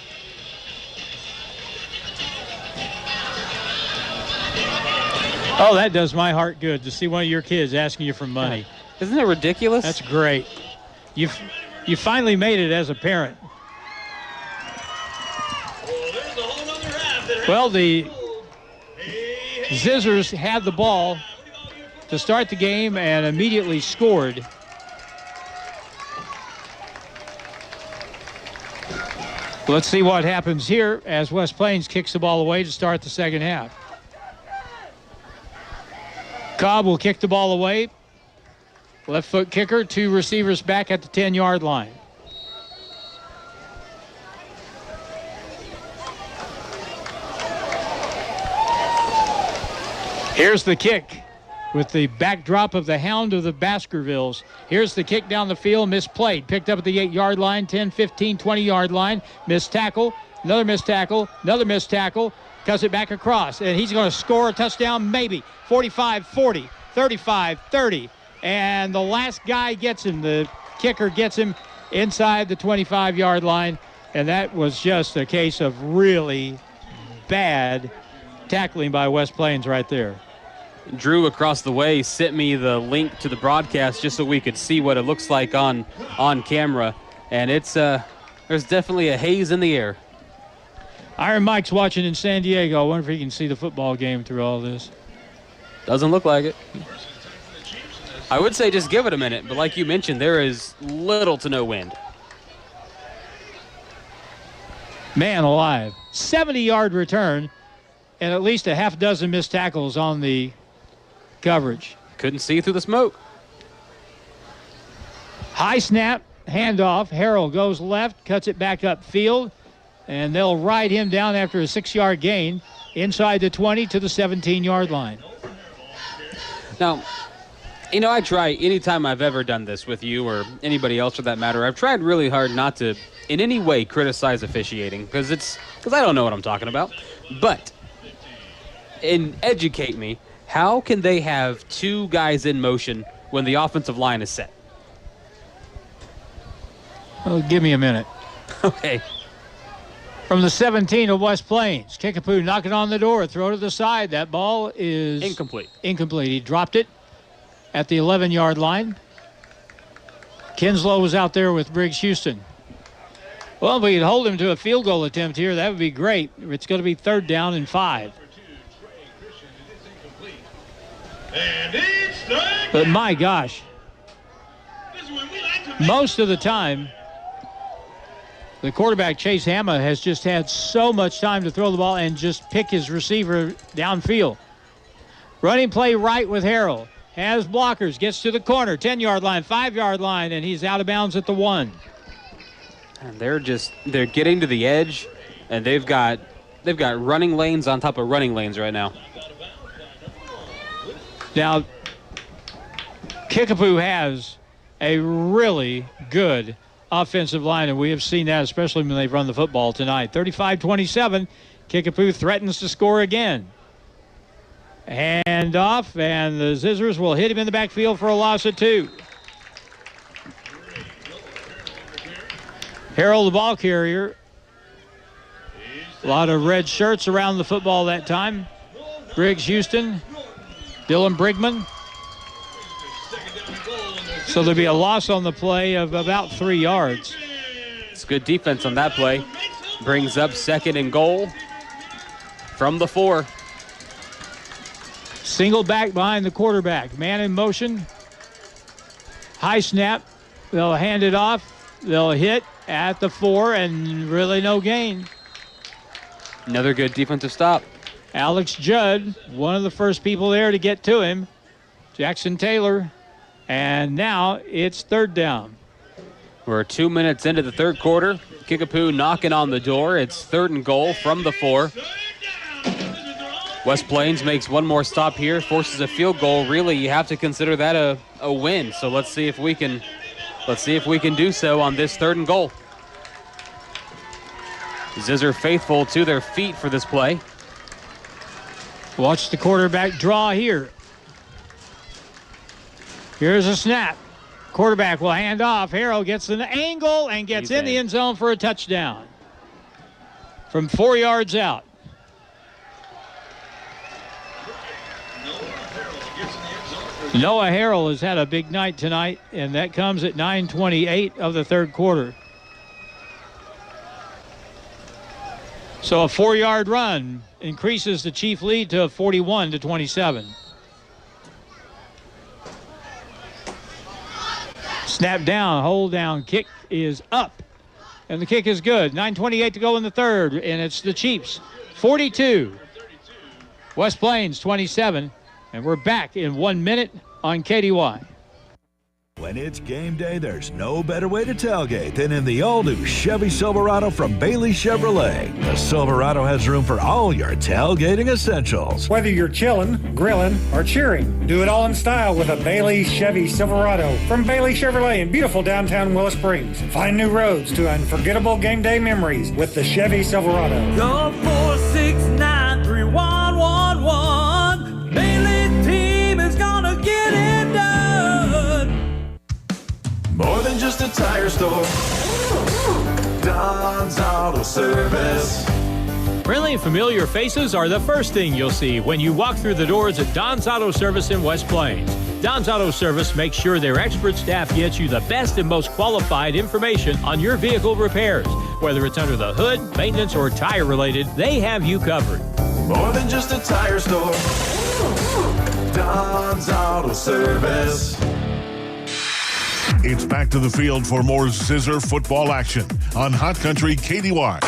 Oh, that does my heart good to see one of your kids asking you for money. Isn't it ridiculous? That's great. You finally made it as a parent. Well, the Zizzors had the ball to start the game and immediately scored. Let's see what happens here as West Plains kicks the ball away to start the second half. Cobb will kick the ball away. Left foot kicker, 2 receivers back at the 10-yard line. Here's the kick. with the backdrop of the Hound of the Baskervilles. Here's the kick down the field, misplayed. Picked up at the 8-yard line, 10, 15, 20-yard line. Missed tackle, another missed tackle, another missed tackle. Cuts it back across, and he's going to score a touchdown, maybe. 45-40, 35-30. And the last guy gets him, the kicker gets him inside the 25-yard line. And that was just a case of really bad tackling by West Plains right there. Drew across the way sent me the link to the broadcast just so we could see what it looks like on camera. And it's there's definitely a haze in the air. Iron Mike's watching in San Diego. I wonder if he can see the football game through all this. Doesn't look like it. I would say just give it a minute, but like you mentioned, there is little to no wind. Man alive. 70-yard return and at least a half dozen missed tackles on the coverage. Couldn't see through the smoke. High snap, handoff. Harrell goes left, cuts it back upfield, and they'll ride him down after a 6-yard gain inside the 20 to the 17-yard line. Now, you know, I try anytime I've ever done this with you or anybody else for that matter, I've tried really hard not to in any way criticize officiating because I don't know what I'm talking about. But educate me, how can they have two guys in motion when the offensive line is set? Oh, give me a minute. Okay. From the 17 of West Plains, Kickapoo knocking on the door, throw to the side. That ball is incomplete. He dropped it at the 11-yard line. Kinslow was out there with Briggs Houston. Well, if we could hold him to a field goal attempt here, that would be great. It's going to be 3rd down and 5. But my gosh, most of the time, the quarterback, Chase Hama, has just had so much time to throw the ball and just pick his receiver downfield. Running play right with Harrell. Has blockers, gets to the corner, 10-yard line, 5-yard line, and he's out of bounds at the 1. And they're getting to the edge, and they've got running lanes on top of running lanes right now. Now, Kickapoo has a really good offensive line, and we have seen that especially when they've run the football tonight. 35-27, Kickapoo threatens to score again. Hand off, and the Zizzors will hit him in the backfield for a loss of 2. Harrell, the ball carrier. A lot of red shirts around the football that time. Briggs Houston, Dylan Brigman. So there'll be a loss on the play of about 3 yards. It's good defense on that play. Brings up 2nd and goal from the 4. Single back behind the quarterback. Man in motion. High snap. They'll hand it off. They'll hit at the 4 and really no gain. Another good defensive stop. Alex Judd, one of the first people there to get to him. Jackson Taylor. And now it's 3rd down. We're 2 minutes into the 3rd quarter. Kickapoo knocking on the door. It's 3rd and goal from the 4. West Plains makes one more stop here, forces a field goal. Really, you have to consider that a win. So let's see if we can do so on this 3rd and goal. Zizzer faithful to their feet for this play. Watch the quarterback draw here. Here's a snap. Quarterback will hand off. Harrell gets an angle and gets in the end zone for a touchdown from 4 yards out. Noah Harrell has had a big night tonight, and that comes at 9:28 of the 3rd quarter. So a 4-yard run increases the Chief lead to 41-27. Snap down, hold down, kick is up, and the kick is good. 9:28 to go in the 3rd, and it's the Chiefs 42, West Plains 27. And we're back in 1 minute on KDY. When it's game day, there's no better way to tailgate than in the all-new Chevy Silverado from Bailey Chevrolet. The Silverado has room for all your tailgating essentials. Whether you're chilling, grilling, or cheering, do it all in style with a Bailey Chevy Silverado from Bailey Chevrolet in beautiful downtown Willow Springs. Find new roads to unforgettable game day memories with the Chevy Silverado. Call 469-3111. Bailey team is gonna get it done. More than just a tire store. Don's Auto Service. Friendly and familiar faces are the first thing you'll see when you walk through the doors at Don's Auto Service in West Plains. Don's Auto Service makes sure their expert staff gets you the best and most qualified information on your vehicle repairs. Whether it's under the hood, maintenance, or tire related, they have you covered. More than just a tire store. Don's Auto Service. It's back to the field for more Zizzer football action on Hot Country KDY.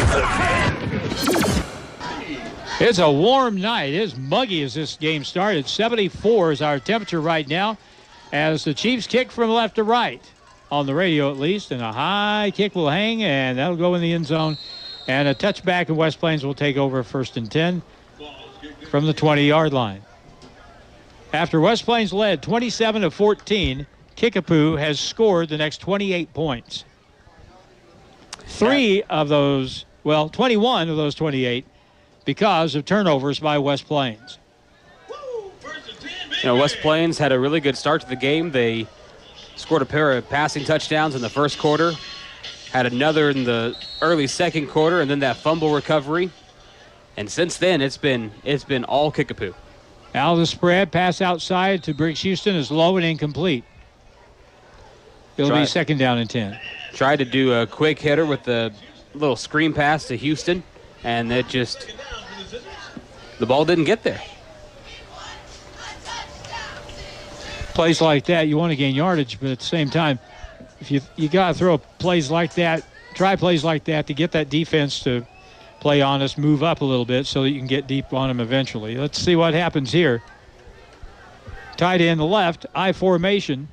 It's a warm night. It's muggy as this game started. 74 is our temperature right now as the Chiefs kick from left to right, on the radio at least, and a high kick will hang, and that'll go in the end zone. And a touchback, and West Plains will take over 1st and 10 from the 20-yard line. After West Plains led 27-14, Kickapoo has scored the next 28 points. 21 of those 28 because of turnovers by West Plains. West Plains had a really good start to the game. They scored a pair of passing touchdowns in the first quarter, had another in the early second quarter, and then that fumble recovery. And since then, it's been all Kickapoo. Out of the spread, pass outside to Briggs Houston is low and incomplete. It'll be 2nd down and 10. Tried to do a quick hitter with the little screen pass to Houston, and the ball didn't get there. Plays like that, you want to gain yardage, but at the same time, if you got to throw plays like that, try plays like that to get that defense to play honest, move up a little bit so that you can get deep on them eventually. Let's see what happens here. Tight end left, I formation.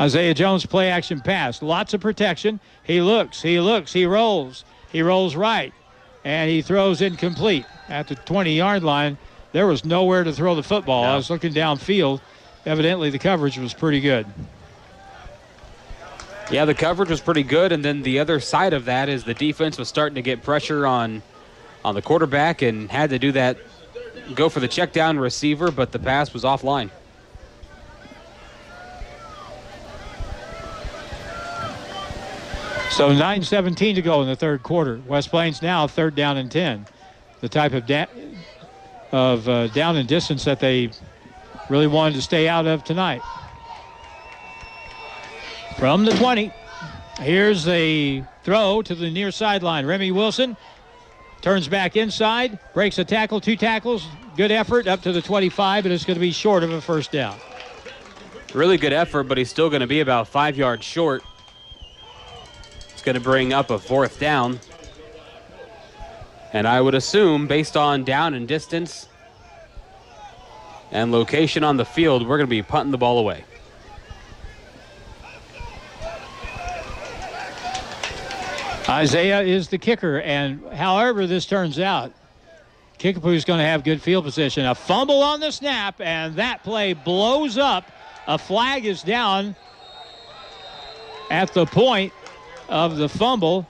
Isaiah Jones play action pass. Lots of protection. He looks, he rolls. He rolls right, and he throws incomplete. At the 20-yard line, there was nowhere to throw the football. I was looking downfield. Evidently, the coverage was pretty good. Yeah, the coverage was pretty good, and then the other side of that is the defense was starting to get pressure on the quarterback and had to do that, go for the check down receiver, but the pass was offline. So 9:17 to go in the third quarter. West Plains now 3rd down and 10. The type of down and distance that they really wanted to stay out of tonight. From the 20, here's a throw to the near sideline. Remy Wilson turns back inside, breaks a tackle, 2 tackles. Good effort up to the 25, but it's going to be short of a 1st down. Really good effort, but he's still going to be about 5 yards short. Going to bring up a 4th down. And I would assume, based on down and distance and location on the field, we're going to be punting the ball away. Isaiah is the kicker, and however this turns out, Kickapoo's going to have good field position. A fumble on the snap, and that play blows up. A flag is down at the point of the fumble.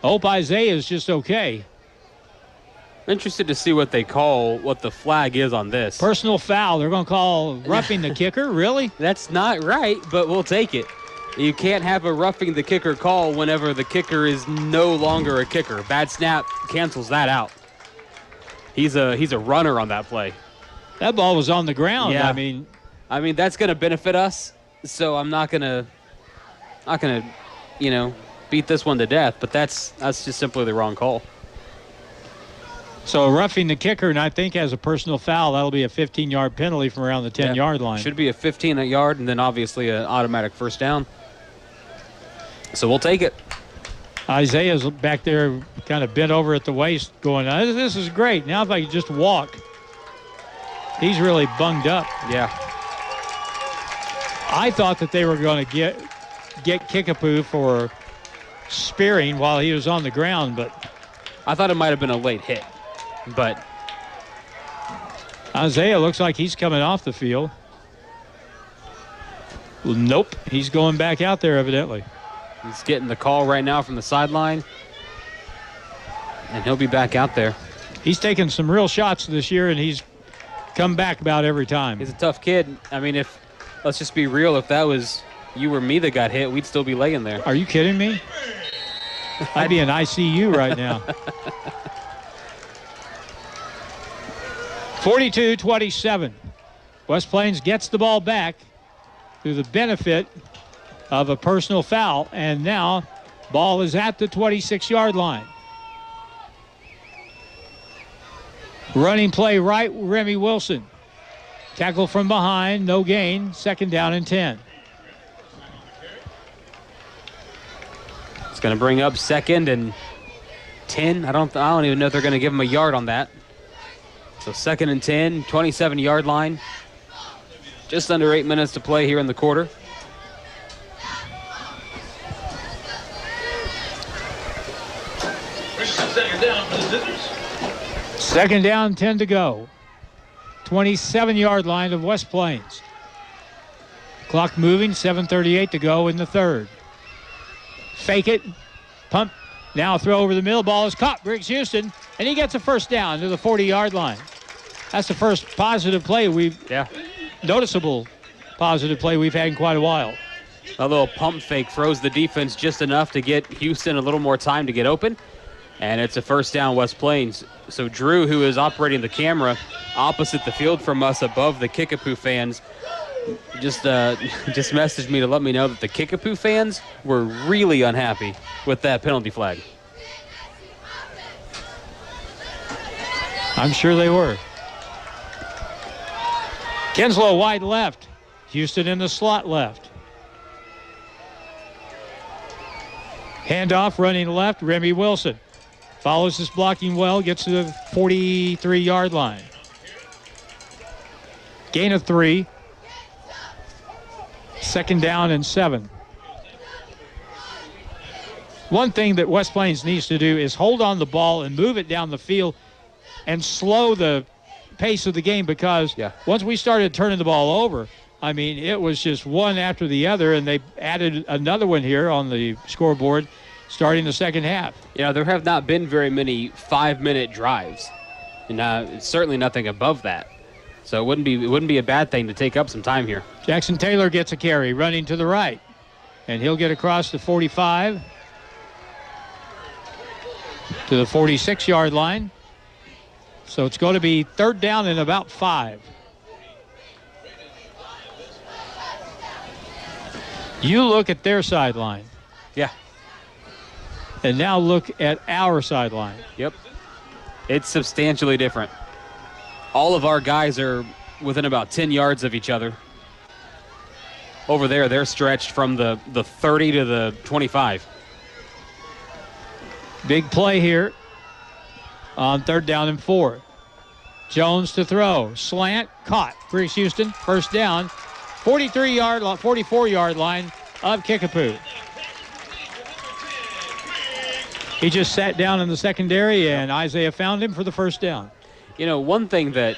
Hope Isaiah is just okay. Interested to see what the flag is on this. Personal foul. They're going to call roughing the kicker. Really? That's not right, but we'll take it. You can't have a roughing the kicker call whenever the kicker is no longer a kicker. Bad snap cancels that out. He's a runner on that play. That ball was on the ground. Yeah. I mean that's going to benefit us. So I'm not gonna beat this one to death, but that's just simply the wrong call. So roughing the kicker, and I think as a personal foul, that'll be a 15-yard penalty from around the 10-yard line. Should be a 15-yard, and then obviously an automatic 1st down. So we'll take it. Isaiah's back there kind of bent over at the waist going, this is great. Now if I could just walk. He's really bunged up. Yeah. I thought that they were going to get Kickapoo for spearing while he was on the ground, but I thought it might have been a late hit. But Isaiah looks like he's coming off the field. Well, nope, he's going back out there evidently. He's getting the call right now from the sideline, and he'll be back out there. He's taken some real shots this year, and he's come back about every time. He's a tough kid. I mean, let's just be real, if that was you or me that got hit, we'd still be laying there. Are you kidding me? I'd be in ICU right now. 42-27. West Plains gets the ball back through the benefit of a personal foul, and now ball is at the 26-yard line. Running play right, Remy Wilson. Tackle from behind, no gain, 2nd down and 10. It's going to bring up 2nd and 10. I don't even know if they're going to give him a yard on that. So 2nd and 10, 27-yard line. Just under 8 minutes to play here in the quarter. Second down, 10 to go. 27-yard line of West Plains. Clock moving, 7:38 to go in the third. Fake it, pump, now throw over the middle. Ball is caught, Briggs Houston, and he gets a first down to the 40-yard line. That's the first positive play noticeable positive play we've had in quite a while. A little pump fake throws the defense just enough to get Houston a little more time to get open. And it's a first down, West Plains. So Drew, who is operating the camera opposite the field from us above the Kickapoo fans, just messaged me to let me know that the Kickapoo fans were really unhappy with that penalty flag. I'm sure they were. Kinslow wide left. Houston in the slot left. Handoff running left, Remy Wilson. Follows his blocking well, gets to the 43-yard line. Gain of 3. 2nd down and 7. One thing that West Plains needs to do is hold on the ball and move it down the field and slow the pace of the game, because once we started turning the ball over, I mean, it was just one after the other, and they added another one here on the scoreboard starting the second half. There have not been very many 5-minute drives, and it's certainly nothing above that. So it wouldn't be a bad thing to take up some time here. Jackson Taylor gets a carry, running to the right, and he'll get across the 45 to the 46-yard line. So it's going to be 3rd down and about 5. You look at their sideline. Yeah. And now look at our sideline. Yep. It's substantially different. All of our guys are within about 10 yards of each other. Over there, they're stretched from the 30 to the 25. Big play here on 3rd down and 4. Jones to throw. Slant, caught. Briggs Houston, first down. 44-yard line of Kickapoo. He just sat down in the secondary, and Isaiah found him for the first down. One thing that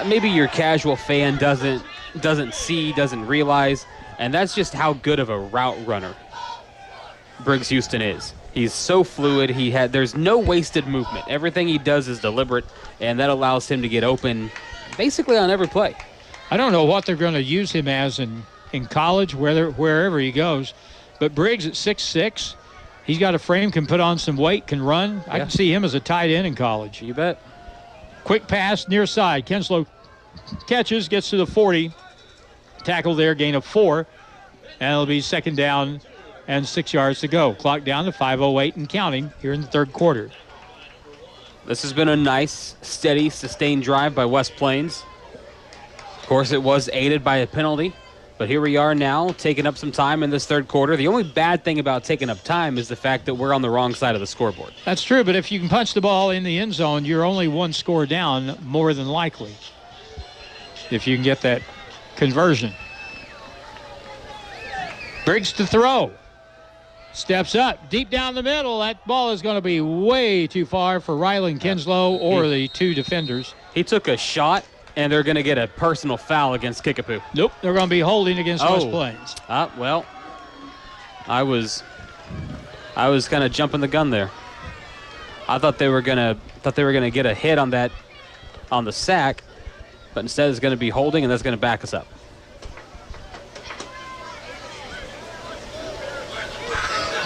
maybe your casual fan doesn't see, doesn't realize, and that's just how good of a route runner Briggs Houston is. He's so fluid. There's no wasted movement. Everything he does is deliberate, and that allows him to get open basically on every play. I don't know what they're going to use him as in college, wherever he goes, but Briggs at 6'6", he's got a frame, can put on some weight, can run. I can see him as a tight end in college. You bet. Quick pass near side. Kinslow catches, gets to the 40. Tackle there, gain of 4. And it'll be 2nd down and 6 yards to go. Clock down to 5:08 and counting here in the 3rd quarter. This has been a nice, steady, sustained drive by West Plains. Of course, it was aided by a penalty. But here we are now, taking up some time in this 3rd quarter. The only bad thing about taking up time is the fact that we're on the wrong side of the scoreboard. That's true, but if you can punch the ball in the end zone, you're only one score down, more than likely. If you can get that conversion. Briggs to throw. Steps up, deep down the middle. That ball is going to be way too far for Rylan Kinslow or the two defenders. He took a shot, and they're going to get a personal foul against Kickapoo. Nope, they're going to be holding against West Plains. Well, I was kind of jumping the gun there. I thought they were gonna get a hit on that, on the sack, but instead it's going to be holding, and that's going to back us up.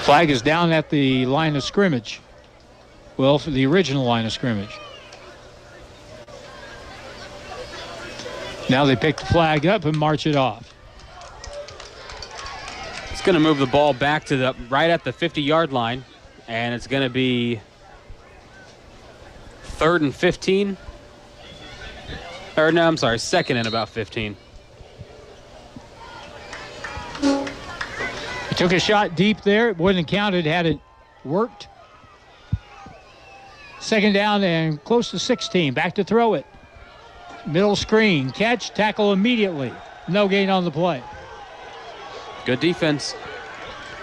Flag is down at the line of scrimmage. Well, for the original line of scrimmage. Now they pick the flag up and march it off. It's going to move the ball back to right at the 50-yard line, and it's going to be 3rd and 15. Or no, I'm sorry, 2nd and about 15. He took a shot deep there. It wouldn't have counted had it worked. 2nd down and close to 16. Back to throw it. Middle screen. Catch. Tackle immediately. No gain on the play. Good defense.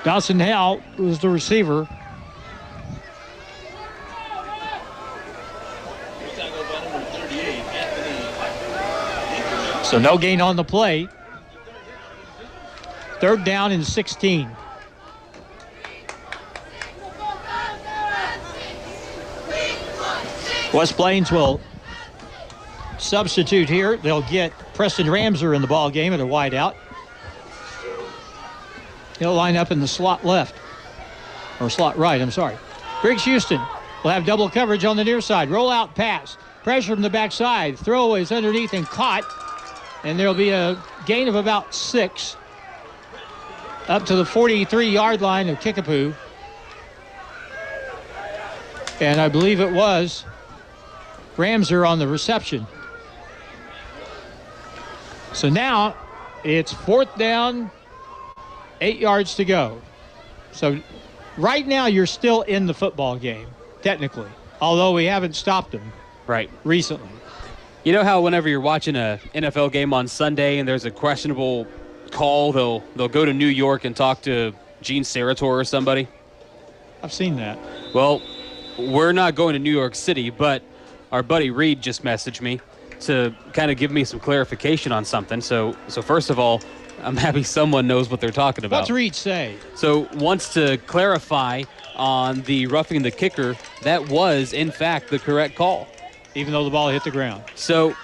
Dawson Hale was the receiver. So no gain on the play. 3rd down and 16. West Plains will substitute here. They'll get Preston Ramser in the ball game at a wide out. He'll line up in the slot left, or slot right, I'm sorry. Briggs Houston will have double coverage on the near side. Roll out pass. Pressure from the backside. Throw is underneath and caught. And there'll be a gain of about 6 up to the 43-yard line of Kickapoo. And I believe it was Ramser on the reception. So now it's 4th down, 8 yards to go. So right now you're still in the football game, technically, although we haven't stopped them recently. You know how whenever you're watching a NFL game on Sunday and there's a questionable call, they'll go to New York and talk to Gene Sarator or somebody? I've seen that. Well, we're not going to New York City, but our buddy Reed just messaged me to kind of give me some clarification on something. So first of all, I'm happy someone knows what they're talking about. What's Reed say? So wants to clarify on the roughing the kicker, that was, in fact, the correct call. Even though the ball hit the ground. So,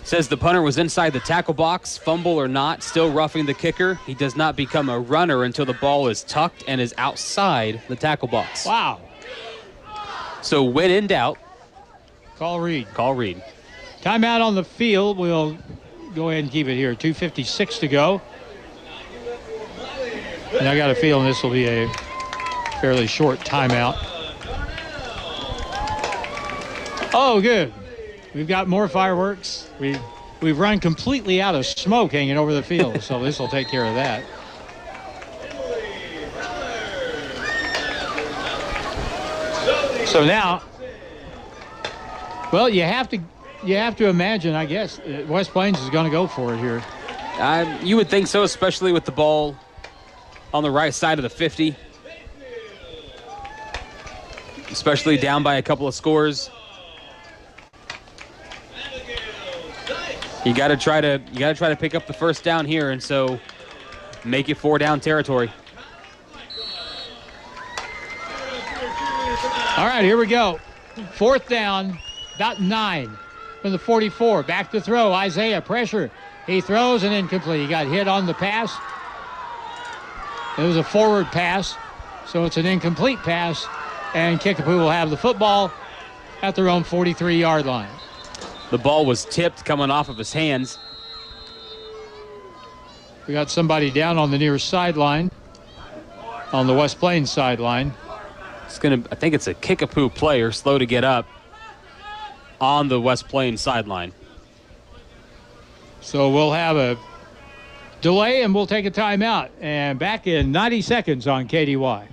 says the punter was inside the tackle box, fumble or not, still roughing the kicker. He does not become a runner until the ball is tucked and is outside the tackle box. Wow. So, when in doubt, call Reed. Call Reed. Timeout on the field. We'll go ahead and keep it here. 2:56 to go. And I got a feeling this will be a fairly short timeout. Oh, good. We've got more fireworks. We've run completely out of smoke hanging over the field, so this will take care of that. So now, well, you have to imagine, I guess, West Plains is going to go for it here. You would think so, especially with the ball on the right side of the 50. Especially down by a couple of scores. You got to try to pick up the first down here, and so make it 4-down territory. All right, here we go. 4th down, about 9 from the 44. Back to throw. Isaiah, pressure. He throws and incomplete. He got hit on the pass. It was a forward pass, so it's an incomplete pass, and Kickapoo will have the football at their own 43-yard line. The ball was tipped coming off of his hands. We got somebody down on the near sideline, on the West Plains sideline. I think it's a Kickapoo player, slow to get up on the West Plains sideline. So we'll have a delay and we'll take a timeout. And back in 90 seconds on KDY.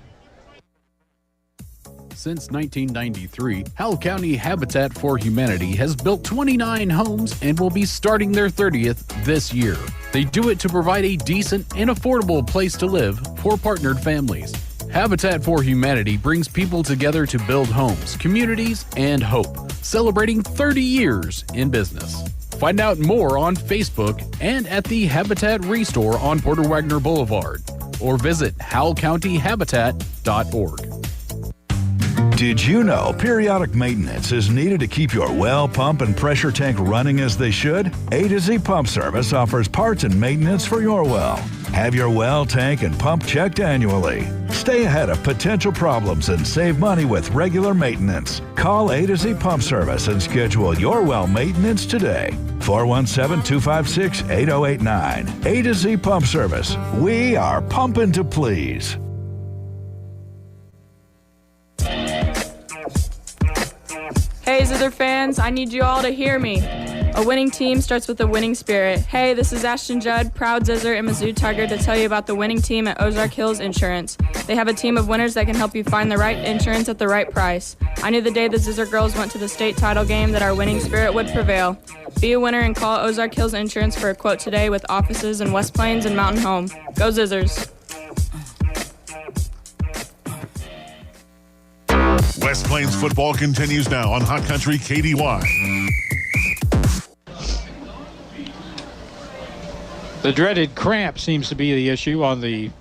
Since 1993, Howell County Habitat for Humanity has built 29 homes and will be starting their 30th this year. They do it to provide a decent and affordable place to live for partnered families. Habitat for Humanity brings people together to build homes, communities, and hope, celebrating 30 years in business. Find out more on Facebook and at the Habitat Restore on Porter Wagner Boulevard, or visit howellcountyhabitat.org. Did you know periodic maintenance is needed to keep your well, pump, and pressure tank running as they should? A to Z Pump Service offers parts and maintenance for your well. Have your well, tank, and pump checked annually. Stay ahead of potential problems and save money with regular maintenance. Call A to Z Pump Service and schedule your well maintenance today. 417-256-8089. A to Z Pump Service. We are pumping to please. Hey, Zither fans, I need you all to hear me. A winning team starts with a winning spirit. Hey, this is Ashton Judd, proud Zizzer and Mizzou Tugger, to tell you about the winning team at Ozark Hills Insurance. They have a team of winners that can help you find the right insurance at the right price. I knew the day the Zizzer girls went to the state title game that our winning spirit would prevail. Be a winner and call Ozark Hills Insurance for a quote today with offices in West Plains and Mountain Home. Go Zizzers. West Plains football continues now on Hot Country KDY. The dreaded cramp seems to be the issue on the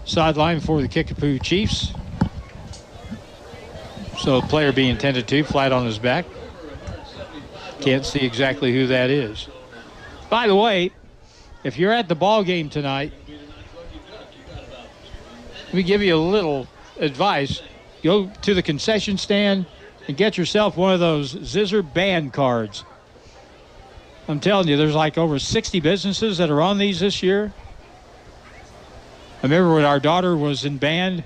sideline for the Kickapoo Chiefs. So player being tended to, flat on his back. Can't see exactly who that is. By the way, if you're at the ball game tonight, let me give you a little advice. Go to the concession stand and get yourself one of those Zizzer band cards. I'm telling you, there's like over 60 businesses that are on these this year. I remember when our daughter was in band,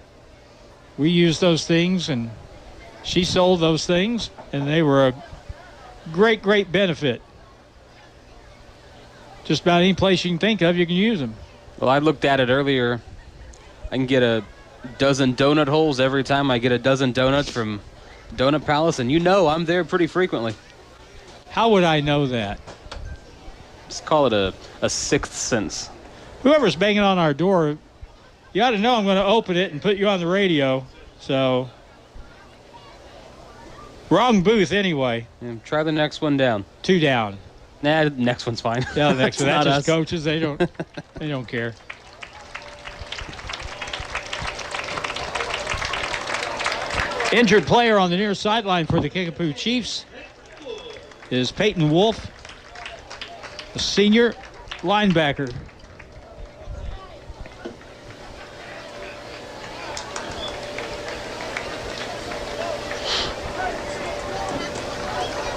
we used those things, and she sold those things, and they were a great, great benefit. Just about any place you can think of, you can use them. Well, I looked at it earlier. I can get a dozen donut holes every time I get a dozen donuts from Donut Palace, and you know I'm there pretty frequently. How would I know that? Just call it a sixth sense. Whoever's banging on our door, you ought to know I'm going to open it and put you on the radio. So, wrong booth anyway. Yeah, try the next one down. 2 down. Nah, next one's fine. Yeah, next one. That's just us. coaches. They don't care. Injured player on the near sideline for the Kickapoo Chiefs is Peyton Wolf, a senior linebacker.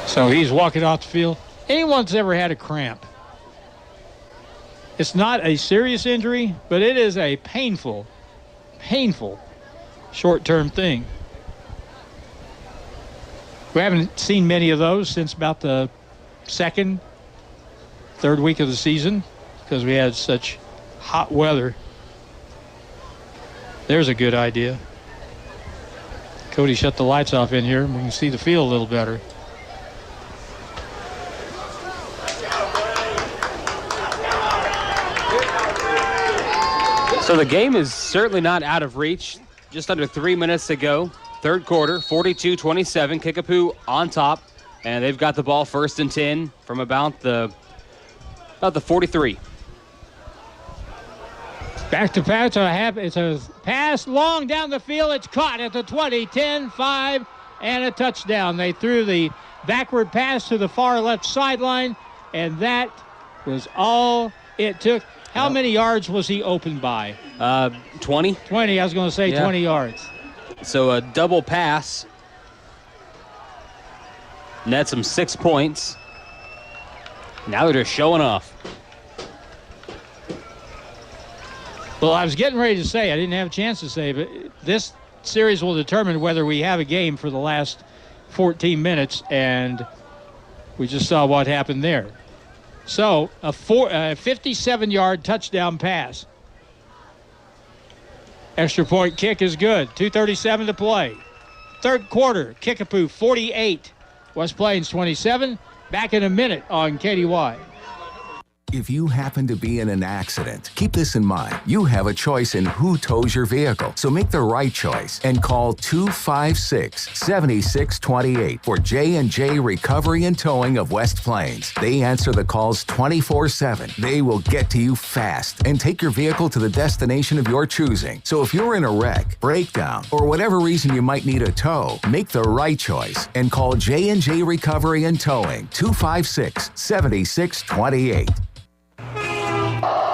So he's walking off the field. Anyone's ever had a cramp? It's not a serious injury, but it is a painful short-term thing. We haven't seen many of those since about the third week of the season because we had such hot weather. There's a good idea. Cody shut the lights off in here and we can see the field a little better. So the game is certainly not out of reach. Just under 3 minutes to go. Third quarter, 42-27. Kickapoo on top, and they've got the ball 1st and 10 from about the 43. Back to pass. It's a pass long down the field. It's caught at the 20, 10, 5, and a touchdown. They threw the backward pass to the far left sideline, and that was all it took. How many yards was he open by? 20. 20, I was going to say 20 yards. So a double pass nets him 6 points. Now they're just showing off. Well, I was getting ready to say, I didn't have a chance to say, but this series will determine whether we have a game for the last 14 minutes, and we just saw what happened there. So a 57-yard touchdown pass. Extra point kick is good. 2:37 to play. third quarter. Kickapoo 48, West Plains 27. Back in a minute on KDY. If you happen to be in an accident, keep this in mind. You have a choice in who tows your vehicle, so make the right choice and call 256-7628 for J&J Recovery and Towing of West Plains. They answer the calls 24/7. They will get to you fast and take your vehicle to the destination of your choosing. So if you're in a wreck, breakdown, or whatever reason you might need a tow, make the right choice and call J&J Recovery and Towing 256-7628.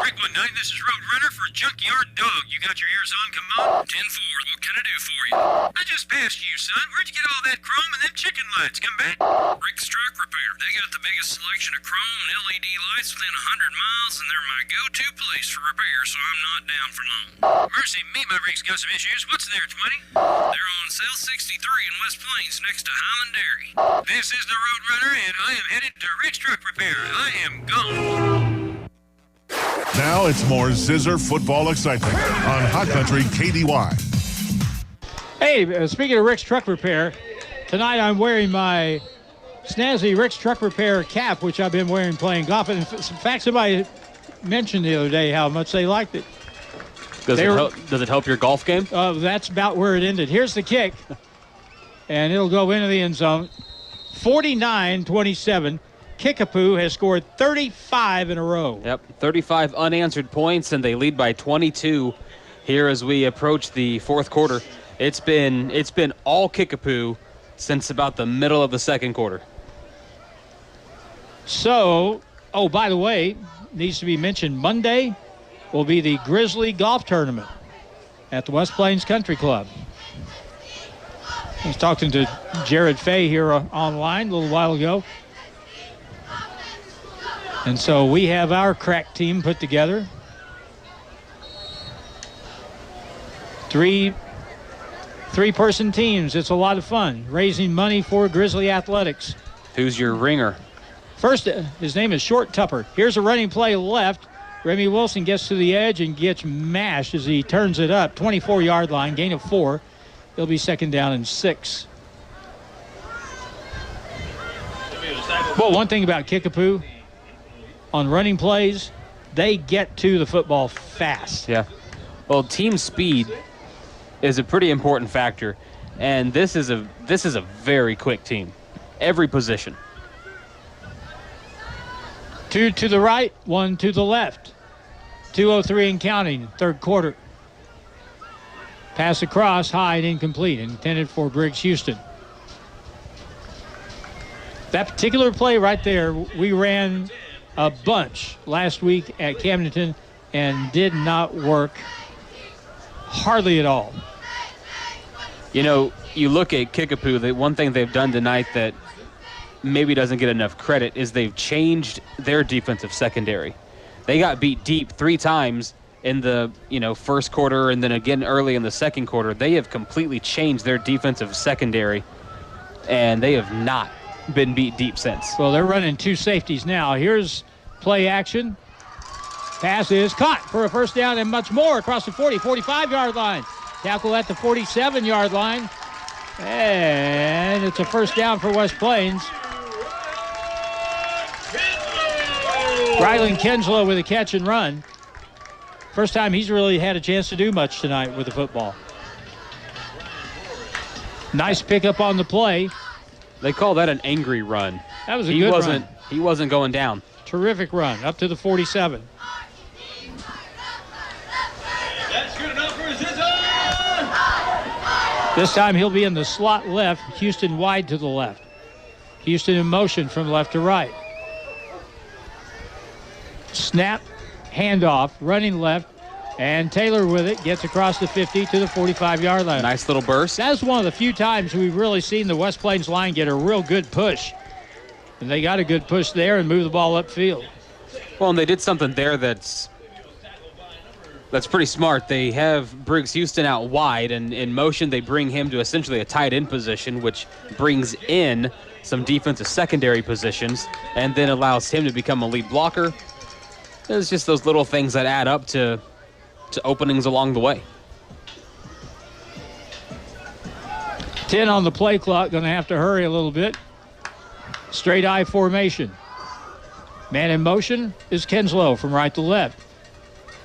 Rick, one night, this is Roadrunner for Junkyard Dog. You got your ears on? Come on. 10-4, what can I do for you? I just passed you, son. Where'd you get all that chrome and them chicken lights? Come back. Rick's Truck Repair. They got the biggest selection of chrome and LED lights within 100 miles, and they're my go-to place for repair, so I'm not down for long. Mercy me, my Rick's got some issues. What's there, 20? They're on sale 63 in West Plains next to Highland Dairy. This is the Roadrunner, and I am headed to Rick's Truck Repair. I am gone. Now it's more Zizzer football excitement on Hot Country KDY. Hey, speaking of Rick's Truck Repair, tonight I'm wearing my snazzy Rick's Truck Repair cap, which I've been wearing playing golf. And in fact, somebody mentioned the other day how much they liked it. Does it help your golf game? That's about where it ended. Here's the kick, and it'll go into the end zone. 49-27. Kickapoo has scored 35 in a row. Yep, 35 unanswered points, and they lead by 22 here as we approach the fourth quarter. It's been all Kickapoo since about the middle of the second quarter. So, by the way, needs to be mentioned, Monday will be the Grizzly Golf Tournament at the West Plains Country Club. I was talking to Jared Fay here online a little while ago. And so we have our crack team put together. Three-person teams. It's a lot of fun, raising money for Grizzly Athletics. Who's your ringer? First, his name is Short Tupper. Here's a running play left. Remy Wilson gets to the edge and gets mashed as he turns it up. 24-yard line, gain of 4. He'll be second down and 6. Well, one thing about Kickapoo, on running plays, they get to the football fast. Yeah. Well, team speed is a pretty important factor, and this is a very quick team. Every position. 2 to the right, 1 to the left. 2:03 and counting, third quarter. Pass across, high and incomplete, intended for Briggs Houston. That particular play right there, we ran a bunch last week at Camdenton and did not work hardly at all. You know, you look at Kickapoo, the one thing they've done tonight that maybe doesn't get enough credit is they've changed their defensive secondary. They got beat deep 3 times in the first quarter and then again early in the second quarter. They have completely changed their defensive secondary, and they have not been beat deep since. Well, they're running 2 safeties now. Here's play action. Pass is caught for a first down and much more across the 40, 45-yard line. Tackle at the 47-yard line. And it's a first down for West Plains. Rylan Kinslow with a catch and run. First time he's really had a chance to do much tonight with the football. Nice pickup on the play. They call that an angry run. That was a good run. He wasn't going down. Terrific run up to the 47. That's good enough for Zizzors! This time he'll be in the slot left, Houston wide to the left. Houston in motion from left to right. Snap, handoff, running left, and Taylor with it gets across the 50 to the 45-yard line. Nice little burst. That's one of the few times we've really seen the West Plains line get a real good push. And they got a good push there and move the ball upfield. Well, and they did something there that's pretty smart. They have Briggs Houston out wide, and in motion they bring him to essentially a tight end position, which brings in some defensive secondary positions and then allows him to become a lead blocker. It's just those little things that add up to openings along the way. 10 on the play clock. Going to have to hurry a little bit. Straight I formation. Man in motion is Kinslow from right to left.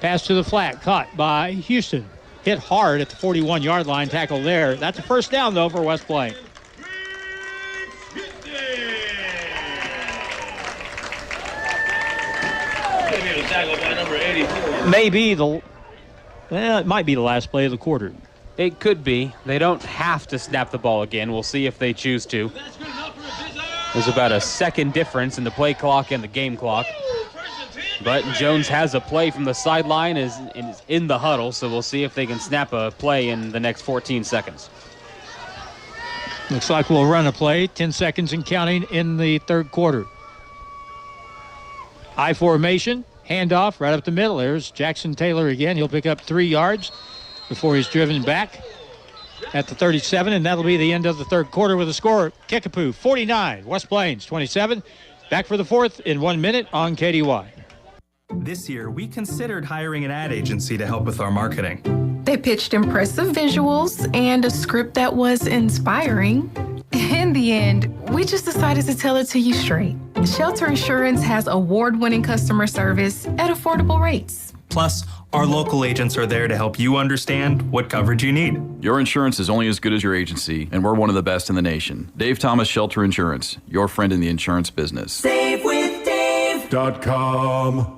Pass to the flat, caught by Houston. Hit hard at the 41-yard line, tackle there. That's a first down, though, for West Plains. It might be the last play of the quarter. It could be. They don't have to snap the ball again. We'll see if they choose to. There's about a second difference in the play clock and the game clock. But Jones has a play from the sideline, is in the huddle, so we'll see if they can snap a play in the next 14 seconds. Looks like we'll run a play, 10 seconds and counting in the third quarter. I formation, handoff right up the middle. There's Jackson Taylor again. He'll pick up 3 yards before he's driven back at the 37, and that'll be the end of the third quarter with a score. Kickapoo 49, West Plains 27. Back for the fourth in 1 minute on KDY. This year, we considered hiring an ad agency to help with our marketing. They pitched impressive visuals and a script that was inspiring. In the end, we just decided to tell it to you straight. Shelter Insurance has award-winning customer service at affordable rates. Plus, our local agents are there to help you understand what coverage you need. Your insurance is only as good as your agency, and we're one of the best in the nation. Dave Thomas Shelter Insurance, your friend in the insurance business. SaveWithDave.com.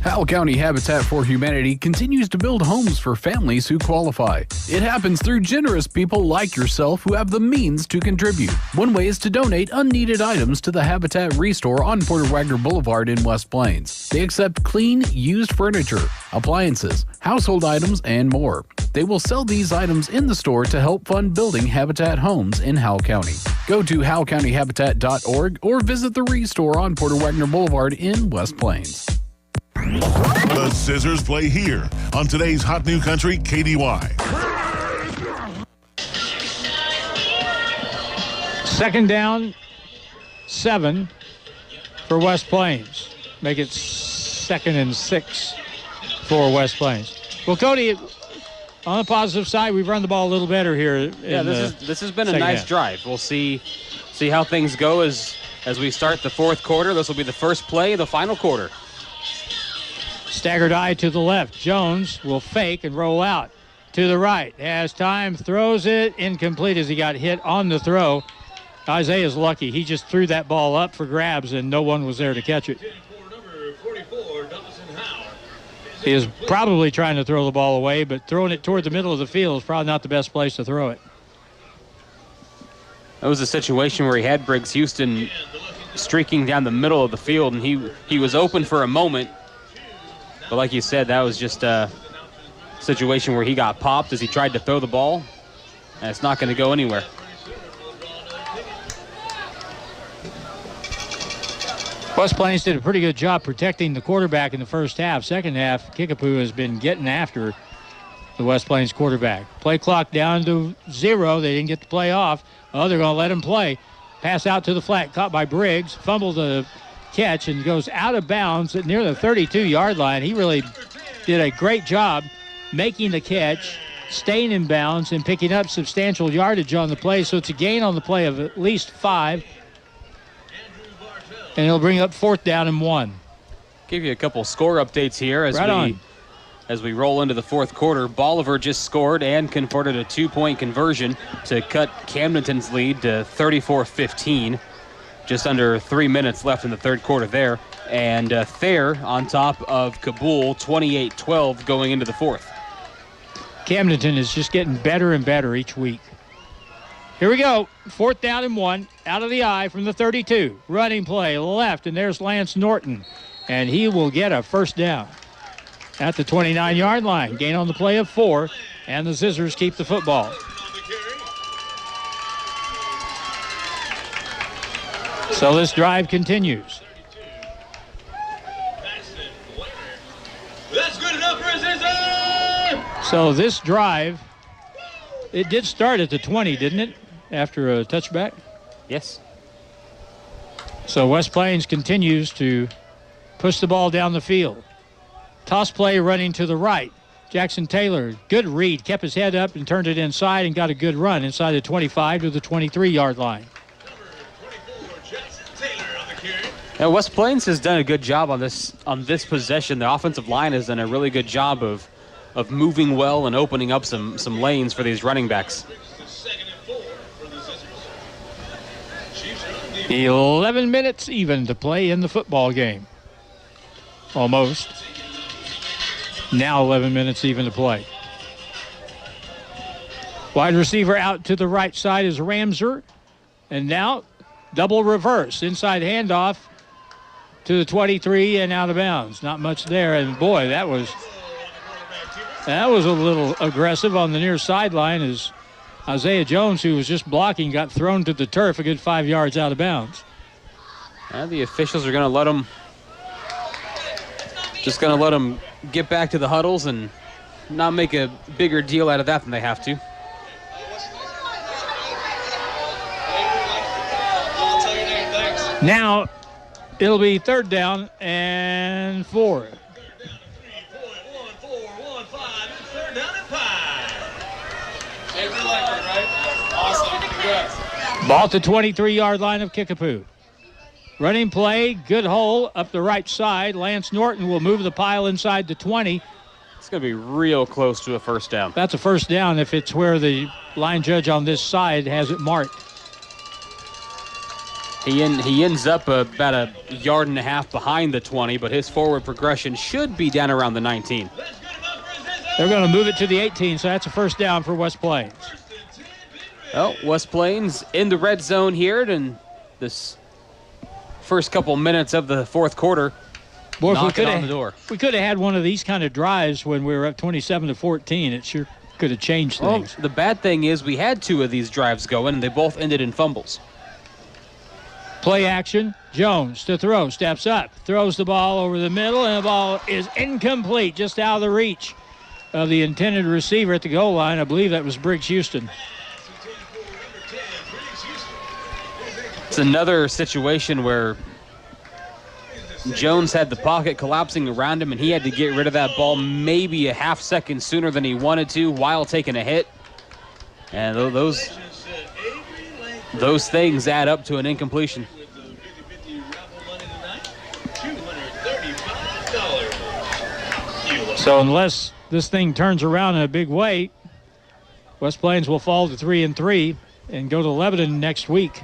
Howell County Habitat for Humanity continues to build homes for families who qualify. It happens through generous people like yourself who have the means to contribute. One way is to donate unneeded items to the Habitat Restore on Porter Wagner Boulevard in West Plains. They accept clean, used furniture, appliances, household items, and more. They will sell these items in the store to help fund building Habitat homes in Howell County. Go to howellcountyhabitat.org or visit the Restore on Porter Wagner Boulevard in West Plains. The Zizzers play here on today's Hot New Country KDY. Second down, 7 for West Plains. Make it 2nd and 6 for West Plains. Well, Cody, on the positive side, we've run the ball a little better here. This has been a nice drive. We'll see how things go as we start the fourth quarter. This will be the first play of the final quarter. Staggered eye to the left. Jones will fake and roll out to the right. Has time, throws it, incomplete as he got hit on the throw. Isaiah's lucky. He just threw that ball up for grabs and no one was there to catch it. He is probably trying to throw the ball away, but throwing it toward the middle of the field is probably not the best place to throw it. That was a situation where he had Briggs Houston streaking down the middle of the field, and he was open for a moment. But like you said, that was just a situation where he got popped as he tried to throw the ball, and it's not going to go anywhere. West Plains did a pretty good job protecting the quarterback in the first half. Second half, Kickapoo has been getting after the West Plains quarterback. Play clock down to 0. They didn't get the play off. Oh, they're going to let him play. Pass out to the flat, caught by Briggs. Fumble the catch and goes out of bounds at near the 32-yard line. He really did a great job making the catch, staying in bounds, and picking up substantial yardage on the play. So it's a gain on the play of at least 5. And he'll bring up 4th down and 1. Give you a couple score updates here as we roll into the fourth quarter. Bolivar just scored and converted a 2-point conversion to cut Camdenton's lead to 34-15. Just under 3 minutes left in the third quarter there. And Thayer on top of Kabul, 28-12 going into the fourth. Camdenton is just getting better and better each week. Here we go. 4th down and 1. Out of the eye from the 32. Running play left, and there's Lance Norton. And he will get a first down at the 29-yard line. Gain on the play of 4, and the Zizzers keep the football. So this drive continues. That's good enough for a Zizzor! So this drive, it did start at the 20, didn't it? After a touchback? Yes. So West Plains continues to push the ball down the field. Toss play running to the right. Jackson Taylor, good read, kept his head up and turned it inside and got a good run inside the 25 to the 23-yard line. Now, West Plains has done a good job on this possession. The offensive line has done a really good job of moving well and opening up some lanes for these running backs. 11 minutes even to play in the football game. Almost. Now 11 minutes even to play. Wide receiver out to the right side is Ramser. And now double reverse. Inside handoff to the 23 and out of bounds. Not much there. And boy, that was a little aggressive on the near sideline as Isaiah Jones, who was just blocking, got thrown to the turf a good 5 yards out of bounds. And the officials are going to let them get back to the huddles and not make a bigger deal out of that than they have to. Now it'll be 3rd down and 4. Ball to 23-yard line of Kickapoo. Running play, good hole up the right side. Lance Norton will move the pile inside the 20. It's going to be real close to a first down. That's a first down if it's where the line judge on this side has it marked. He ends up about a yard and a half behind the 20, but his forward progression should be down around the 19. They're going to move it to the 18, so that's a first down for West Plains. Well, West Plains in the red zone here in this first couple minutes of the fourth quarter. Boy, knocking on the door. We could have had one of these kind of drives when we were up 27-14. It sure could have changed things. Well, the bad thing is we had 2 of these drives going, and they both ended in fumbles. Play action. Jones to throw. Steps up. Throws the ball over the middle, and the ball is incomplete, just out of the reach of the intended receiver at the goal line. I believe that was Briggs Houston. It's another situation where Jones had the pocket collapsing around him, and he had to get rid of that ball maybe a half second sooner than he wanted to while taking a hit. And those things add up to an incompletion. So unless this thing turns around in a big way, West Plains will fall to 3-3 and go to Lebanon next week.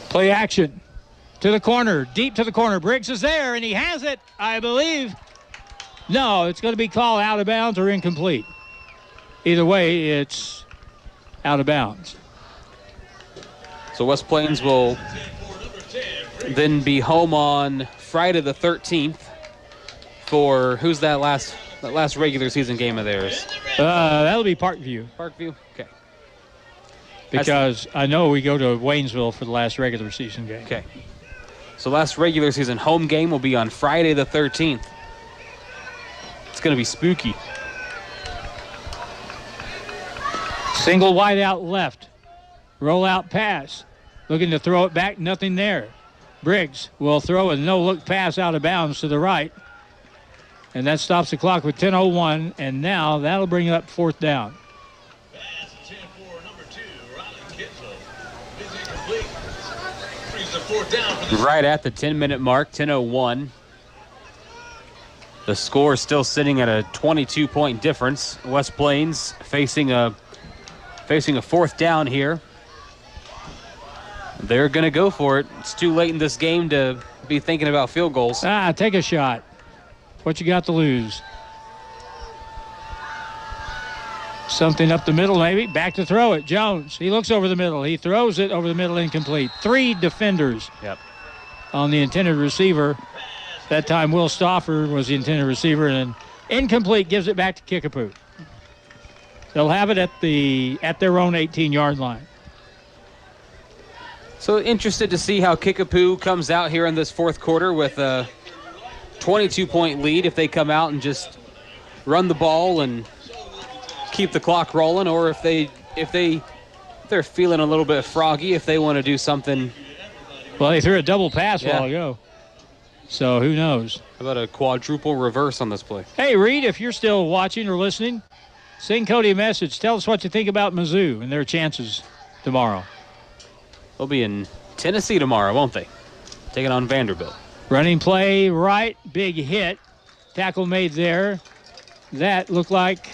Play action to the corner, deep to the corner. Briggs is there, and he has it, I believe. No, it's going to be called out of bounds or incomplete. Either way, it's out of bounds. So West Plains will then be home on Friday the 13th for, who's that last regular season game of theirs? That'll be Parkview. Parkview? Okay. Because I know we go to Waynesville for the last regular season game. Okay. So last regular season home game will be on Friday the 13th. It's going to be spooky. Single wide out left. Roll out pass. Looking to throw it back, nothing there. Briggs will throw a no-look pass out of bounds to the right. And that stops the clock with 10:01. And now that'll bring up 4th down. Right at the 10-minute mark, 10:01. The score is still sitting at a 22-point difference. West Plains facing a 4th down here. They're going to go for it. It's too late in this game to be thinking about field goals. Take a shot. What you got to lose? Something up the middle, maybe. Back to throw it. Jones. He looks over the middle. He throws it over the middle, incomplete. 3 defenders on the intended receiver. That time, Will Stauffer was the intended receiver, and incomplete, gives it back to Kickapoo. They'll have it at their own 18-yard line. So interested to see how Kickapoo comes out here in this fourth quarter with a 22-point lead. If they come out and just run the ball and keep the clock rolling, or if they're feeling a little bit froggy, if they want to do something. Well, they threw a double pass a while ago. So who knows? How about a quadruple reverse on this play? Hey, Reed, if you're still watching or listening, send Cody a message. Tell us what you think about Mizzou and their chances tomorrow. They'll be in Tennessee tomorrow, won't they? Taking on Vanderbilt. Running play right, big hit. Tackle made there. That looked like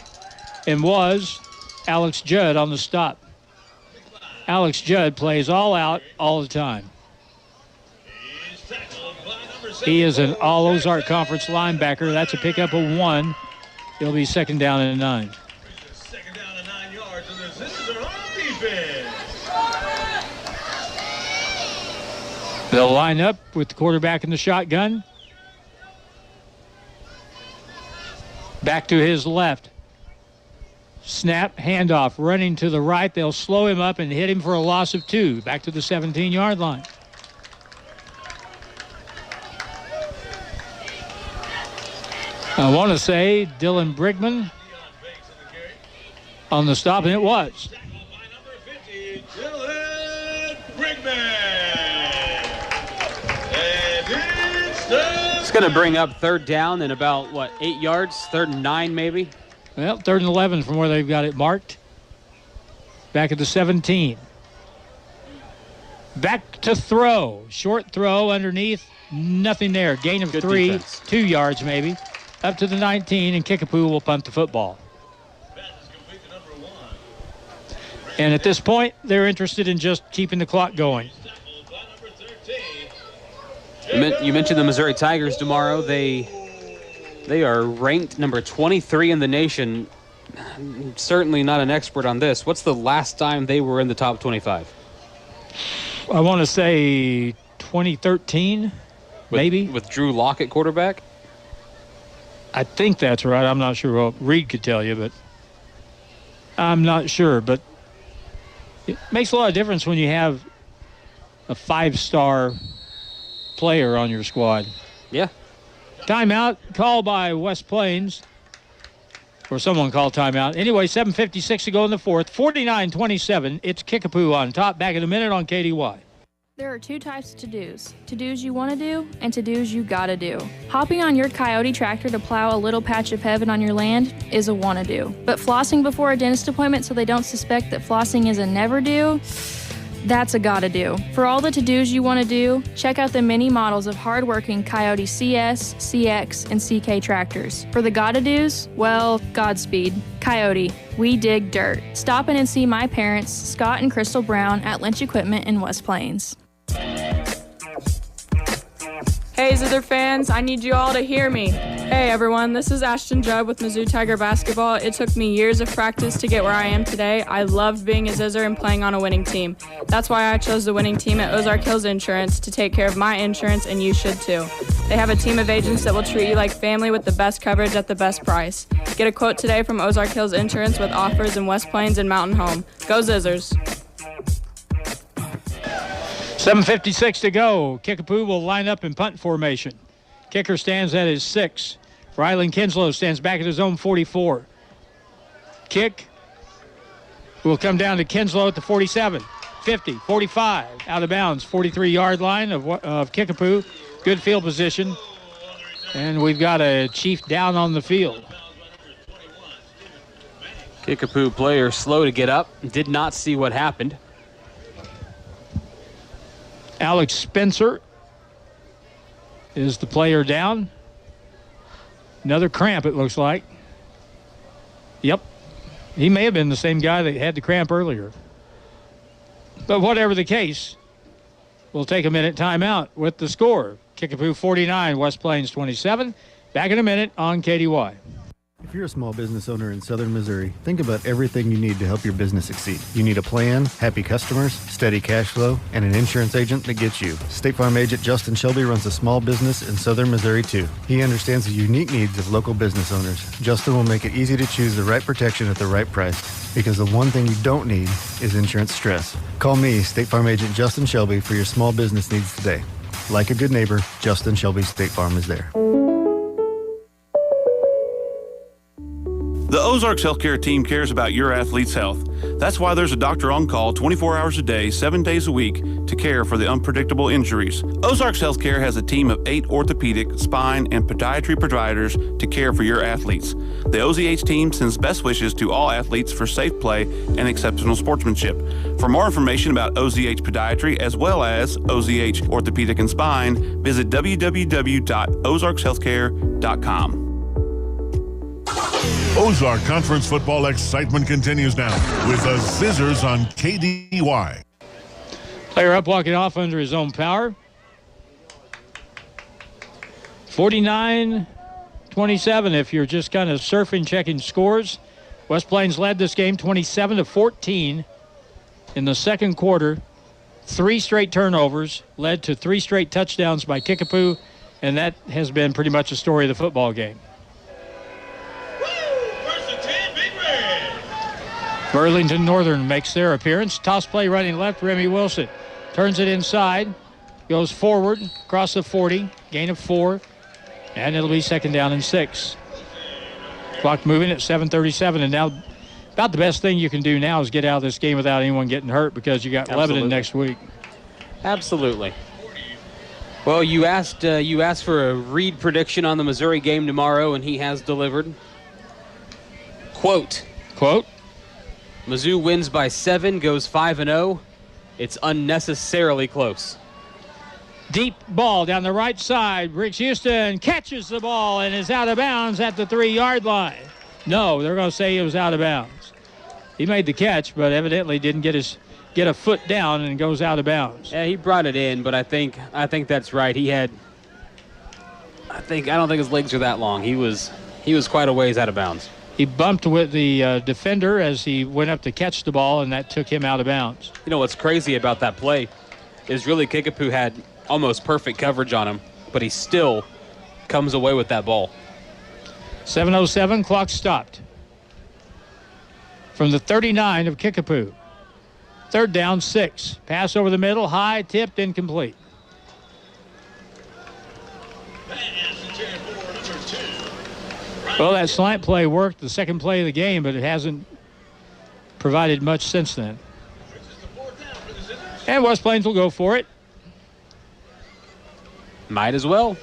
and was Alex Judd on the stop. Alex Judd plays all out all the time. He is an All-Ozark Conference linebacker. That's a pickup of 1. It'll be 2nd down and 9. Second down and 9 yards, and the Zizzors are on defense. They'll line up with the quarterback in the shotgun. Back to his left. Snap, handoff, running to the right. They'll slow him up and hit him for a loss of 2. Back to the 17-yard line. I want to say Dylan Brigman on the stop, and it was. It's going to bring up 3rd down in about, 8 yards? 3rd and 9 maybe? Well, 3rd and 11 from where they've got it marked. Back at the 17. Back to throw. Short throw underneath. Nothing there. Gain of 3, defense. 2 yards maybe. Up to the 19, and Kickapoo will punt the football. And at this point, they're interested in just keeping the clock going. You mentioned the Missouri Tigers tomorrow. They are ranked number 23 in the nation. I'm certainly not an expert on this. What's the last time they were in the top 25? I want to say 2013, maybe. With Drew Lock at quarterback? I think that's right. I'm not sure. Well, Reed could tell you, but I'm not sure. But it makes a lot of difference when you have a 5-star player on your squad. Yeah. Timeout called by West Plains. Or someone called timeout. Anyway, 7:56 to go in the 4th. 49-27. It's Kickapoo on top. Back in a minute on KDY. There are 2 types of to-dos. To-dos you want to do and to-dos you gotta do. Hopping on your Coyote tractor to plow a little patch of heaven on your land is a wanna do. But flossing before a dentist appointment so they don't suspect that flossing is a never do, that's a gotta do. For all the to-dos you want to do, check out the many models of hard-working Coyote CS, CX, and CK tractors. For the gotta do's, well, Godspeed. Coyote, we dig dirt. Stop in and see my parents, Scott and Crystal Brown, at Lynch Equipment in West Plains. Hey, Zither fans, I need you all to hear me. Hey, everyone, this is Ashton Judd with Mizzou Tiger Basketball. It took me years of practice to get where I am today. I loved being a Zizzer and playing on a winning team. That's why I chose the winning team at Ozark Hills Insurance to take care of my insurance, and you should too. They have a team of agents that will treat you like family with the best coverage at the best price. Get a quote today from Ozark Hills Insurance with offers in West Plains and Mountain Home. Go Zizzers. 7:56 to go. Kickapoo will line up in punt formation. Kicker stands at his 6. Rylan Kinslow stands back at his own 44. Kick will come down to Kinslow at the 47, 50, 45. Out of bounds, 43-yard line of Kickapoo. Good field position. And we've got a Chief down on the field. Kickapoo player slow to get up. Did not see what happened. Alex Spencer is the player down. Another cramp, it looks like. Yep. He may have been the same guy that had the cramp earlier. But whatever the case, we'll take a minute timeout with the score. Kickapoo 49, West Plains 27. Back in a minute on KDY. If you're a small business owner in southern Missouri, think about everything you need to help your business succeed. You need a plan, happy customers, steady cash flow, and an insurance agent that gets you. State Farm agent Justin Shelby runs a small business in southern Missouri too. He understands the unique needs of local business owners. Justin will make it easy to choose the right protection at the right price, because the one thing you don't need is insurance stress. Call me, State Farm agent Justin Shelby, for your small business needs today. Like a good neighbor, Justin Shelby State Farm is there. The Ozarks Healthcare team cares about your athlete's health. That's why there's a doctor on call 24 hours a day, 7 days a week to care for the unpredictable injuries. Ozarks Healthcare has a team of 8 orthopedic, spine, and podiatry providers to care for your athletes. The OZH team sends best wishes to all athletes for safe play and exceptional sportsmanship. For more information about OZH Podiatry as well as OZH Orthopedic and Spine, visit www.ozarkshealthcare.com. Ozark Conference football excitement continues now with the Zizzors on KDY. Player up, walking off under his own power. 49-27 if you're just kind of surfing, checking scores. West Plains led this game 27-14 in the second quarter. 3 straight turnovers led to 3 straight touchdowns by Kickapoo, and that has been pretty much the story of the football game. Burlington Northern makes their appearance. Toss play running left, Remy Wilson. Turns it inside, goes forward, across the 40, gain of 4, and it'll be second down and 6. Clock moving at 7:37, and now about the best thing you can do now is get out of this game without anyone getting hurt because you got Lebanon next week. Absolutely. Well, you asked for a Reed prediction on the Missouri game tomorrow, and he has delivered. Quote. Mizzou wins by 7, goes 5-0. It's unnecessarily close. Deep ball down the right side. Briggs Houston catches the ball and is out of bounds at the 3-yard line. No, they're going to say he was out of bounds. He made the catch, but evidently didn't get a foot down and goes out of bounds. Yeah, he brought it in, but I think that's right. I don't think his legs are that long. He was quite a ways out of bounds. He bumped with the defender as he went up to catch the ball, and that took him out of bounds. You know what's crazy about that play is really Kickapoo had almost perfect coverage on him, but he still comes away with that ball. 7:07, clock stopped. From the 39 of Kickapoo. 3rd down, 6. Pass over the middle, high, tipped, incomplete. Well, that slant play worked the second play of the game, but it hasn't provided much since then. And West Plains will go for it. Might as well.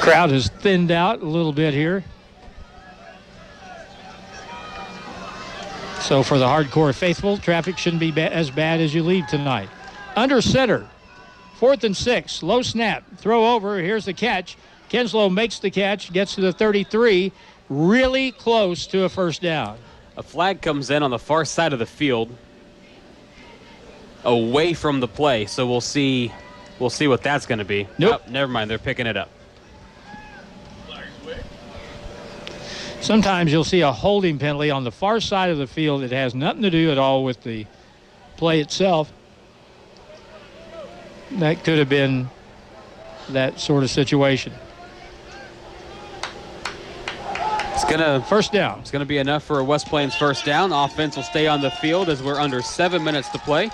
Crowd has thinned out a little bit here. So for the hardcore faithful, traffic shouldn't be as bad as you leave tonight. Under center. 4th and 6, low snap, throw over, here's the catch. Kenslow makes the catch, gets to the 33, really close to a first down. A flag comes in on the far side of the field, away from the play, so we'll see what that's going to be. Nope. Oh, never mind, they're picking it up. Sometimes you'll see a holding penalty on the far side of the field. It has nothing to do at all with the play itself. That could have been that sort of situation. First down. It's going to be enough for a West Plains first down. Offense will stay on the field as we're under 7 minutes to play.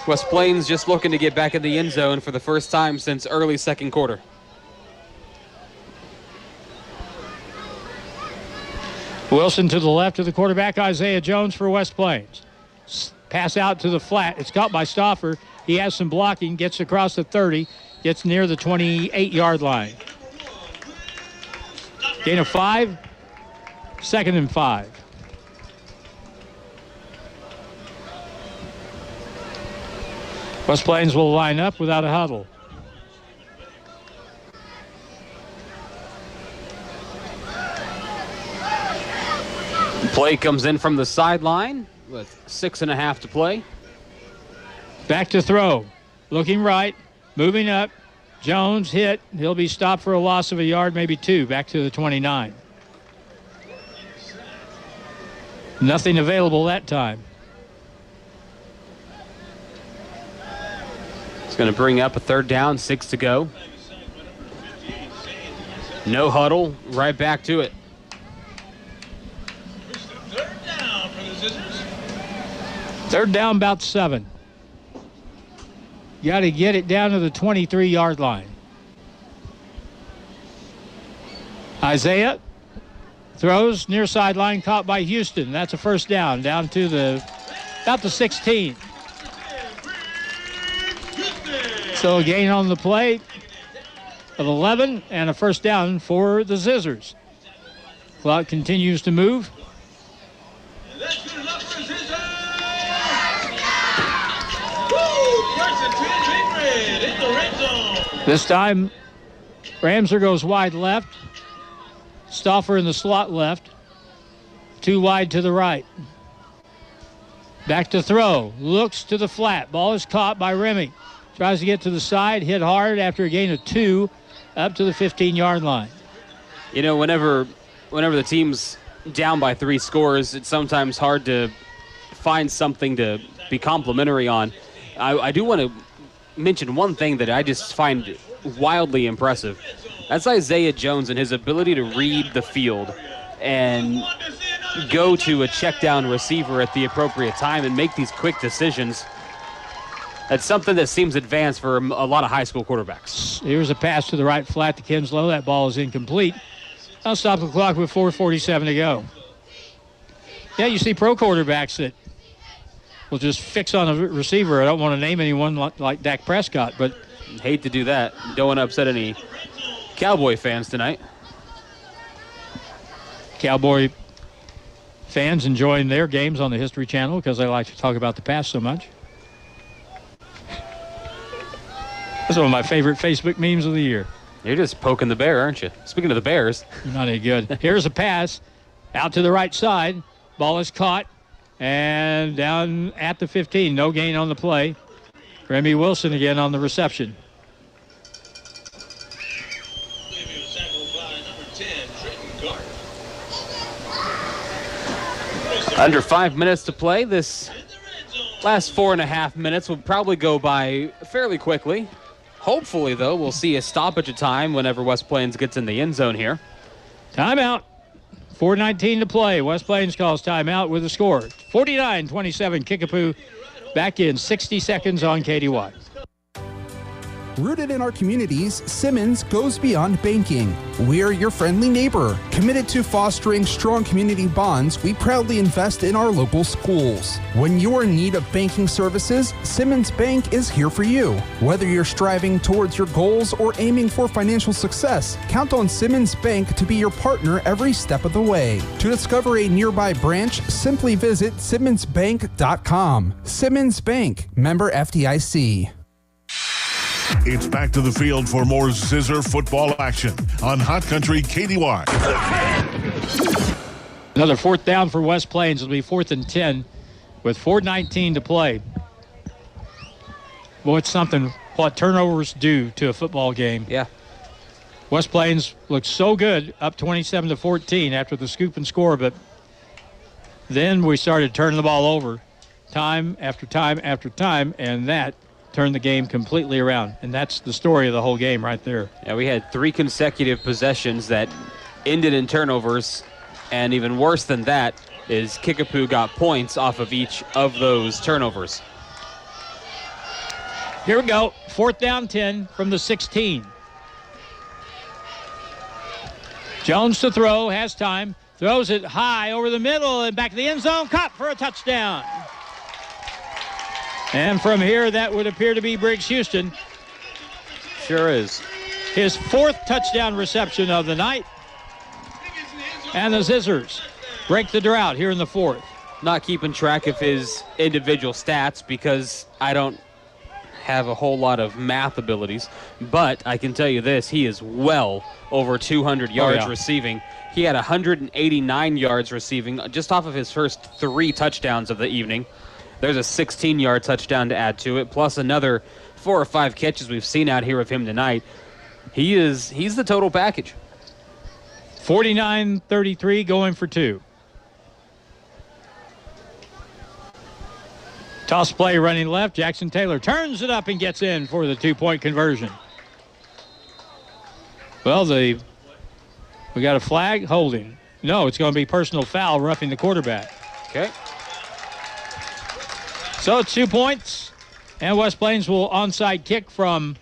West Plains just looking to get back in the end zone for the first time since early second quarter. Wilson to the left of the quarterback, Isaiah Jones for West Plains. Pass out to the flat. It's caught by Stauffer. He has some blocking, gets across the 30, gets near the 28-yard line. Gain of 5, 2nd and 5. West Plains will line up without a huddle. Play comes in from the sideline with 6.5 to play. Back to throw. Looking right. Moving up. Jones hit. He'll be stopped for a loss of a yard, maybe 2. Back to the 29. Nothing available that time. It's going to bring up a 3rd down, 6 to go. No huddle. Right back to it. Third down, about 7. You got to get it down to the 23-yard line. Isaiah throws near sideline, caught by Houston. That's a first down, down to about the 16. So a gain on the play of 11 and a first down for the Zizzers. Clock continues to move. This time, Ramser goes wide left. Stauffer in the slot left. Too wide to the right. Back to throw. Looks to the flat. Ball is caught by Remy. Tries to get to the side. Hit hard after a gain of 2 up to the 15-yard line. You know, whenever the team's down by 3 scores, it's sometimes hard to find something to be complimentary on. I do want to mention one thing that I just find wildly impressive. That's Isaiah Jones and his ability to read the field and go to a check down receiver at the appropriate time and make these quick decisions. That's something that seems advanced for a lot of high school quarterbacks. Here's a pass to the right flat to Kinslow. That ball is incomplete. I'll stop the clock with 4:47 to go. Yeah, you see pro quarterbacks that will just fix on a receiver. I don't want to name anyone like Dak Prescott, but hate to do that. Don't want to upset any Cowboy fans tonight. Cowboy fans enjoying their games on the History Channel because they like to talk about the past so much. That's one of my favorite Facebook memes of the year. You're just poking the bear, aren't you? Speaking of the Bears. You're not any good. Here's a pass out to the right side. Ball is caught and down at the 15. No gain on the play. Remy Wilson again on the reception. Under 5 minutes to play. This last 4.5 minutes will probably go by fairly quickly. Hopefully, though, we'll see a stoppage of time whenever West Plains gets in the end zone here. Timeout. 4:19 to play. West Plains calls timeout with a score. 49-27. Kickapoo back in 60 seconds on KDY. Rooted in our communities, Simmons goes beyond banking. We're your friendly neighbor. Committed to fostering strong community bonds, we proudly invest in our local schools. When you're in need of banking services, Simmons Bank is here for you. Whether you're striving towards your goals or aiming for financial success, count on Simmons Bank to be your partner every step of the way. To discover a nearby branch, simply visit simmonsbank.com. Simmons Bank, member FDIC. It's back to the field for more Zizzer football action on Hot Country KDY. Another fourth down for West Plains. It'll be 4th and 10 with 4:19 to play. Boy, it's something what turnovers do to a football game. Yeah. West Plains looked so good, up 27-14 after the scoop and score, but then we started turning the ball over time after time after time, and that turned the game completely around. And that's the story of the whole game right there. Yeah, we had 3 consecutive possessions that ended in turnovers, and even worse than that is Kickapoo got points off of each of those turnovers. Here we go. 4th down 10 from the 16. Jones to throw, has time, throws it high over the middle and back to the end zone, caught for a touchdown. And from here, that would appear to be Briggs Houston. Sure is. His 4th touchdown reception of the night. And the Zizzers break the drought here in the 4th. Not keeping track of his individual stats because I don't have a whole lot of math abilities. But I can tell you this, he is well over 200 yards receiving. He had 189 yards receiving just off of his first 3 touchdowns of the evening. There's a 16-yard touchdown to add to it, plus another 4 or 5 catches we've seen out here of him tonight. He's the total package. 49-33, going for 2. Toss play running left. Jackson Taylor turns it up and gets in for the 2-point conversion. Well, we got a flag holding. No, it's going to be personal foul, roughing the quarterback. Okay. So it's 2 points, and West Plains will onside kick from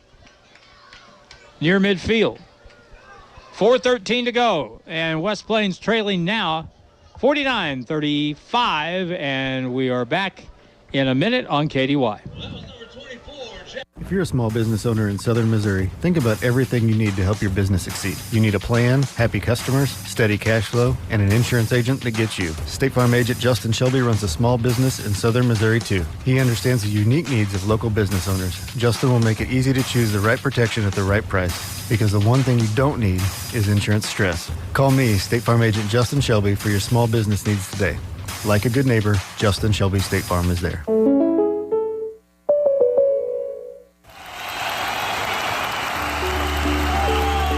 near midfield. 4:13 to go, and West Plains trailing now 49-35, and we are back in a minute on KDY. If you're a small business owner in southern Missouri, think about everything you need to help your business succeed. You need a plan, happy customers, steady cash flow, and an insurance agent that gets you. State Farm agent Justin Shelby runs a small business in southern Missouri too. He understands the unique needs of local business owners. Justin will make it easy to choose the right protection at the right price, because the one thing you don't need is insurance stress. Call me, State Farm agent Justin Shelby, for your small business needs today. Like a good neighbor, Justin Shelby State Farm is there.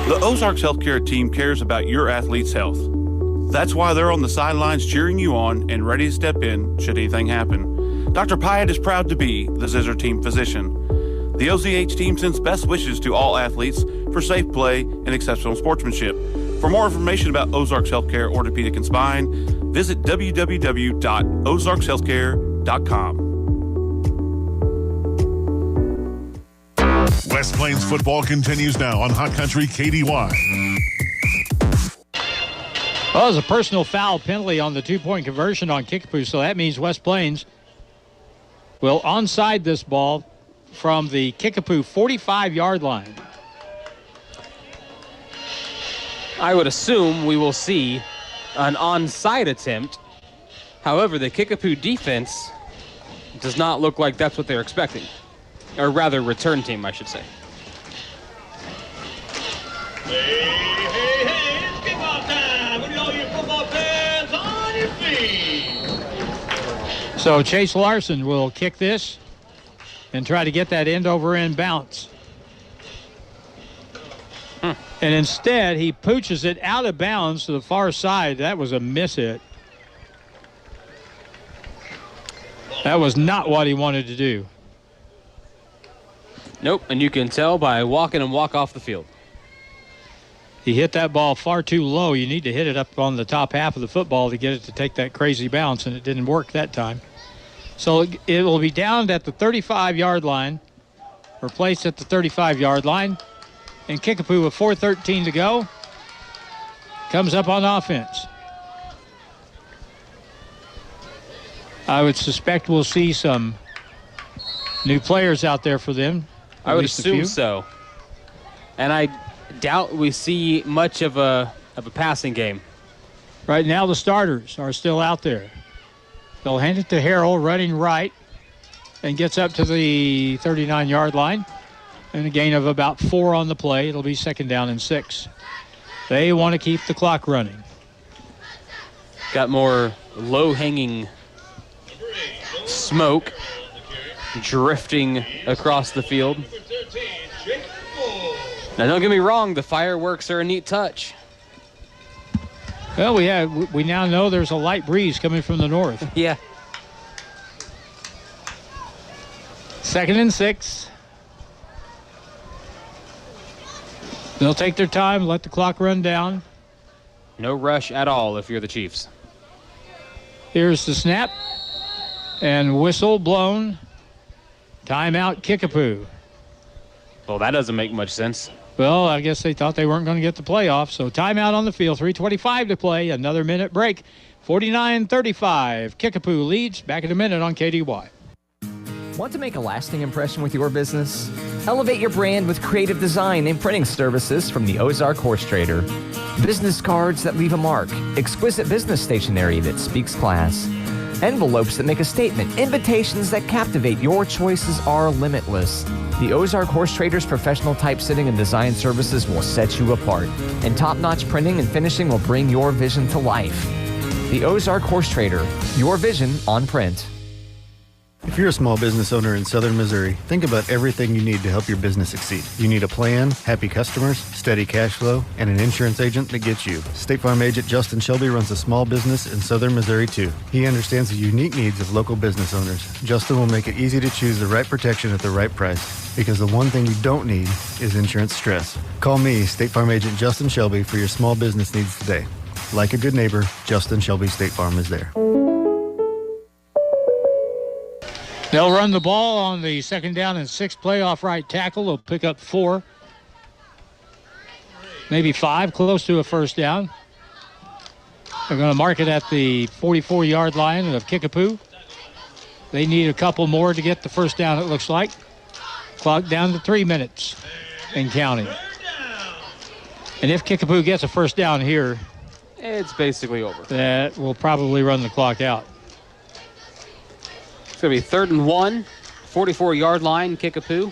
The Ozarks Healthcare team cares about your athlete's health. That's why they're on the sidelines cheering you on and ready to step in should anything happen. Dr. Pyatt is proud to be the Zizzor team physician. The OZH team sends best wishes to all athletes for safe play and exceptional sportsmanship. For more information about Ozarks Healthcare Orthopedic and Spine, visit www.ozarkshealthcare.com. West Plains football continues now on Hot Country KDY. Well, there's a personal foul penalty on the two-point conversion on Kickapoo, so that means West Plains will onside this ball from the Kickapoo 45-yard line. I would assume we will see an onside attempt. However, the Kickapoo defense does not look like that's what they're expecting. Or rather, return team, I should say. Hey, it's kickoff time. We need all you football fans on your feet. So Chase Larson will kick this and try to get that end-over-end bounce. And instead, he pooches it out of bounds to the far side. That was a miss hit. That was not what he wanted to do. Nope, and you can tell by walking and walk off the field. He hit that ball far too low. You need to hit it up on the top half of the football to get it to take that crazy bounce, and it didn't work that time. So it will be down at the 35-yard line, or placed at the 35-yard line, and Kickapoo with 4:13 to go comes up on offense. I would suspect we'll see some new players out there for them. I would assume so. And I doubt we see much of a passing game. Right now the starters are still out there. They'll hand it to Harrell running right and gets up to the 39-yard line. And a gain of about 4 on the play. It'll be 2nd down and 6. They want to keep the clock running. Got more low-hanging smoke drifting across the field. Now, don't get me wrong, the fireworks are a neat touch. Well, we now know there's a light breeze coming from the north. Yeah. 2nd and 6. They'll take their time, let the clock run down. No rush at all if you're the Chiefs. Here's the snap. And whistle blown. Timeout, Kickapoo. Well, that doesn't make much sense. Well, I guess they thought they weren't going to get the playoff. So timeout on the field, 3:25 to play, another minute break. 49-35. Kickapoo leads. Back in a minute on KDY. Want to make a lasting impression with your business? Elevate your brand with creative design and printing services from the Ozark Horse Trader. Business cards that leave a mark, exquisite business stationery that speaks class, envelopes that make a statement, invitations that captivate. Your choices are limitless. The Ozark Horse Trader's professional typesetting and design services will set you apart, and top-notch printing and finishing will bring your vision to life. The Ozark Horse Trader, your vision on print. If you're a small business owner in southern Missouri, think about everything you need to help your business succeed. You need a plan, happy customers, steady cash flow, and an insurance agent that gets you. State Farm agent Justin Shelby runs a small business in southern Missouri too. He understands the unique needs of local business owners. Justin will make it easy to choose the right protection at the right price, because the one thing you don't need is insurance stress. Call me, State Farm agent Justin Shelby, for your small business needs today. Like a good neighbor, Justin Shelby State Farm is there. They'll run the ball on the 2nd down and 6 play off right tackle. They'll pick up 4. maybe 5, close to a first down. They're going to mark it at the 44-yard line of Kickapoo. They need a couple more to get the first down, it looks like. Clock down to 3 minutes and counting. And if Kickapoo gets a first down here, it's basically over. That will probably run the clock out. It's going to be 3rd and 1, 44-yard line, Kickapoo.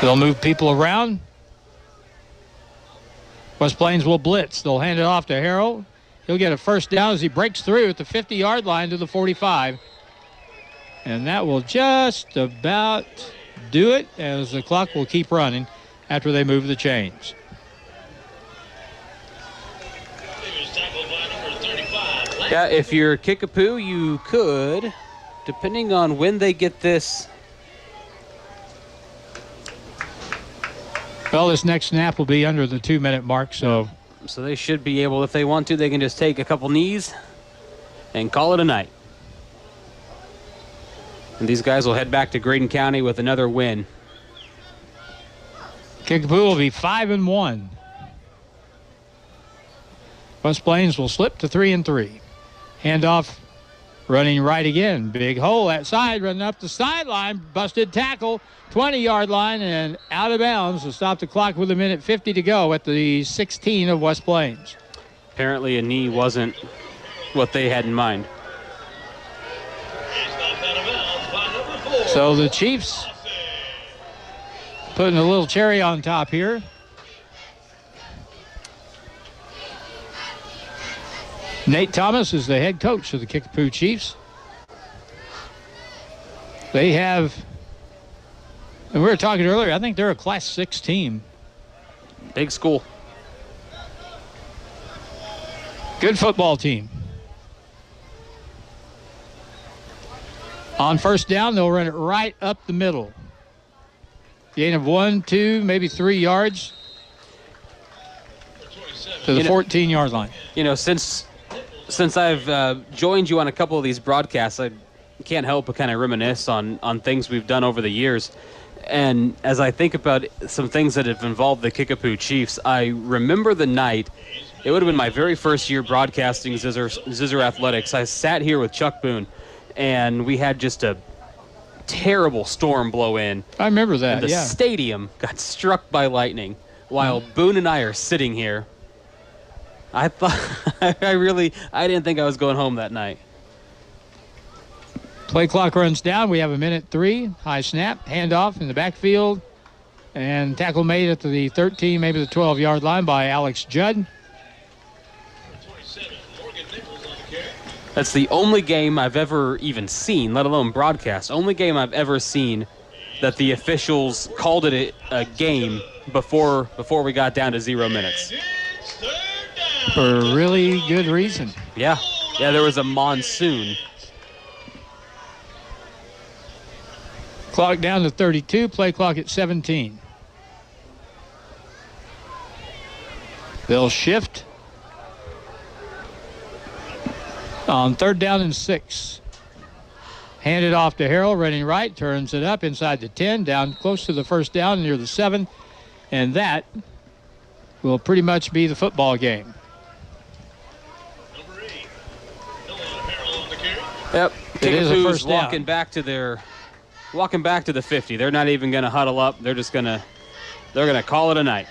They'll move people around. West Plains will blitz. They'll hand it off to Harrell. He'll get a first down as he breaks through at the 50-yard line to the 45. And that will just about do it, as the clock will keep running after they move the chains. Yeah, if you're Kickapoo, you could, depending on when they get this. Well, this next snap will be under the 2-minute mark, so they should be able, if they want to, they can just take a couple knees and call it a night. And these guys will head back to Graydon County with another win. Kickapoo will be 5-1. West Plains will slip to 3-3. Handoff, running right again. Big hole outside, running up the sideline. Busted tackle, 20-yard line, and out of bounds to stop the clock with 1:50 to go at the 16 of West Plains. Apparently a knee wasn't what they had in mind. So the Chiefs putting a little cherry on top here. Nate Thomas is the head coach of the Kickapoo Chiefs. They have, and we were talking earlier, I think they're a Class 6 team. Big school. Good football team. On first down, they'll run it right up the middle. Gain of 1, 2, maybe 3 yards to the 14-yard line. You know, since I've joined you on a couple of these broadcasts, I can't help but kind of reminisce on things we've done over the years. And as I think about some things that have involved the Kickapoo Chiefs, I remember the night, it would have been my very first year broadcasting Zizzer Athletics. I sat here with Chuck Boone, and we had just a terrible storm blow in. I remember that, and the stadium got struck by lightning while Boone and I are sitting here. I thought, I didn't think I was going home that night. Play clock runs down. We have 1:03. High snap, handoff in the backfield, and tackle made at the 13, maybe the 12-yard line by Alex Judd. That's the only game I've ever even seen, let alone broadcast. Only game I've ever seen that the officials called it a game before we got down to 0 minutes. For a really good reason. Yeah, there was a monsoon. Clock down to 32, play clock at 17. They'll shift on 3rd down and 6. Hand it off to Harrell, running right, turns it up inside the 10, down close to the first down near the 7, and that will pretty much be the football game. Yep, it is a first down. Walking back to the 50. They're not even going to huddle up. They're gonna call it a night.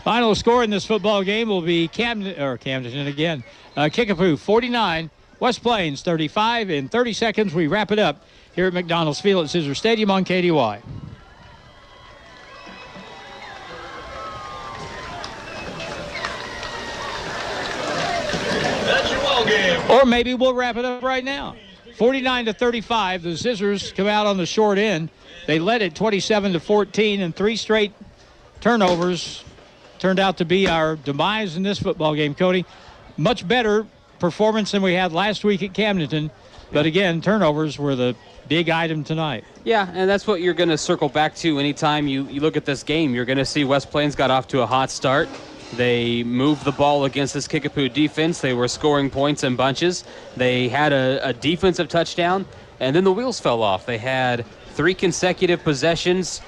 Final score in this football game will be Camdenton again. Kickapoo 49, West Plains 35. In 30 seconds, we wrap it up here at McDonald's Field at Zizzers Stadium on KDY. That's your ball game. Or maybe we'll wrap it up right now. 49-35, the Zizzers come out on the short end. They led it 27-14, and 3 straight turnovers turned out to be our demise in this football game, Cody. Much better performance than we had last week at Camdenton, but again, turnovers were the big item tonight. Yeah, and that's what you're going to circle back to anytime you look at this game. You're going to see West Plains got off to a hot start. They moved the ball against this Kickapoo defense. They were scoring points in bunches. They had a defensive touchdown, and then the wheels fell off. They had 3 consecutive possessions,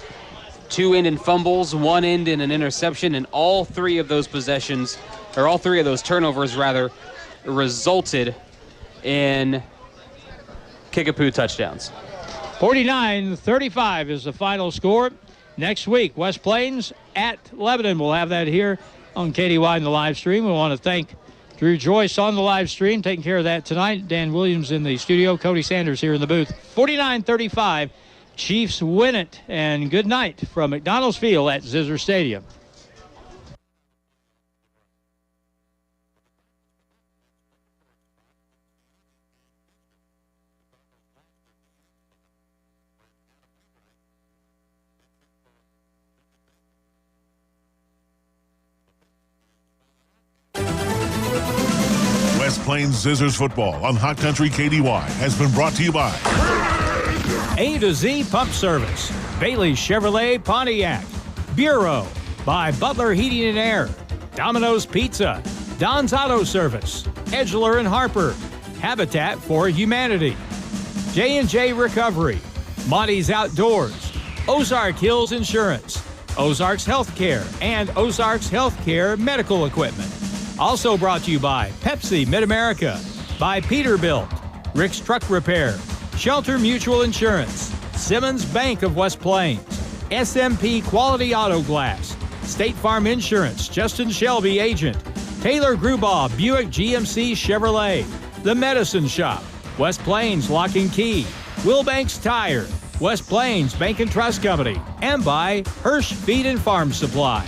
2 end in fumbles, 1 end in an interception, and all 3 of those possessions, or all 3 of those turnovers rather, resulted in Kickapoo touchdowns. 49-35 is the final score. Next week, West Plains at Lebanon. We'll have that here on KDY in the live stream. We want to thank Drew Joyce on the live stream, taking care of that tonight. Dan Williams in the studio, Cody Sanders here in the booth. 49-35, Chiefs win it, and good night from McDonald's Field at Zizzers Stadium. West Plains Zizzers football on Hot Country KDY has been brought to you by A to Z Pump Service, Bailey Chevrolet Pontiac, Bureau by Butler Heating and Air, Domino's Pizza, Don's Auto Service, Edgeler and Harper, Habitat for Humanity, J&J Recovery, Monty's Outdoors, Ozark Hills Insurance, Ozarks Healthcare, and Ozarks Healthcare Medical Equipment. Also brought to you by Pepsi Mid-America, by Peterbilt, Rick's Truck Repair, Shelter Mutual Insurance, Simmons Bank of West Plains, SMP Quality Auto Glass, State Farm Insurance, Justin Shelby Agent, Taylor Grubaugh Buick GMC Chevrolet, The Medicine Shop, West Plains Lock and Key, Wilbanks Tire, West Plains Bank and Trust Company, and by Hirsch Feed and Farm Supply.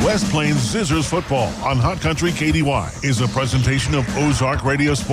West Plains Zizzers football on Hot Country KDY is a presentation of Ozark Radio Sports.